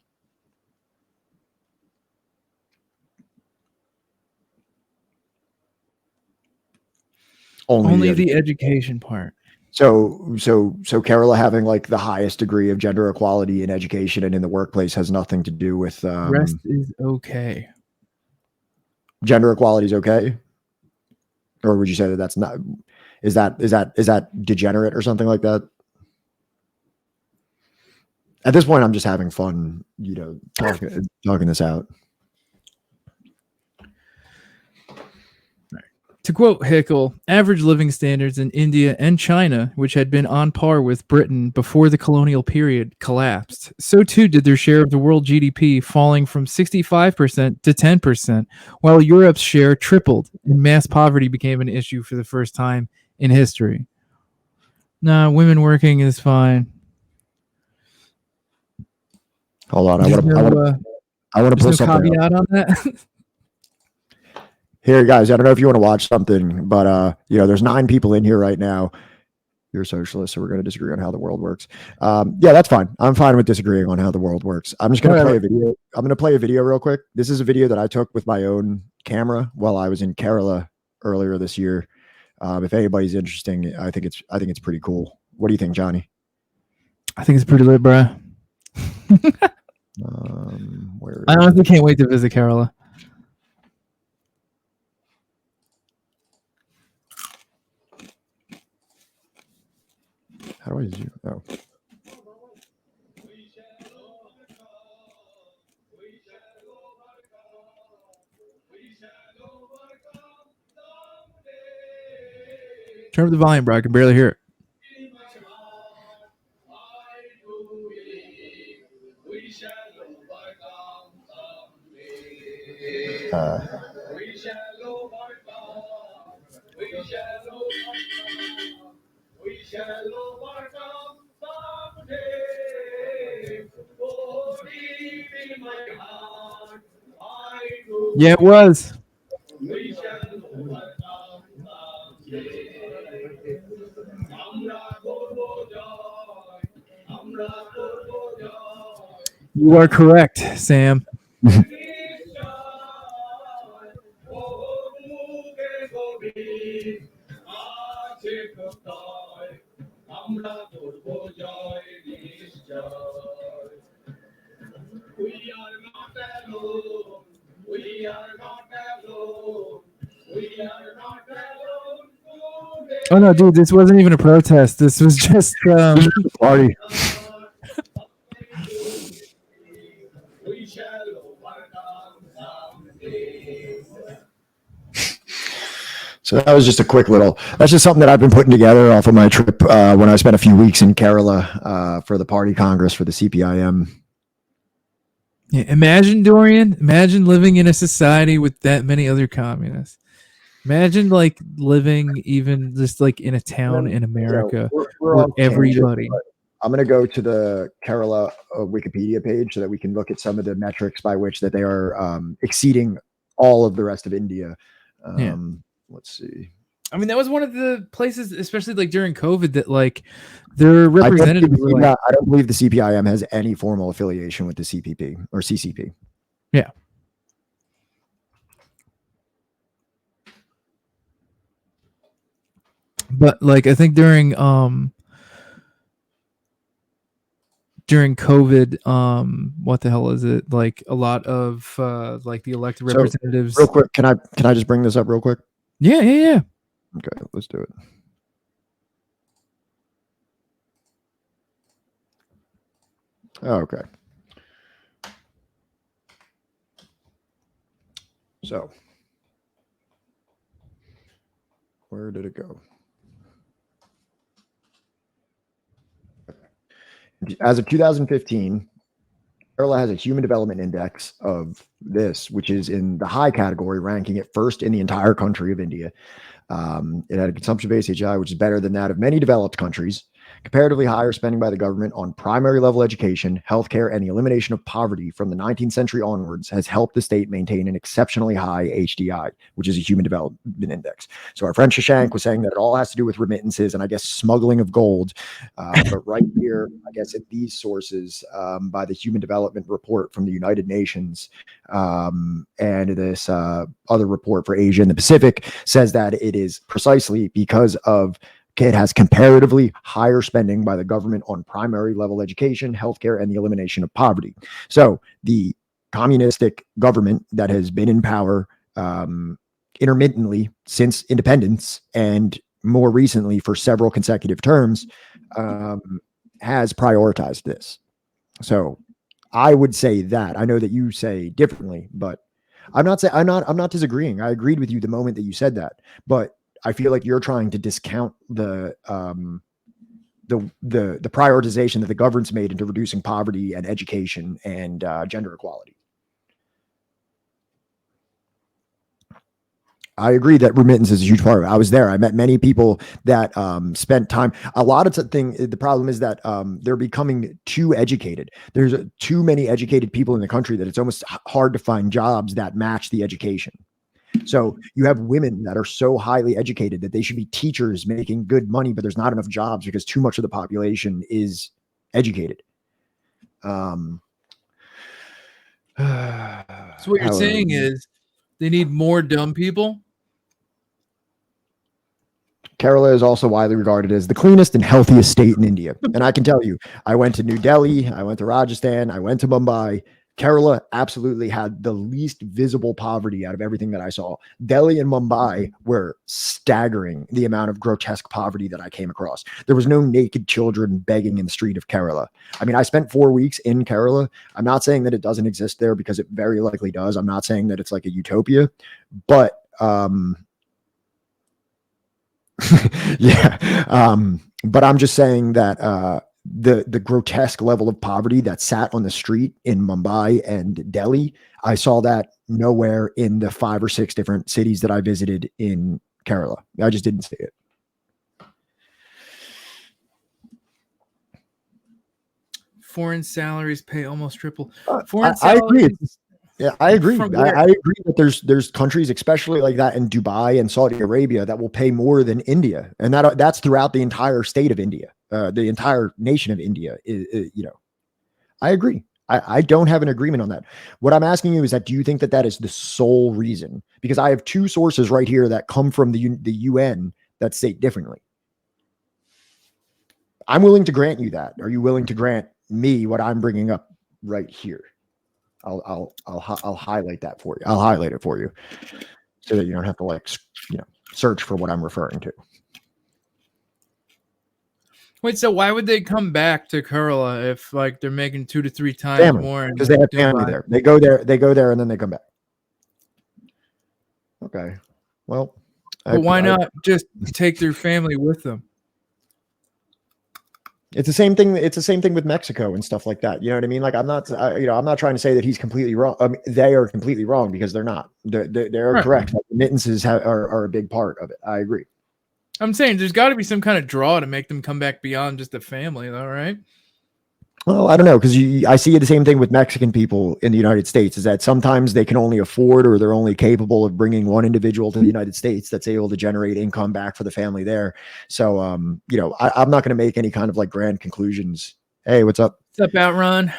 Only the education part. So Kerala having like the highest degree of gender equality in education and in the workplace has nothing to do with rest is okay. Gender equality is okay, or would you say that that's not? Is that degenerate or something like that? At this point, I'm just having fun, talking this out. To quote Hickel, average living standards in India and China, which had been on par with Britain before the colonial period, collapsed. So too did their share of the world GDP, falling from 65% to 10%, while Europe's share tripled and mass poverty became an issue for the first time in history. Nah, women working is fine. Hold on, I want to put something caveat on that. Here, guys, I don't know if you want to watch something, but there's 9 people in here right now. You're a socialist, so we're going to disagree on how the world works. Yeah, that's fine. I'm fine with disagreeing on how the world works. I'm just going to play a video. I'm going to play a video real quick. This is a video that I took with my own camera while I was in Kerala earlier this year. If anybody's interesting, I think it's pretty cool. What do you think, Johnny? I think it's pretty lit, bro. I honestly can't wait to visit Kerala. How do I zoom? Oh. Turn up the volume, bro. I can barely hear it. Yeah, it was. You are correct, Sam. Oh no, dude, this wasn't even a protest. This was just party. So that was just a quick that's just something that I've been putting together off of my trip when I spent a few weeks in Kerala for the party congress for the CPIM. Yeah, imagine, Dorian, living in a society with that many other communists. Imagine like living even just like in a town in America we're where on tangent, everybody. but I'm going to go to the Kerala Wikipedia page so that we can look at some of the metrics by which that they are exceeding all of the rest of India. Yeah. Let's see. I mean, that was one of the places, especially like during COVID, that like their representatives were like, I don't believe the CPIM has any formal affiliation with the CPP or CCP. yeah. But like I think during COVID, what the hell is it? Like a lot of like the elected representatives. So, real quick, can I just bring this up real quick? Yeah. Okay, let's do it. Okay. So, where did it go? As of 2015, Kerala has a human development index of this, which is in the high category, ranking it first in the entire country of India. It had a consumption-based HI, which is better than that of many developed countries. Comparatively higher spending by the government on primary level education, healthcare, and the elimination of poverty from the 19th century onwards has helped the state maintain an exceptionally high HDI, which is a human development index. So our friend Shashank was saying that it all has to do with remittances and I guess smuggling of gold. But right here, I guess at these sources by the Human Development Report from the United Nations and this other report for Asia and the Pacific says that it is precisely because of it has comparatively higher spending by the government on primary level education, healthcare, and the elimination of poverty. So the communistic government that has been in power intermittently since independence and more recently for several consecutive terms has prioritized this. So I would say that. I know that you say differently, but I'm not disagreeing. I agreed with you the moment that you said that, but I feel like you're trying to discount the prioritization that the government's made into reducing poverty and education and gender equality. I agree that remittance is a huge part of it. I was there. I met many people that spent time. A lot of the problem is that they're becoming too educated. There's too many educated people in the country that it's almost hard to find jobs that match the education. So you have women that are so highly educated that they should be teachers making good money, but there's not enough jobs because too much of the population is educated. So what you're saying is they need more dumb people? Kerala is also widely regarded as the cleanest and healthiest state in India. And I can tell you, I went to New Delhi, I went to Rajasthan, I went to Mumbai. Kerala absolutely had the least visible poverty out of everything that I saw. Delhi and Mumbai were staggering, the amount of grotesque poverty that I came across. There was no naked children begging in the street of Kerala. I mean, I spent 4 weeks in Kerala. I'm not saying that it doesn't exist there because it very likely does. I'm not saying that it's like a utopia, but yeah. But I'm just saying that the grotesque level of poverty that sat on the street in Mumbai and Delhi, I saw that nowhere in the 5 or 6 different cities that I visited in Kerala. I just didn't see it. Foreign salaries pay almost triple. I agree. Yeah, I agree. I agree that there's countries, especially like that in Dubai and Saudi Arabia, that will pay more than India, and that's throughout the entire state of India, the entire nation of India. I agree. I don't have an agreement on that. What I'm asking you is that do you think that that is the sole reason? Because I have 2 sources right here that come from the UN that state differently. I'm willing to grant you that. Are you willing to grant me what I'm bringing up right here? I'll highlight that for you. I'll highlight it for you so that you don't have to search for what I'm referring to. Wait, so why would they come back to Kerala if like they're making 2 to 3 times more? Because they have family there. They go there and then they come back. Okay. Well, but why not just take their family with them? It's the same thing. It's the same thing with Mexico and stuff like that. You know what I mean? Like I'm not trying to say that he's completely wrong. They are completely wrong because they're not. They're Right. correct. Like, remittances are a big part of it. I agree. I'm saying there's got to be some kind of draw to make them come back beyond just a family, though, right? Well, I don't know, because I see the same thing with Mexican people in the United States, is that sometimes they can only afford, or they're only capable of bringing one individual to the United States that's able to generate income back for the family there. So, I'm not going to make any kind of like grand conclusions. Hey, what's up? What's up, Outrun?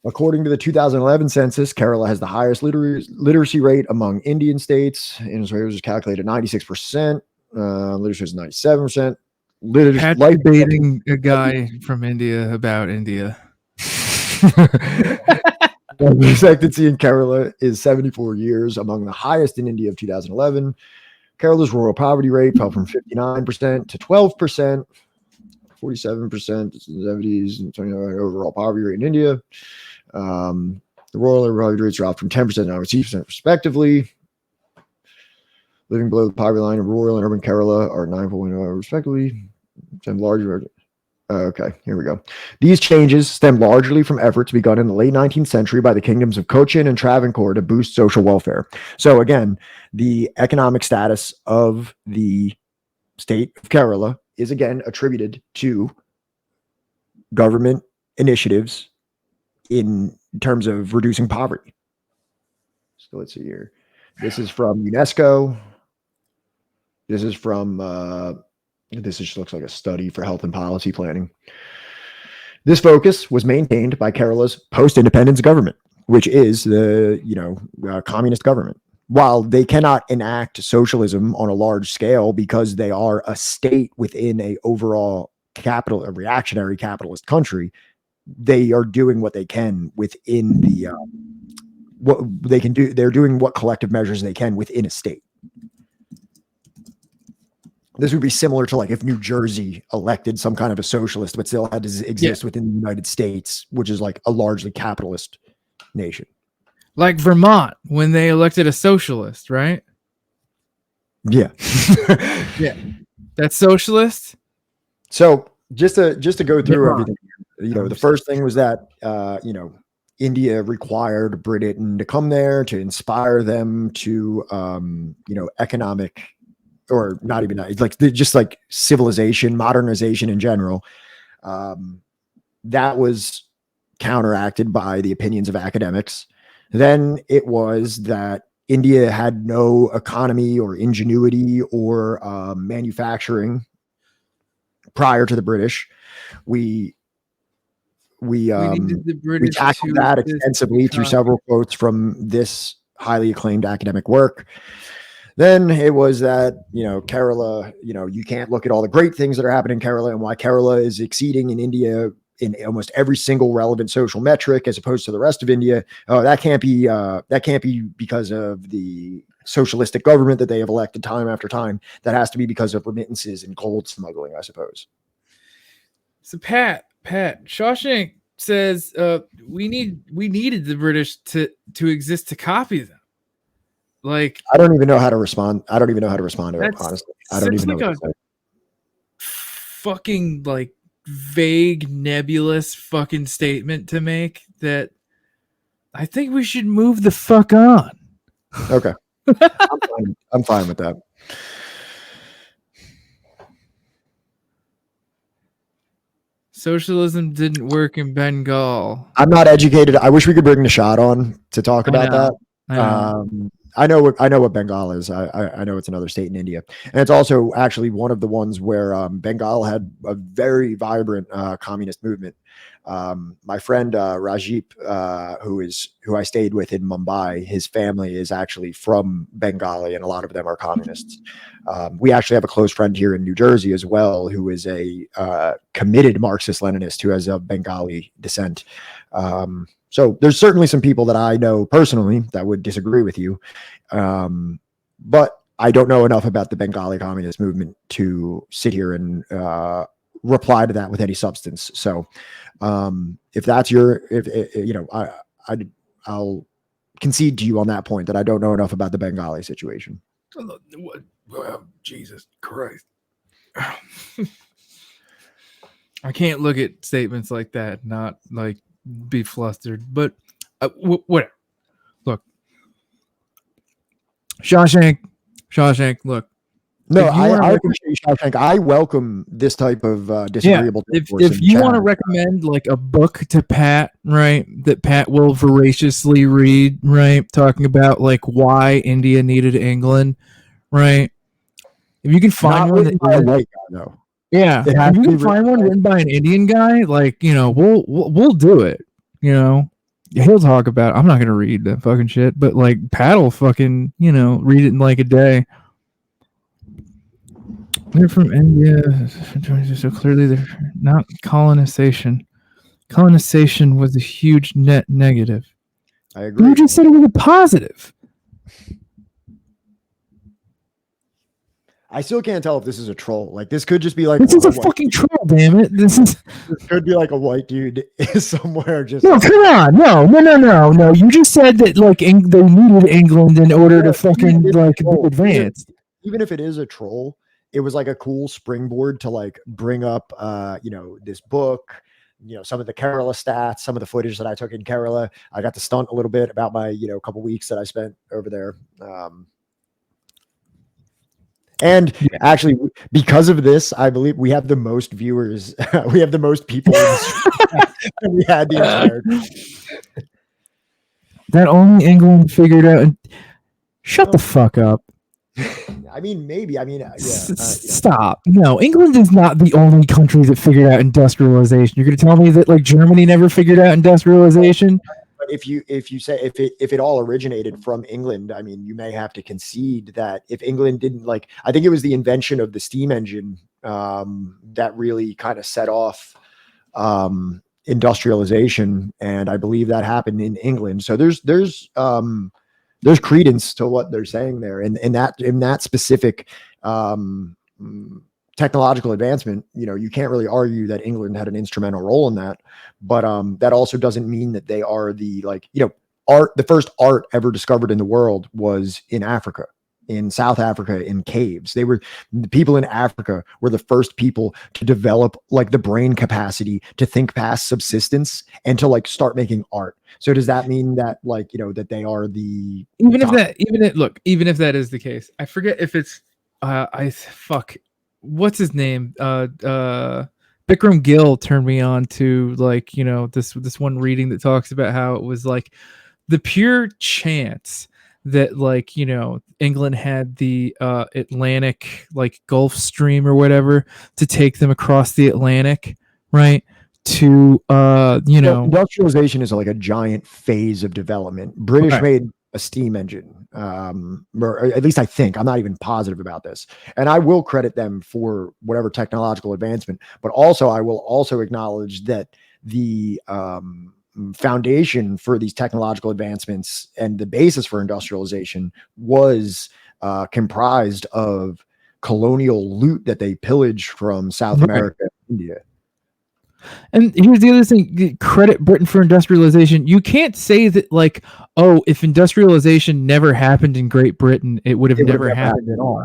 According to the 2011 census, Kerala has the highest literacy rate among Indian states. And it was calculated 96%. Literacy is 97%. Pat's Life debating a guy from India about India. Life expectancy in Kerala is 74 years, among the highest in India of 2011. Kerala's rural poverty rate fell from 59% to 12%, 47% in the 70s, and 29% overall poverty rate in India. The rural poverty rates dropped from 10% to 9% respectively. Living below the poverty line in rural and urban Kerala are 9.0 respectively. Some larger. Okay, here we go. These changes stem largely from efforts begun in the late 19th century by the kingdoms of Cochin and Travancore to boost social welfare. So again, the economic status of the state of Kerala is again attributed to government initiatives in terms of reducing poverty. So let's see here. This is from UNESCO. This is from this just looks like a study for health and policy planning. This focus was maintained by Kerala's post-independence government, which is the communist government. While they cannot enact socialism on a large scale because they are a state within a overall a reactionary capitalist country, they are doing what they can within the what they can do. They're doing what collective measures they can within a state. This would be similar to like if New Jersey elected some kind of a socialist, but still had to exist within the United States, which is like a largely capitalist nation. Like Vermont, when they elected a socialist, right? Yeah. Yeah. That's socialist. So just to go through everything, the first thing was that, India required Britain to come there to inspire them to, economic, or not even that, it's like just like civilization, modernization in general. That was counteracted by the opinions of academics. Then it was that India had no economy or ingenuity or manufacturing prior to the British. We tackled that extensively through several quotes from this highly acclaimed academic work. Then it was that, Kerala, you can't look at all the great things that are happening in Kerala and why Kerala is exceeding in India in almost every single relevant social metric as opposed to the rest of India. Oh, that can't be because of the socialistic government that they have elected time after time. That has to be because of remittances and gold smuggling, I suppose. So Pat, Shawshank says we needed the British to exist to copy them. Like, I don't even know how to respond. I don't even know how to respond to it, honestly. I don't even know what to say. Fucking like vague, nebulous fucking statement to make that I think we should move the fuck on. Okay. I'm fine with that. Socialism didn't work in Bengal. I'm not educated. I wish we could bring the shot on to talk about that. I know what Bengal is. I know it's another state in India, and it's also actually one of the ones where Bengal had a very vibrant communist movement. My friend Rajip, who I stayed with in Mumbai, his family is actually from Bengali, and a lot of them are communists. We actually have a close friend here in New Jersey as well, who is a committed Marxist-Leninist who has a Bengali descent. So there's certainly some people that I know personally that would disagree with you. But I don't know enough about the Bengali communist movement to sit here and reply to that with any substance. So if that's I'll concede to you on that point that I don't know enough about the Bengali situation. Well, Jesus Christ. I can't look at statements like that, not like be flustered. But whatever. Look, Shawshank. Look. No, I appreciate Shawshank. I welcome this type of disagreeable discourse if in the you chat. want to recommend like a book to Pat, right, that Pat will voraciously read, right, talking about like why India needed England, right? If you can find Not one written that by a isn't- white guy, though. yeah, It has if you to can be find written one by- written by an Indian guy, like, you know, we'll do it. You know, he'll talk about it. I'm not gonna read that fucking shit, but like Pat will fucking, you know, read it in like a day. They're from India, so clearly they're not colonization. Colonization was a huge net negative. I agree. You just said it was a positive. I still can't tell if this is a troll. Like, this could just be like This is a white- fucking troll, damn it. This could be like a white dude somewhere just. No, come on. No. You just said that like they needed England in order to fucking like be advanced. Even if it is a troll, it was like a cool springboard to like bring up this book, some of the Kerala stats, some of the footage that I took in Kerala. I got to stunt a little bit about my couple weeks that I spent over there. And actually, because of this, I believe we have the most viewers. We have the most people than we had the entire time. That only England figured out. Shut the fuck up. I mean, maybe. I mean, Stop. No, England is not the only country that figured out industrialization. You're going to tell me that like Germany never figured out industrialization? But if you say if it all originated from England, I mean, you may have to concede that if England didn't I think it was the invention of the steam engine that really kind of set off industrialization, and I believe that happened in England. So there's credence to what they're saying there, and in that specific technological advancement, you can't really argue that England had an instrumental role in that, but that also doesn't mean that they are the art. The first art ever discovered in the world was in Africa, in South Africa, in caves. The people in Africa were the first people to develop like the brain capacity to think past subsistence and to start making art. So does that mean that that they are the even if that is the case, I forget if it's what's his name? Bikram Gill turned me on to this one reading that talks about how it was like the pure chance that England had the Atlantic Gulf Stream or whatever to take them across the Atlantic, right? To industrialization is like a giant phase of development. British made a steam engine, or at least I think. I'm not even positive about this, and I will credit them for whatever technological advancement. But also, I will also acknowledge that the foundation for these technological advancements and the basis for industrialization was comprised of colonial loot that they pillaged from South America and India. And here's the other thing: credit Britain for industrialization. You can't say that if industrialization never happened in Great Britain, it would have never happened at all.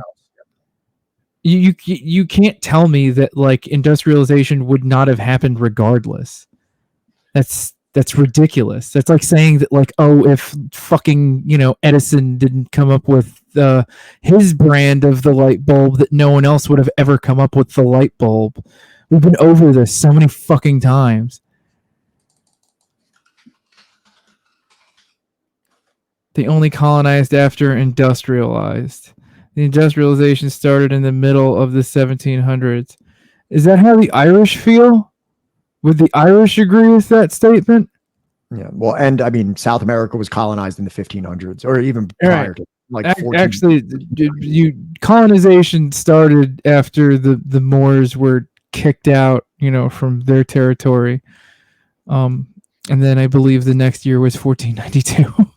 You can't tell me that industrialization would not have happened regardless. That's ridiculous. That's like saying that if fucking Edison didn't come up with his brand of the light bulb, that no one else would have ever come up with the light bulb. We've been over this so many fucking times. They only colonized after industrialized. The industrialization started in the middle of the 1700s. Is that how the Irish feel? Would the Irish agree with that statement? Yeah, well, and I mean, South America was colonized in the 1500s, or even prior to 14. Actually, colonization started after the Moors were kicked out, from their territory. And then I believe the next year was 1492.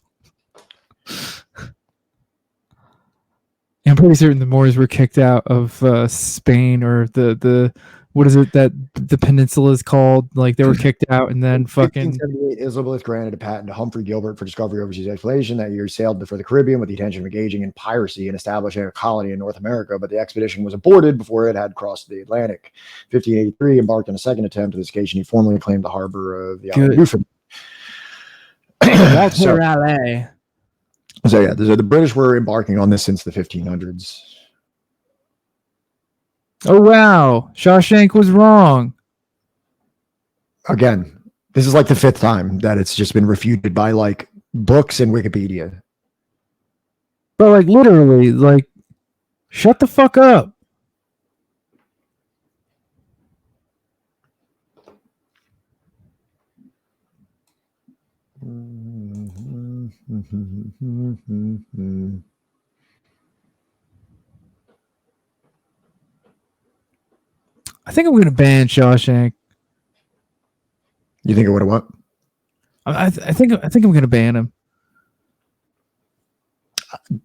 I'm pretty certain the Moors were kicked out of Spain, or the what is it that the peninsula is called? Like they were kicked out and then fucking 1578, Elizabeth granted a patent to Humphrey Gilbert for discovery of overseas exploration. That year sailed before the Caribbean with the intention of engaging in piracy and establishing a colony in North America, but the expedition was aborted before it had crossed the Atlantic. 1583, embarked on a second attempt. On this occasion, he formally claimed the harbor of the island of Newfoundland. So yeah, the British were embarking on this since the 1500s. Oh wow, Shawshank was wrong. Again, this is like the 5th time that it's just been refuted by like books and Wikipedia. But like literally, like shut the fuck up. I think I'm going to ban Shawshank. You think it would have what? I think I'm going to ban him.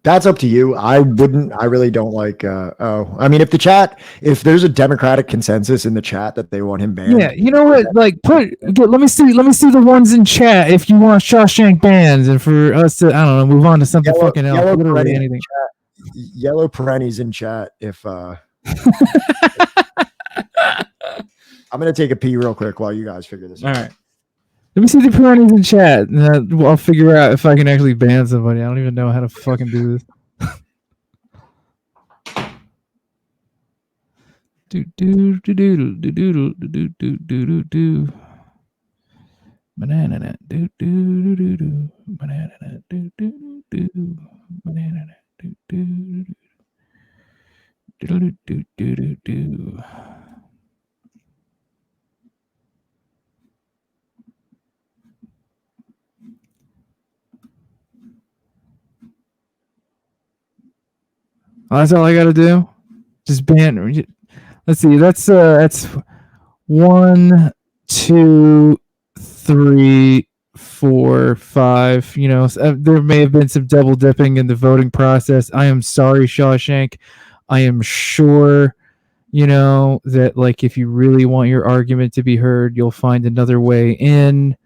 That's up to you. I wouldn't. I really don't like. I mean, if there's a democratic consensus in the chat that they want him banned. Yeah, you know what? Like, let me see the ones in chat if you want Shawshank bans, and for us to, I don't know, move on to something fucking else. Literally anything. Yellow perennies in chat. If I'm gonna take a pee real quick while you guys figure this out. All right. Let me see the perennies in chat, and I'll figure out if I can actually ban somebody. I don't even know how to fucking do this. do do do do do do do do do do. Banana nut do do do do. Banana nut do do do. Banana nut do do do do do do do. Oh, that's all I gotta do. Just ban. Let's see. That's 1, 2, 3, 4, 5. You know, there may have been some double dipping in the voting process. I am sorry, Shawshank. I am sure, you know, that like if you really want your argument to be heard, you'll find another way in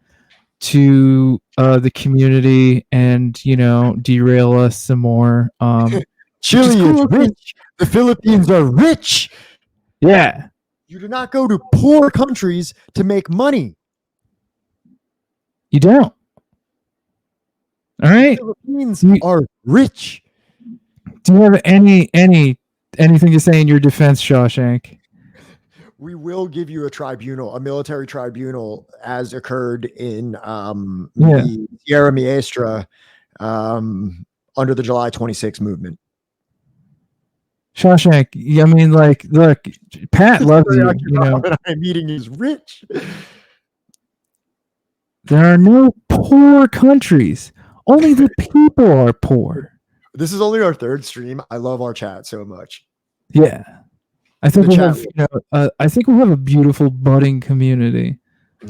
to the community and, you know, derail us some more. Chile is rich. The Philippines are rich. Yeah. You do not go to poor countries to make money. You don't. All right. The Philippines are rich. Do you have anything to say in your defense, Shawshank? We will give you a military tribunal, as occurred in the Sierra Maestra under the July 26 movement. Shawshank, I mean, like, look, Pat loves you. You know, I'm eating is rich. There are no poor countries. Only the people are poor. This is only our 3rd stream. I love our chat so much. Yeah, I think we have. You know, I think we have a beautiful budding community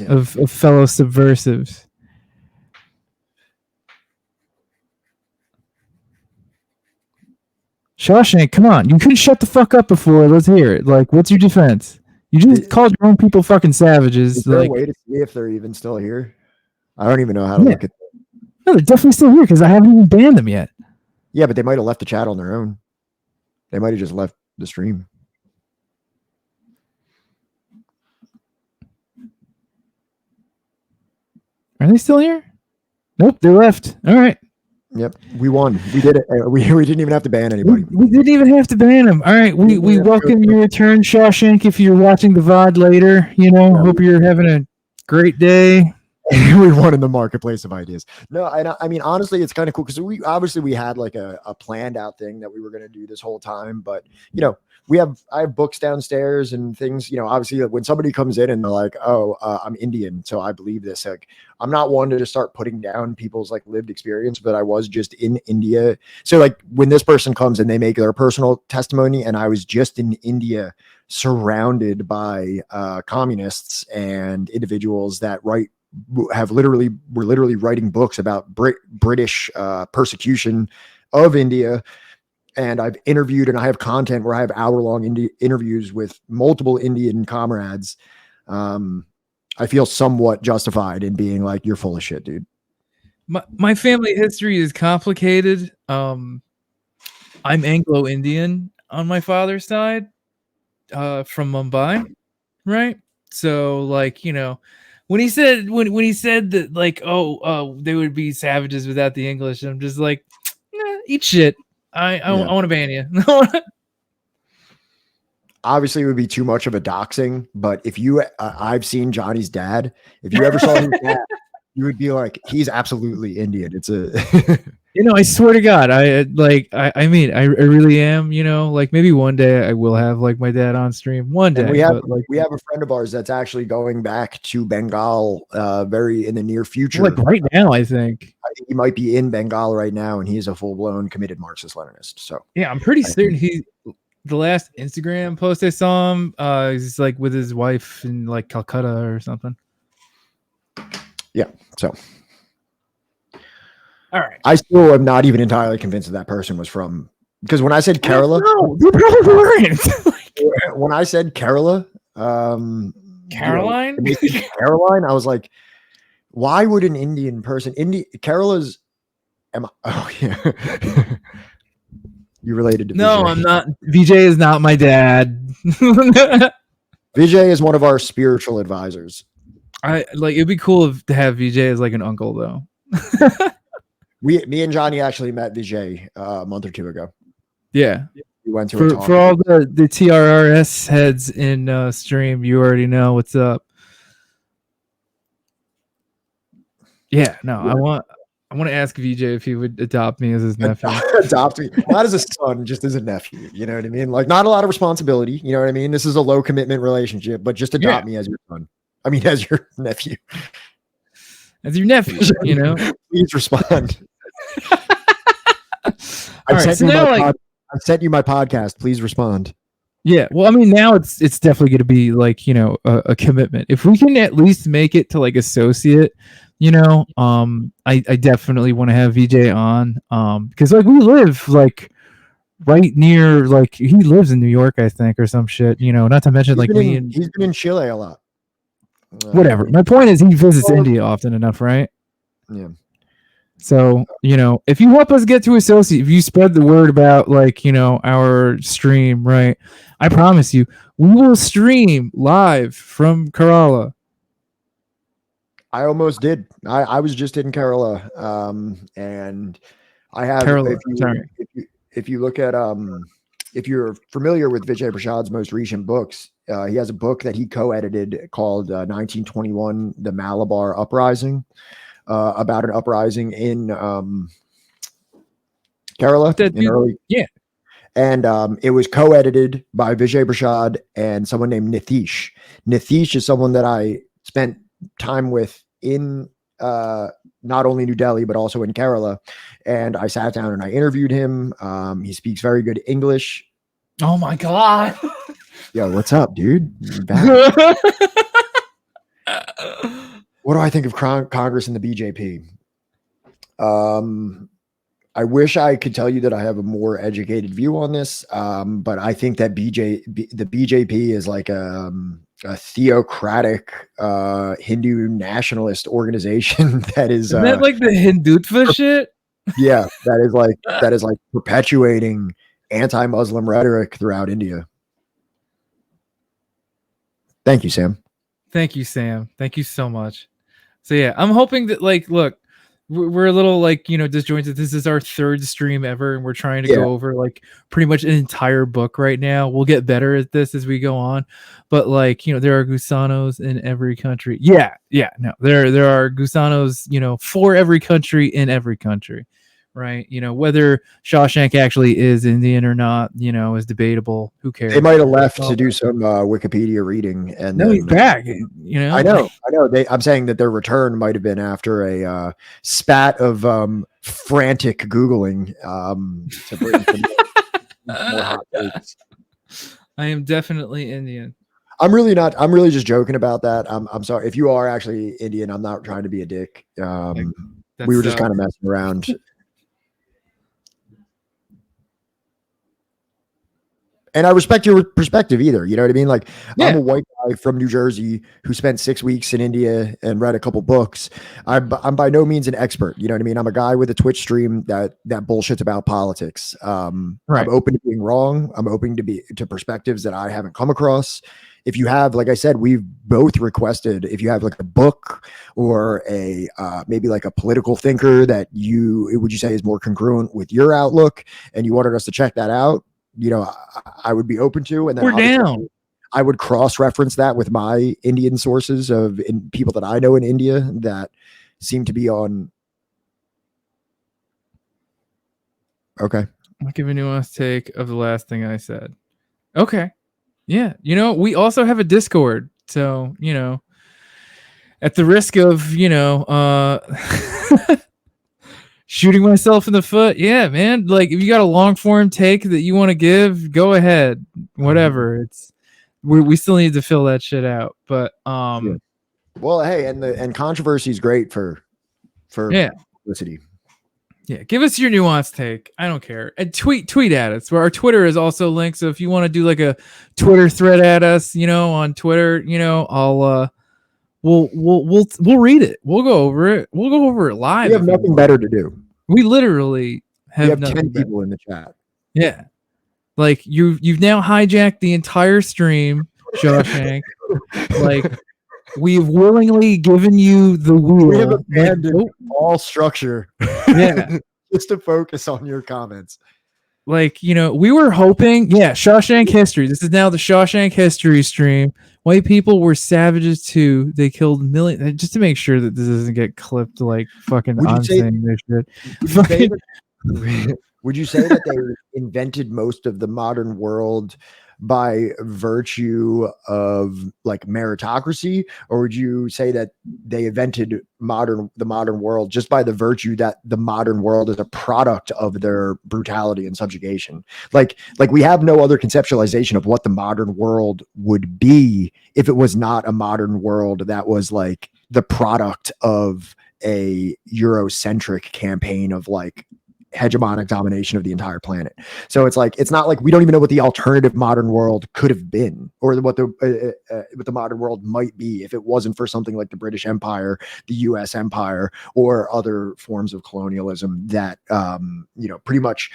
of fellow subversives. Shawshank, come on. You couldn't shut the fuck up before. Let's hear it. Like, what's your defense? You just called your own people fucking savages. Is there like, a way to see if they're even still here? I don't even know how to look at them. No, they're definitely still here because I haven't even banned them yet. Yeah, but they might have left the chat on their own. They might have just left the stream. Are they still here? Nope, they left. All right. Yep, we won. We did it. We didn't even have to ban anybody. We didn't even have to ban him. All right, we welcome your return, Shawshank. If you're watching the VOD later, you know, hope you're having a great day. We won in the marketplace of ideas. No, I mean, honestly, it's kind of cool because we had like a planned out thing that we were going to do this whole time, but you know, I have books downstairs and things, you know, obviously when somebody comes in and they're like, oh, I'm Indian, so I believe this. Like, I'm not one to just start putting down people's like lived experience, but I was just in India. So like when this person comes and they make their personal testimony, and I was just in India surrounded by communists and individuals that were literally writing books about British persecution of India. and I've interviewed, and I have content where I have hour-long interviews with multiple Indian comrades, I feel somewhat justified in being like, you're full of shit, dude. My family history is complicated. I'm Anglo-Indian on my father's side, from Mumbai, right? So, like, you know, when he said that, like, they would be savages without the English, I'm just like, eat shit. I want to ban you. Obviously, it would be too much of a doxing, but if you, I've seen Johnny's dad. If you ever saw his dad, you would be like, he's absolutely Indian. It's a, you know, I swear to God, I really am. You know, like maybe one day I will have like my dad on stream. One day, and we have we have a friend of ours that's actually going back to Bengal, very in the near future. Like right now, I think he might be in Bengal right now, and he's a full-blown committed Marxist-Leninist. So yeah, I'm pretty certain the last Instagram post I saw him, he's like with his wife in like Calcutta or something. Yeah. So, all right. I still am not even entirely convinced that person was from, because when I said Kerala, no, they probably weren't. When I said Kerala, Caroline, Caroline, I was like, why would an Indian person? Kerala's. Oh yeah. You related to no, Vijay. I'm not. Vijay is not my dad. Vijay is one of our spiritual advisors. It'd be cool to have Vijay as like an uncle though. Me and Johnny actually met Vijay a month or two ago. Yeah. We went to a talk. For all the TRRS heads in stream, you already know what's up. Yeah, no, I want to ask Vijay if he would adopt me as his nephew. Adopt me, not as a son, just as a nephew. You know what I mean? Like, not a lot of responsibility. You know what I mean? This is a low commitment relationship, but just adopt me as your son. I mean, as your nephew. As your nephew, you know? Please respond. I've sent you my podcast. Please respond. Yeah, well, I mean, now it's definitely going to be like, you know, a commitment. If we can at least make it to like associate, you know, I definitely want to have VJ on, because like we live like right near, like he lives in New York, I think, or some shit. You know, not to mention he's been in Chile a lot. Whatever. My point is, he visits India often enough, right? Yeah. So, you know, if you help us get to associate, if you spread the word about like, you know, our stream, right? I promise you, we will stream live from Kerala. I almost did. I was just in Kerala, and I have. Kerala, if you look at if you're familiar with Vijay Prasad's most recent books, he has a book that he co-edited called 1921: The Malabar Uprising, about an uprising in Kerala. And it was co-edited by Vijay Prasad and someone named Nitish. Nitish is someone that I spent time with in not only New Delhi, but also in Kerala. And I sat down and I interviewed him. He speaks very good English. Oh my God. Yo, what's up, dude? What do I think of Congress and the BJP? I wish I could tell you that I have a more educated view on this, but I think that the BJP is like a theocratic Hindu nationalist organization that is. Isn't that like the Hindutva shit? Yeah, that is like perpetuating anti-Muslim rhetoric throughout India. Thank you, Sam. Thank you, Sam. Thank you so much. So yeah, I'm hoping that like, look, we're a little like, you know, disjointed. This is our third stream ever, and we're trying to go over like pretty much an entire book right now. We'll get better at this as we go on, but like, you know, there are gusanos in every country. Yeah, no, there are gusanos, you know, for every country in every country, right? You know, whether Shawshank actually is Indian or not, you know, is debatable. Who cares? They might have left to do some Wikipedia reading, and no, he's back. You know, I know. I'm saying that their return might have been after a spat of frantic Googling to bring some more hot takes. I am definitely Indian. I'm really not. I'm really just joking about that. I'm sorry if you are actually Indian. I'm not trying to be a dick. We were just kind of messing around. And I respect your perspective either. You know what I mean? Like, Yeah. I'm a white guy from New Jersey who spent 6 weeks in India and read a couple books. I'm by no means an expert. You know what I mean? I'm a guy with a Twitch stream that bullshits about politics. Right. I'm open to being wrong. I'm open to perspectives that I haven't come across. If you have, like I said, we've both requested, if you have like a book or a maybe like a political thinker that would you say is more congruent with your outlook, and you wanted us to check that out, you know, I would be open to. And then We're down. I would cross-reference that with my Indian sources of people that I know in India that seem to be on. Okay. I'll give a nuanced take of the last thing I said. Okay. Yeah. You know, we also have a Discord. So, you know, at the risk of, you know, shooting myself in the foot. Yeah, man. Like, if you got a long form take that you want to give, go ahead. Whatever. We still need to fill that shit out. But Well, hey, and controversy is great for publicity. Yeah, give us your nuanced take. I don't care. And tweet at us. Where our Twitter is also linked. So if you want to do like a Twitter thread at us, you know, on Twitter, you know, I'll we'll read it. We'll go over it. We'll go over it live. We have nothing better to do. We literally have 10 people in the chat. Yeah. Like you've now hijacked the entire stream, Shawshank. Like, we've willingly given you the wheel. We have abandoned all structure. Yeah. Just to focus on your comments. Like, you know, we were hoping, Shawshank history. This is now the Shawshank history stream. White people were savages too. They killed millions, just to make sure that this doesn't get clipped like fucking I'm saying this shit. Would you say that they invented most of the modern world by virtue of like meritocracy, or would you say that they invented the modern world just by the virtue that the modern world is a product of their brutality and subjugation? Like we have no other conceptualization of what the modern world would be if it was not a modern world that was like the product of a Eurocentric campaign of like hegemonic domination of the entire planet. So it's like, it's not like we don't even know what the alternative modern world could have been, or what the modern world might be if it wasn't for something like the British Empire, the US Empire, or other forms of colonialism that you know, pretty much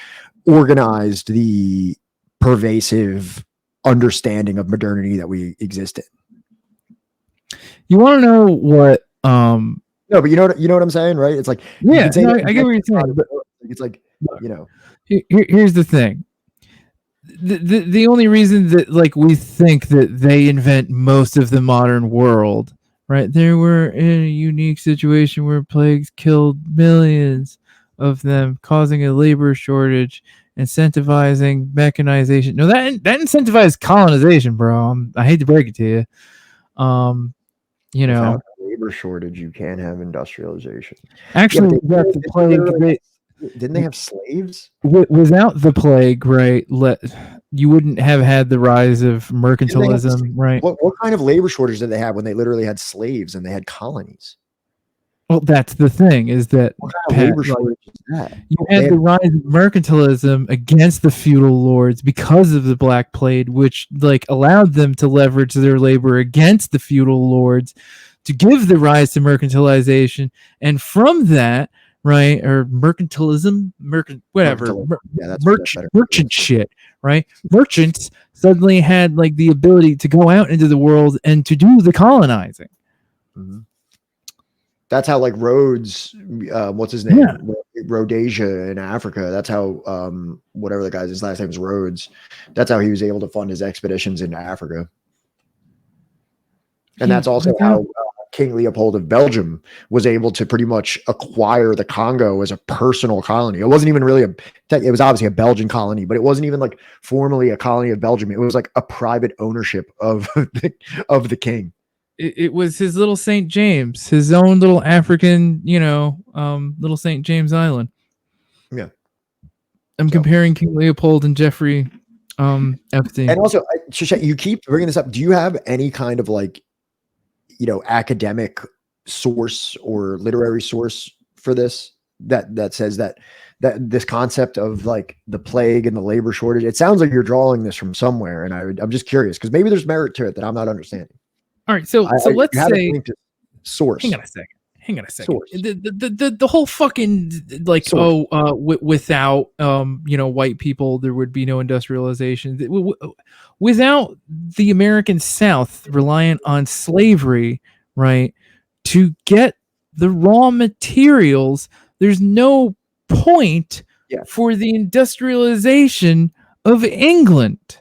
organized the pervasive understanding of modernity that we exist in. You want to know what no, but you know what I'm saying, right? It's like, yeah, no, I get what you're saying, but it's like, you know, here's the thing. The only reason that like we think that they invent most of the modern world, right? They were in a unique situation where plagues killed millions of them, causing a labor shortage, incentivizing mechanization. No, that incentivized colonization, bro. I hate to break it to you. You know, without labor shortage, you can't have industrialization. Actually, that's the plague. Didn't they have slaves? Without the plague, right? You wouldn't have had the rise of mercantilism, right? What kind of labor shortage did they have when they literally had slaves and they had colonies? Well, that's the thing, is that what kind of labor shortage is that? You had the rise of mercantilism against the feudal lords because of the Black Plague, which like allowed them to leverage their labor against the feudal lords to give the rise to mercantilization, and from that, right, or mercantilism, whatever, merchant shit, right? Merchants suddenly had like the ability to go out into the world and to do the colonizing. Mm-hmm. That's how like Rhodes, what's his name? Yeah. Rhodesia in Africa. That's how whatever the guy's, his last name is Rhodes. That's how he was able to fund his expeditions into Africa. And that's also how King Leopold of Belgium was able to pretty much acquire the Congo as a personal colony. It wasn't even really it was obviously a Belgian colony, but it wasn't even like formally a colony of Belgium. It was like a private ownership of the king. It was his little St. James, his own little African, you know, little St. James Island. Yeah. I'm comparing King Leopold and Jeffrey Epstein. And also, you keep bringing this up. Do you have any kind of like, you know, academic source or literary source for this that says that that this concept of like the plague and the labor shortage. It sounds like you're drawing this from somewhere, and I'm just curious because maybe there's merit to it that I'm not understanding. All right, so let's say source. Hang on a second. Source. The whole fucking like source. Without white people there would be no industrialization. Without the American South reliant on slavery, right, to get the raw materials, there's no point for the industrialization of England.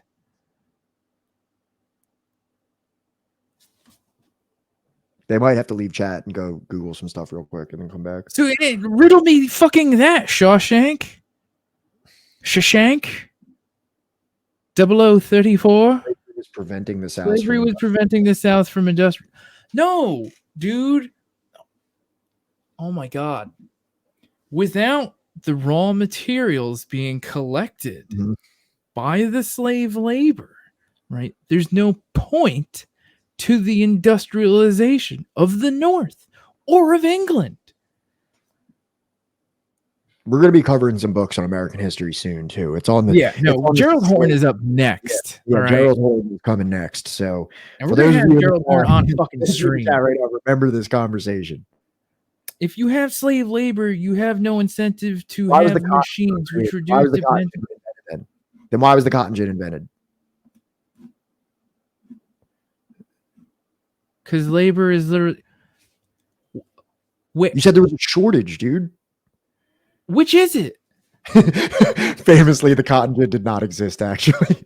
They might have to leave chat and go Google some stuff real quick and then come back. So riddle me fucking that, Shawshank. 0034. Slavery was preventing the South. Slavery was preventing the South from industrial. No, dude. Oh my God. Without the raw materials being collected by the slave labor, right? There's no point to the industrialization of the North or of England. We're going to be covering some books on American history soon too. It's on the Gerald Horne is up next. Yeah, all right? Gerald Horne is coming next. So and we're going to have Gerald Horne on fucking stream. Right now, remember this conversation. If you have slave labor, you have no incentive to have machines which reduce dependence. Then why was the cotton gin invented? Because labor is literally. You said there was a shortage, dude. Which is it? Famously, the cotton gin did not exist, actually.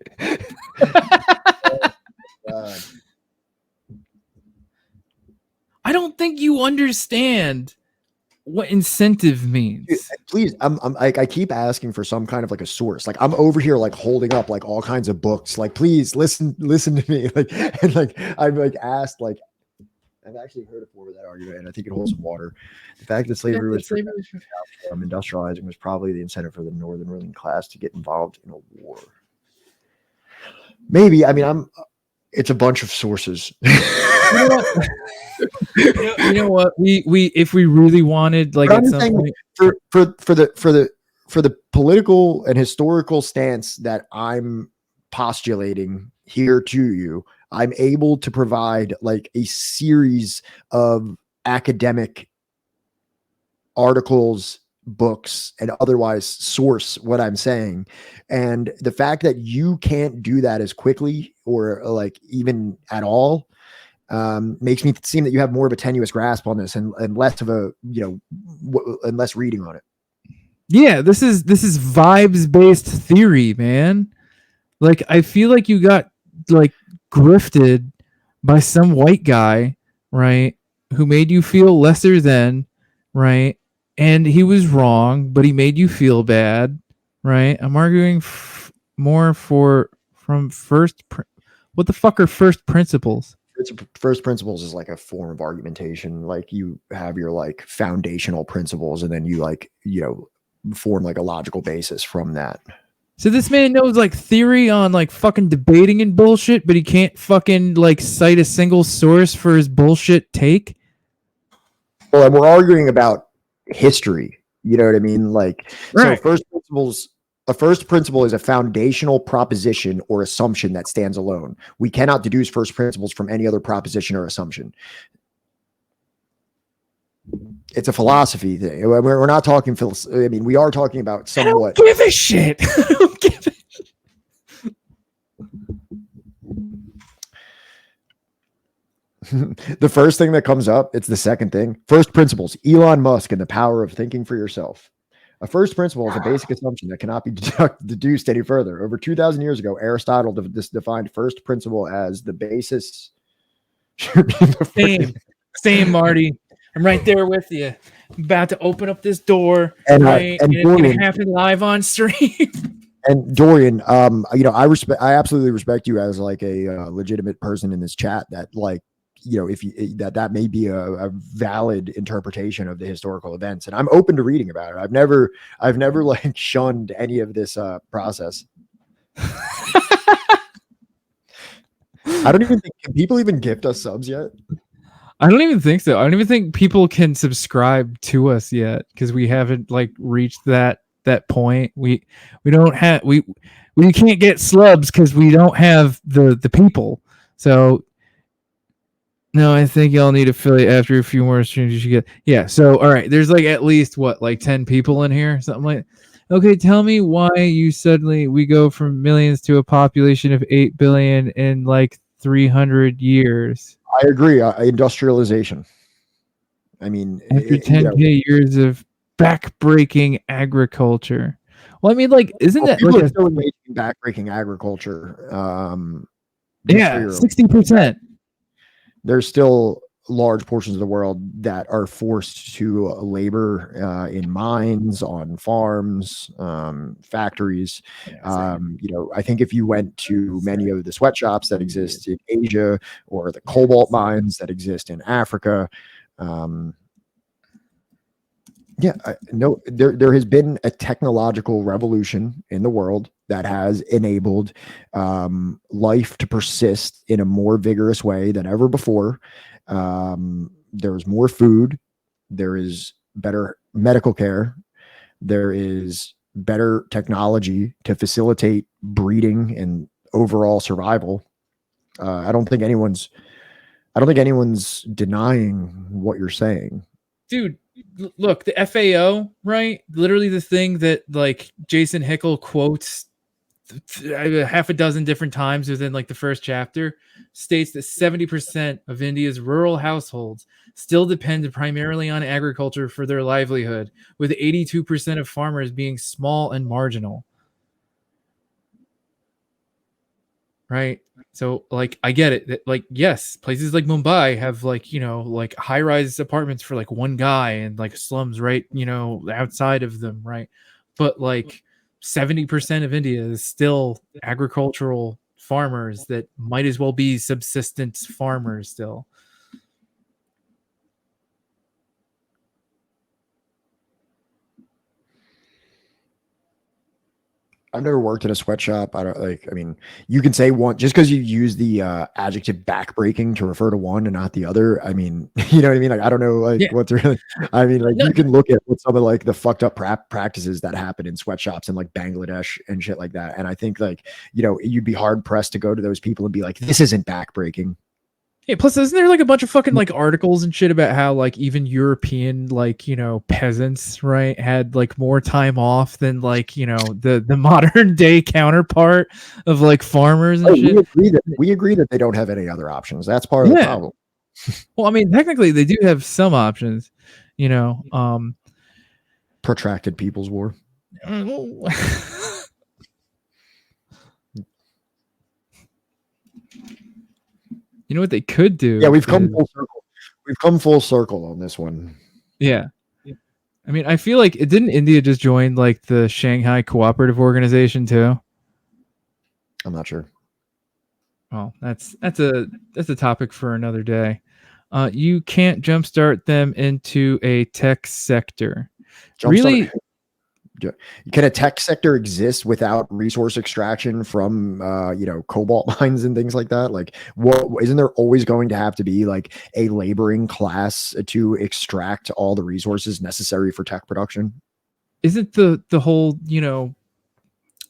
I don't think you understand what incentive means. Dude, please, I keep asking for some kind of like a source. Like I'm over here like holding up like all kinds of books. Like please listen to me. Like and like I've like asked like I've actually heard it before that argument, and I think it holds some water. The fact that slavery was industrializing was probably the incentive for the northern ruling class to get involved in a war. Maybe. I mean, it's a bunch of sources. You know what? We if we really wanted like at some point for the political and historical stance that I'm postulating here to you, I'm able to provide like a series of academic articles, books, and otherwise source what I'm saying. And the fact that you can't do that as quickly or like even at all makes me seem that you have more of a tenuous grasp on this and less of a, and less reading on it. Yeah, this is vibes based theory, man. Like I feel like you got like grifted by some white guy, right, who made you feel lesser than, right, and he was wrong, but he made you feel bad, right? I'm arguing more from first. What the fuck are first principles? First principles is like a form of argumentation. Like you have your like foundational principles, and then you like form like a logical basis from that. So this man knows like theory on like fucking debating and bullshit, but he can't fucking like cite a single source for his bullshit take. Well, and we're arguing about history. You know what I mean? Like, right. So a first principle is a foundational proposition or assumption that stands alone. We cannot deduce first principles from any other proposition or assumption. It's a philosophy thing. We're not talking I mean, we are talking about somewhat. I don't give a shit. I don't give a shit. The first thing that comes up, it's the second thing. First principles, Elon Musk and the power of thinking for yourself. A first principle is a basic assumption that cannot be deduced any further. Over 2,000 years ago, Aristotle defined first principle as the basis. Same, Marty. I'm right there with you. I'm about to open up this door, and Dorian, it's going to happen live on stream. And Dorian, I absolutely respect you as like a legitimate person in this chat. That like, if you that may be a valid interpretation of the historical events, and I'm open to reading about it. I've never like shunned any of this process. I don't even think, can people even gift us subs yet? I don't even think so. I don't even think people can subscribe to us yet because we haven't like reached that that point. We don't have we can't get slubs because we don't have the people. So no, I think y'all need affiliate after a few more streams. You should get So all right, there's like at least what, like 10 people in here, something like. Okay, tell me why we go from millions to a population of 8 billion in like 300 years. I agree. Industrialization. I mean, After 10K years of backbreaking agriculture. Well, I mean, like, isn't that people like are still engaging in backbreaking agriculture? 60%. There's still large portions of the world that are forced to labor in mines, on farms, factories. I think if you went to many of the sweatshops that exist in Asia or the cobalt mines that exist in Africa, there has been a technological revolution in the world that has enabled life to persist in a more vigorous way than ever before. There's more food, there is better medical care, there is better technology to facilitate breeding and overall survival. I don't think anyone's denying what you're saying. Dude, look, the FAO, right? Literally the thing that like Jason Hickel quotes half a dozen different times within like the first chapter, states that 70% of India's rural households still depend primarily on agriculture for their livelihood, with 82% of farmers being small and marginal. Right? So like I get it that like yes, places like Mumbai have like, like high-rise apartments for like one guy and like slums right, outside of them, right? But like 70% of India is still agricultural farmers that might as well be subsistence farmers still. I've never worked in a sweatshop. You can say one just because you use the adjective backbreaking to refer to one and not the other. I mean, you know what I mean? Like, I don't know, what's really, you can look at what some of like the fucked up practices that happen in sweatshops in like Bangladesh and shit like that. And I think you'd be hard pressed to go to those people and be like, this isn't backbreaking. Yeah, plus isn't there like a bunch of fucking like articles and shit about how like even European peasants, right, had like more time off than like the modern day counterpart of like farmers and shit. We agree that they don't have any other options. That's part of the problem. Well, I mean, technically they do have some options, protracted People's War. You know what they could do? Yeah, we've come full circle. We've come full circle on this one. Yeah. I mean, I feel like didn't India just join like the Shanghai Cooperative Organization too? I'm not sure. Well, that's a topic for another day. You can't jumpstart them into a tech sector. Really? Can a tech sector exist without resource extraction from cobalt mines and things like that? Like, isn't there always going to have to be like a laboring class to extract all the resources necessary for tech production? Isn't the whole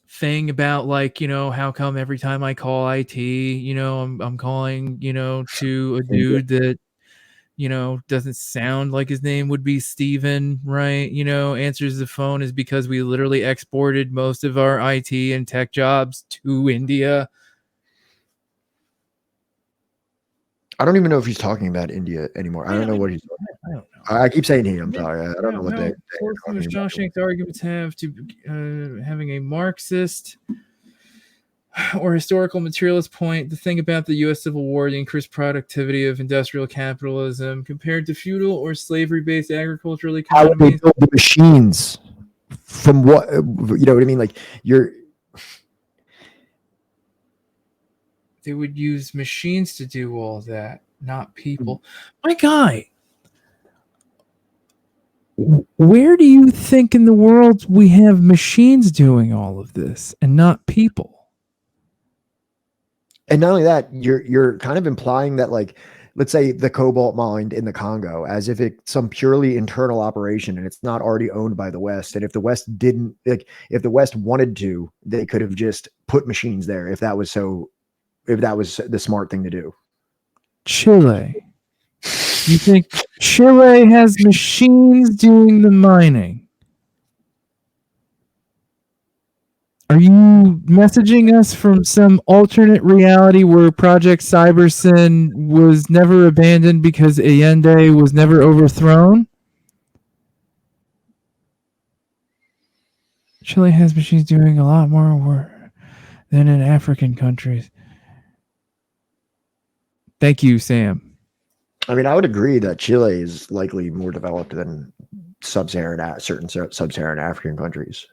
thing about like how come every time I call IT, I'm calling to a dude that doesn't sound like his name would be Steven, right? Answers the phone is because we literally exported most of our IT and tech jobs to India. I don't even know if he's talking about India anymore. I don't know what he's talking about. I don't know. I keep saying he. I'm sorry. I don't know what they Shawshank's arguments have to having a Marxist or historical materialist point. The thing about the U.S. Civil War, the increased productivity of industrial capitalism compared to feudal or slavery-based agricultural economies. How would they build the machines? From what what I mean? Like they would use machines to do all that, not people. My guy, where do you think in the world we have machines doing all of this and not people? And not only that, you're kind of implying that like let's say the cobalt mine in the Congo, as if it's some purely internal operation and it's not already owned by the West. And if the West didn't, like, if the West wanted to, they could have just put machines there if that was the smart thing to do. Chile. You think Chile has machines doing the mining? Are you messaging us from some alternate reality where Project Cybersyn was never abandoned because Allende was never overthrown? Chile has machines doing a lot more work than in African countries. Thank you, Sam. I mean, I would agree that Chile is likely more developed than certain sub-Saharan African countries.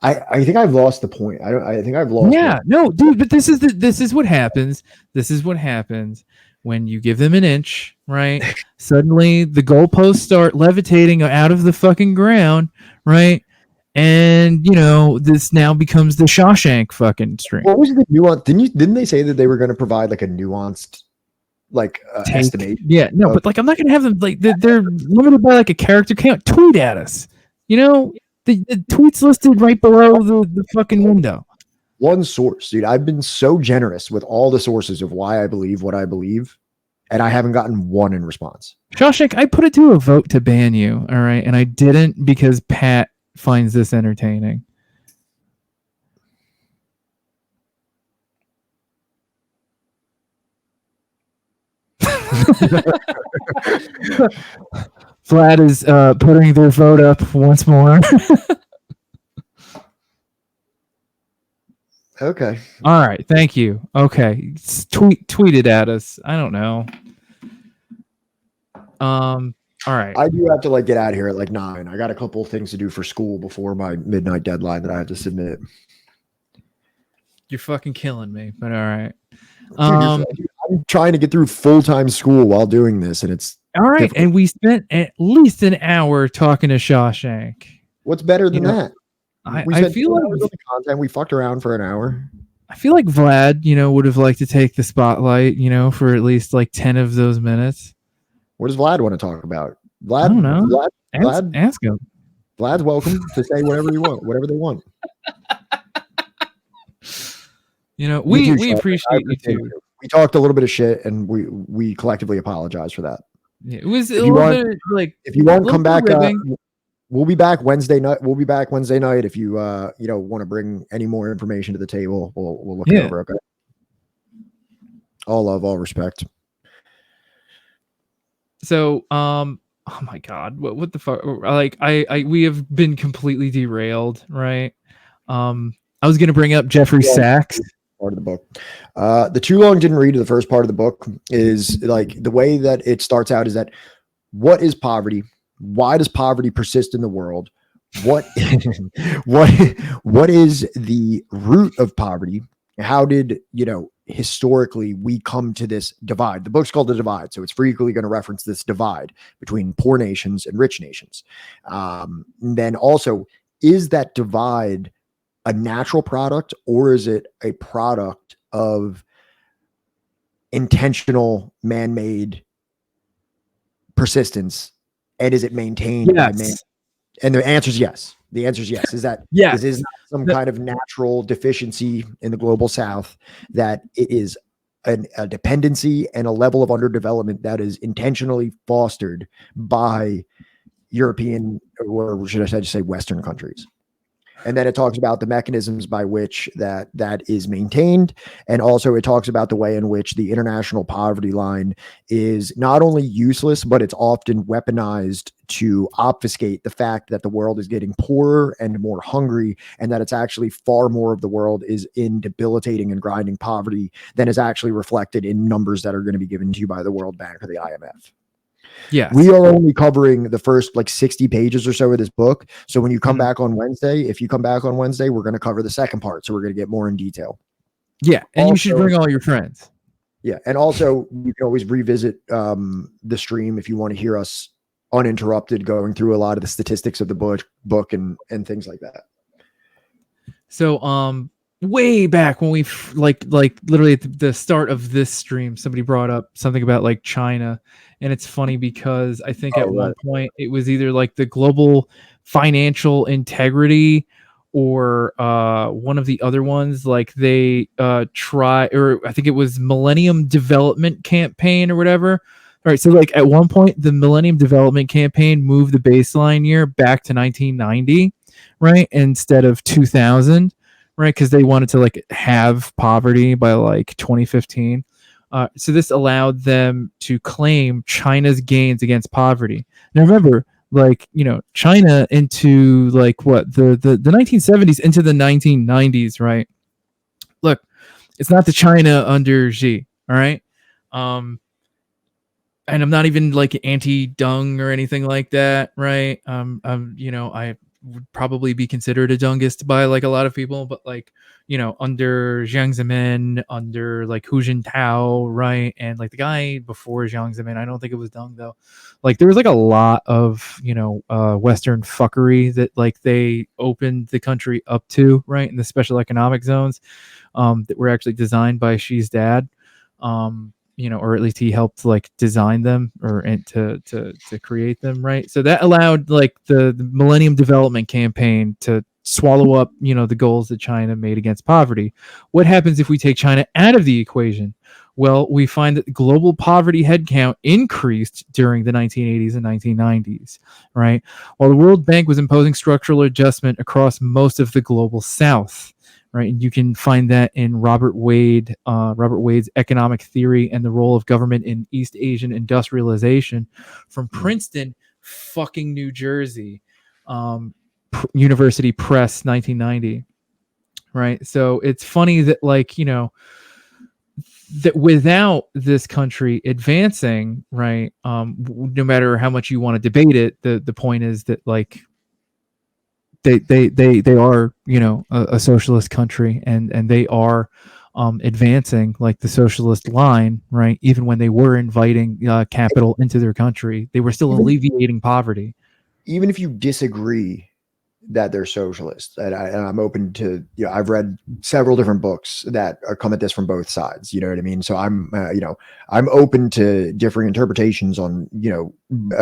I think I've lost the point. I think I've lost. Yeah, no, dude, but this is what happens. This is what happens when you give them an inch, right? Suddenly the goalposts start levitating out of the fucking ground, right? And this now becomes the Shawshank fucking stream. What was the nuance? Didn't they say that they were going to provide like a nuanced estimation? Yeah, no, but like I'm not gonna have them like they're limited by like a character count. Tweet at us. The tweet's listed right below the fucking window. One source, dude. I've been so generous with all the sources of why I believe what I believe, and I haven't gotten one in response. Shawshank, I put it to a vote to ban you, all right, and I didn't because Pat finds this entertaining. Vlad is putting their vote up once more. Okay. All right. Thank you. Okay. Tweet it at us. I don't know. All right. I do have to get out of here at 9. I got a couple of things to do for school before my midnight deadline that I have to submit. You're fucking killing me, but all right. Dude, I'm trying to get through full-time school while doing this, and it's all right. difficult. And we spent at least an hour talking to Shawshank. What's better than that? I feel like the content we fucked around for an hour. I feel like Vlad, would have liked to take the spotlight, for at least 10 of those minutes. What does Vlad want to talk about? Vlad, I don't know. Vlad, ask him. Vlad's welcome to say whatever you want, whatever they want. We appreciate you too. We talked a little bit of shit, and we collectively apologize for that. Yeah, it was a little bit if you won't come back, we'll be back Wednesday night. We'll be back Wednesday night. If you want to bring any more information to the table, we'll look it over. Okay. All love, all respect. So, oh my God, what the fuck? We have been completely derailed, right? I was gonna bring up Jeffrey Sachs. Part of the book. The Too Long Didn't Read, the first part of the book, is the way that it starts out is that what is poverty? Why does poverty persist in the world? What is the root of poverty? How did historically we come to this divide? The book's called The Divide, so it's frequently going to reference this divide between poor nations and rich nations. Then also, is that divide a natural product, or is it a product of intentional man-made persistence, and is it maintained by man? And the answer is yes. The answer is yes. Is that this is not some kind of natural deficiency in the global South, that it is a dependency and a level of underdevelopment that is intentionally fostered by European, or should I just say Western countries. And then it talks about the mechanisms by which that is maintained. And also it talks about the way in which the international poverty line is not only useless, but it's often weaponized to obfuscate the fact that the world is getting poorer and more hungry, and that it's actually far more of the world is in debilitating and grinding poverty than is actually reflected in numbers that are going to be given to you by the World Bank or the IMF. Yeah, we are only covering the first 60 pages or so of this book. So when you come back on Wednesday, we're going to cover the second part. So we're going to get more in detail. Yeah. And also, you should bring all your friends. Yeah. And also you can always revisit the stream if you want to hear us uninterrupted going through a lot of the statistics of the book and things like that. So, way back when we like literally at the start of this stream, somebody brought up something about like China, and it's funny because I think at one point it was either like the global financial integrity or one of the other ones, like they try, or I think it was Millennium Development Campaign or whatever. All right, so like at one point the Millennium Development Campaign moved the baseline year back to 1990, right, instead of 2000, right, because they wanted to like have poverty by like 2015. So this allowed them to claim China's gains against poverty. Now remember, like, you know, China into like what the 1970s into the 1990s, right? Look, it's not the China under Xi, all right? And I'm not even like anti-dung or anything like that, right? You know, I would probably be considered a Dungist by like a lot of people, but like, you know, under Jiang Zemin, under like Hu Jintao, right? And like the guy before Jiang Zemin, I don't think it was Dung though. Like there was like a lot of, you know, Western fuckery that like they opened the country up to, right? In the special economic zones that were actually designed by Xi's dad. You know, or at least he helped like design them or to create them, right? So that allowed like the Millennium Development Campaign to swallow up, you know, the goals that China made against poverty. What happens if we take China out of the equation? Well, we find that global poverty headcount increased during the 1980s and 1990s, right? While the World Bank was imposing structural adjustment across most of the global South. Right, and you can find that in Robert Wade's Economic Theory and the Role of Government in East Asian Industrialization from Princeton, fucking New Jersey, University Press, 1990. Right, so it's funny that like, you know, that without this country advancing, right, no matter how much you want to debate it, the point is that like they are, you know, a socialist country, and they are advancing like the socialist line, right? Even when they were inviting capital into their country, they were still alleviating poverty. Even if you disagree that they're socialists, and I'm open to, you know, I've read several different books that come at this from both sides, you know what I mean? So I'm you know, I'm open to differing interpretations on, you know,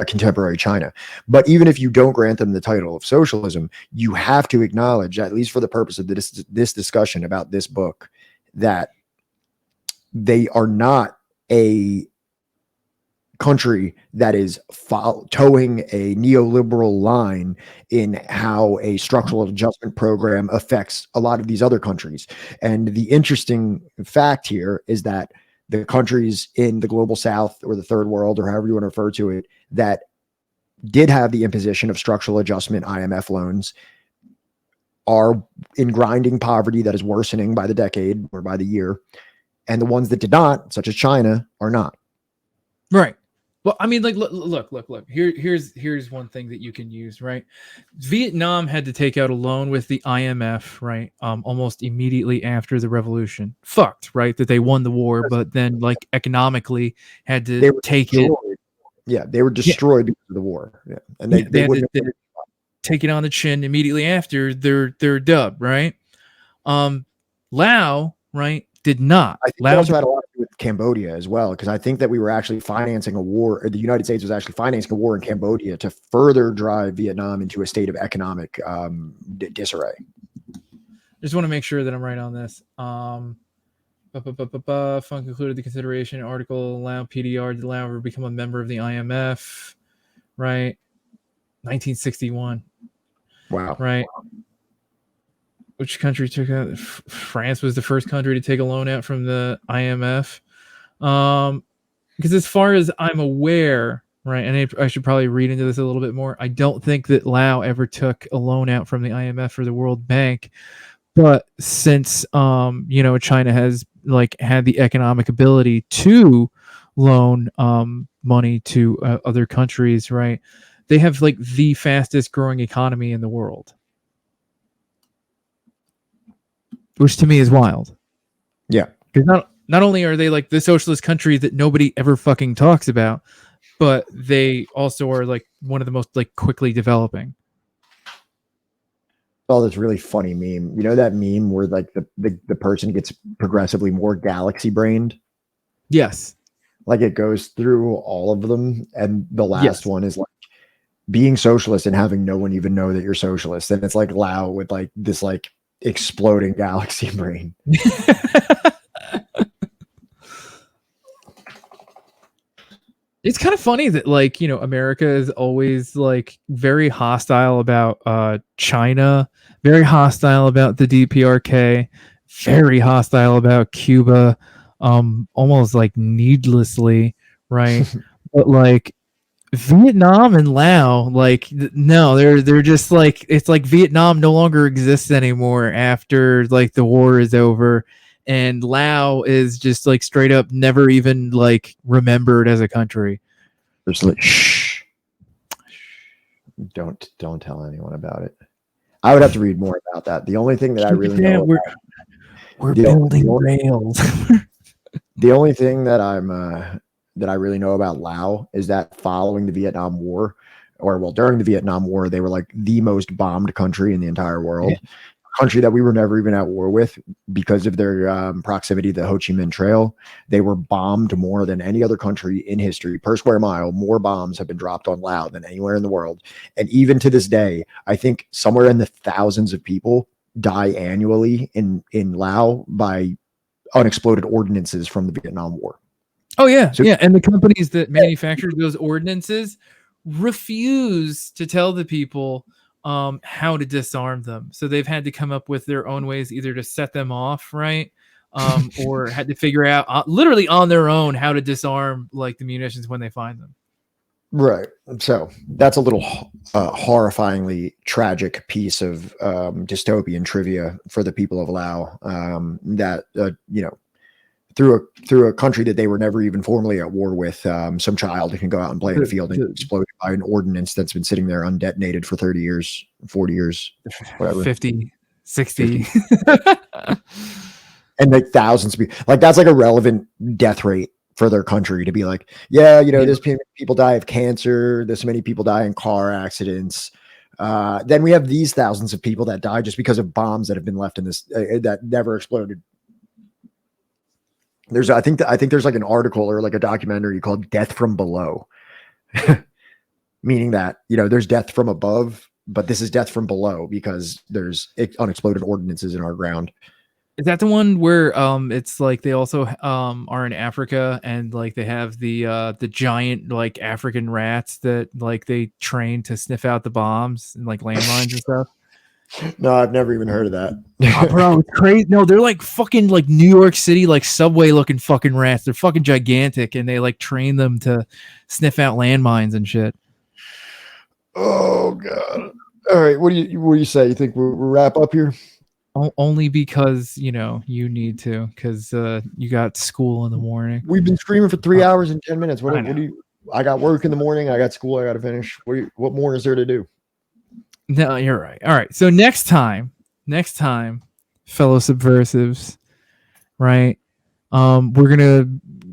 contemporary China. But even if you don't grant them the title of socialism, you have to acknowledge, at least for the purpose of this discussion about this book, that they are not a country that is towing a neoliberal line in how a structural adjustment program affects a lot of these other countries. And the interesting fact here is that the countries in the global South or the third world, or however you want to refer to it, that did have the imposition of structural adjustment IMF loans are in grinding poverty that is worsening by the decade or by the year. And the ones that did not, such as China, are not. Right. Well, I mean, like, look. Here's one thing that you can use, right? Vietnam had to take out a loan with the IMF, right? Almost immediately after the revolution. Fucked, right? That they won the war, but then, like, economically had to take it. Yeah, they were destroyed because of the war. Yeah, and they had to take it on the chin immediately after their dub, right? Lao, right? Did not. I think it also had a lot to do with Cambodia as well, because I think that we were actually financing a war, or the United States was actually financing a war in Cambodia to further drive Vietnam into a state of economic disarray. Just want to make sure that I'm right on this. Fund concluded the consideration article allow PDR to allow her to become a member of the IMF, right? 1961. Wow. Right. Which country took out? France was the first country to take a loan out from the IMF. Because as far as I'm aware, right, and I should probably read into this a little bit more, I don't think that Laos ever took a loan out from the IMF or the World Bank. But since you know, China has like had the economic ability to loan money to other countries, right? They have like the fastest growing economy in the world. Which to me is wild. Yeah. Because not only are they like the socialist country that nobody ever fucking talks about, but they also are like one of the most like quickly developing. Oh, this really funny meme. You know that meme where like the person gets progressively more galaxy brained? Yes. Like it goes through all of them, and the last Yes. one is like being socialist and having no one even know that you're socialist. And it's like Lao with like this like exploding galaxy brain. It's kind of funny that like, you know, America is always like very hostile about China, very hostile about the DPRK, very hostile about Cuba, almost like needlessly, right? But like Vietnam and Laos, like no, they're just like, it's like Vietnam no longer exists anymore after like the war is over, and Laos is just like straight up never even like remembered as a country. There's like shh. Don't tell anyone about it. I would have to read more about that. The only thing that I really know we're building rails. The only thing that that I really know about Laos is that following the Vietnam War, or well, during the Vietnam War, they were like the most bombed country in the entire world. Yeah. A country that we were never even at war with because of their proximity to the Ho Chi Minh Trail. They were bombed more than any other country in history. Per square mile, more bombs have been dropped on Laos than anywhere in the world. And even to this day, I think somewhere in the thousands of people die annually in Laos by unexploded ordinances from the Vietnam War. Oh yeah, so, yeah, and the companies that manufactured those ordinances refuse to tell the people how to disarm them. So they've had to come up with their own ways, either to set them off, right, or had to figure out literally on their own how to disarm like the munitions when they find them. Right. So that's a little horrifyingly tragic piece of dystopian trivia for the people of Laos. That you know, through a country that they were never even formally at war with, some child can go out and play in a field and explode by an ordinance that's been sitting there undetonated for 30 years, 40 years, whatever. 50, 60. And like thousands of people. Like that's like a relevant death rate for their country to be like, yeah, you know, this many people die of cancer, this many people die in car accidents. Then we have these thousands of people that die just because of bombs that have been left in this that never exploded. There's, I think there's like an article or like a documentary called "Death from Below," meaning that, you know, there's death from above, but this is death from below because there's unexploded ordinances in our ground. Is that the one where it's like they also are in Africa and like they have the giant like African rats that like they train to sniff out the bombs and like landmines and stuff? No, I've never even heard of that. Oh, bro, it's crazy. No, they're like fucking like New York City, like subway looking fucking rats. They're fucking gigantic and they like train them to sniff out landmines and shit. Oh god. All right, what do you say? You think we'll wrap up here? Only because, you know, you need to, because you got school in the morning. We've been screaming for 3 hours and 10 minutes. What do you? I got work in the morning. I got school I got to finish. What more is there to do? No, you're right. All right. So next time, fellow subversives, right? We're gonna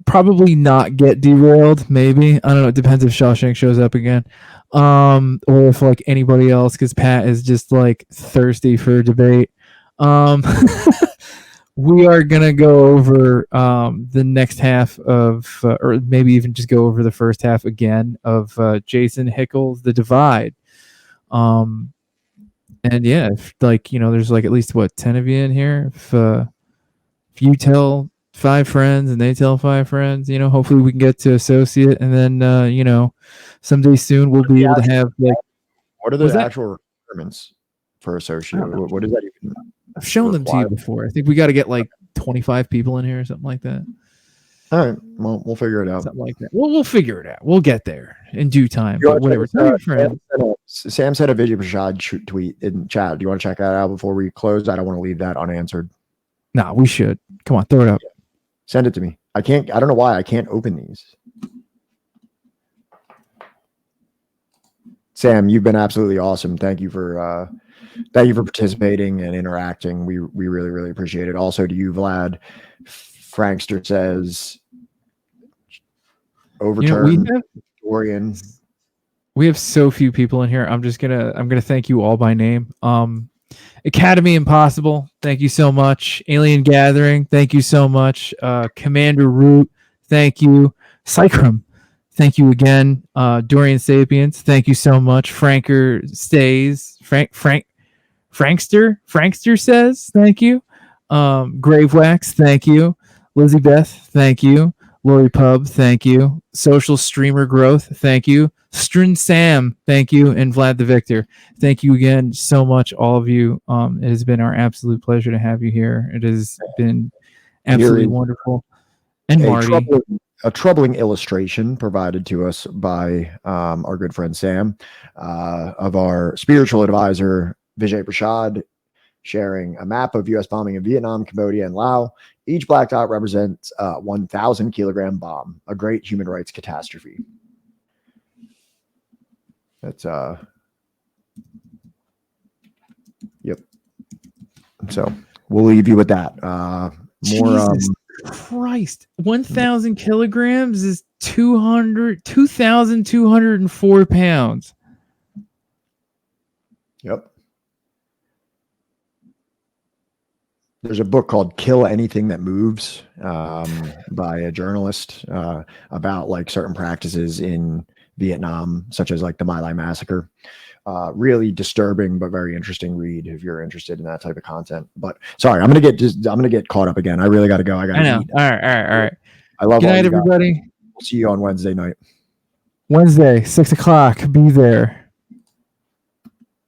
probably not get derailed. Maybe, I don't know. It depends if Shawshank shows up again, or if like anybody else, because Pat is just like thirsty for debate. We are gonna go over the next half of, or maybe even just go over the first half again of Jason Hickel's The Divide. And yeah, if, like, you know, there's like at least what 10 of you in here. If you tell 5 friends and they tell 5 friends, you know, hopefully we can get to associate, and then you know, someday soon we'll be able to have like. What are the actual requirements for associate? What does that even? I've shown them to you before. I think we got to get like 25 people in here or something like that. All right, well, we'll figure it out. Something like that. We'll figure it out. We'll get there in due time. But whatever. Sam sent a Vijay Prashad tweet in chat. Do you want to check that out before we close? I don't want to leave that unanswered. Nah, we should. Come on, throw it up. Send it to me. I don't know why I can't open these. Sam, you've been absolutely awesome. Thank you for participating and interacting. We really, really appreciate it. Also to you, Vlad. Frankster says overturn, you know, we have so few people in here. I'm gonna thank you all by name. Academy Impossible, thank you so much. Alien Gathering, thank you so much. Commander Root, thank you. Cycrum, thank you again. Dorian Sapiens, thank you so much. Franker Stays, Frankster says, thank you. Gravewax, thank you. Lizzie Beth, thank you. Lori Pub, thank you. Social Streamer Growth, thank you. Strin Sam, thank you. And Vlad the Victor, thank you again so much, all of you. It has been our absolute pleasure to have you here. It has been absolutely wonderful. And Marty. A troubling illustration provided to us by our good friend Sam of our spiritual advisor, Vijay Prashad, sharing a map of U.S. bombing in Vietnam, Cambodia, and Laos. Each black dot represents a 1,000 kilogram bomb, a great human rights catastrophe. That's yep. So we'll leave you with that. Jesus Christ, 1,000 kilograms is 2,204 pounds. Yep. There's a book called Kill Anything That Moves by a journalist about like certain practices in Vietnam, such as like the My Lai massacre. Really disturbing, but very interesting read if you're interested in that type of content. But sorry, I'm gonna get caught up again. I really got to go. I know. Eat. All right. I love. Good night, everybody. We'll see you on Wednesday night. Wednesday, 6 o'clock. Be there.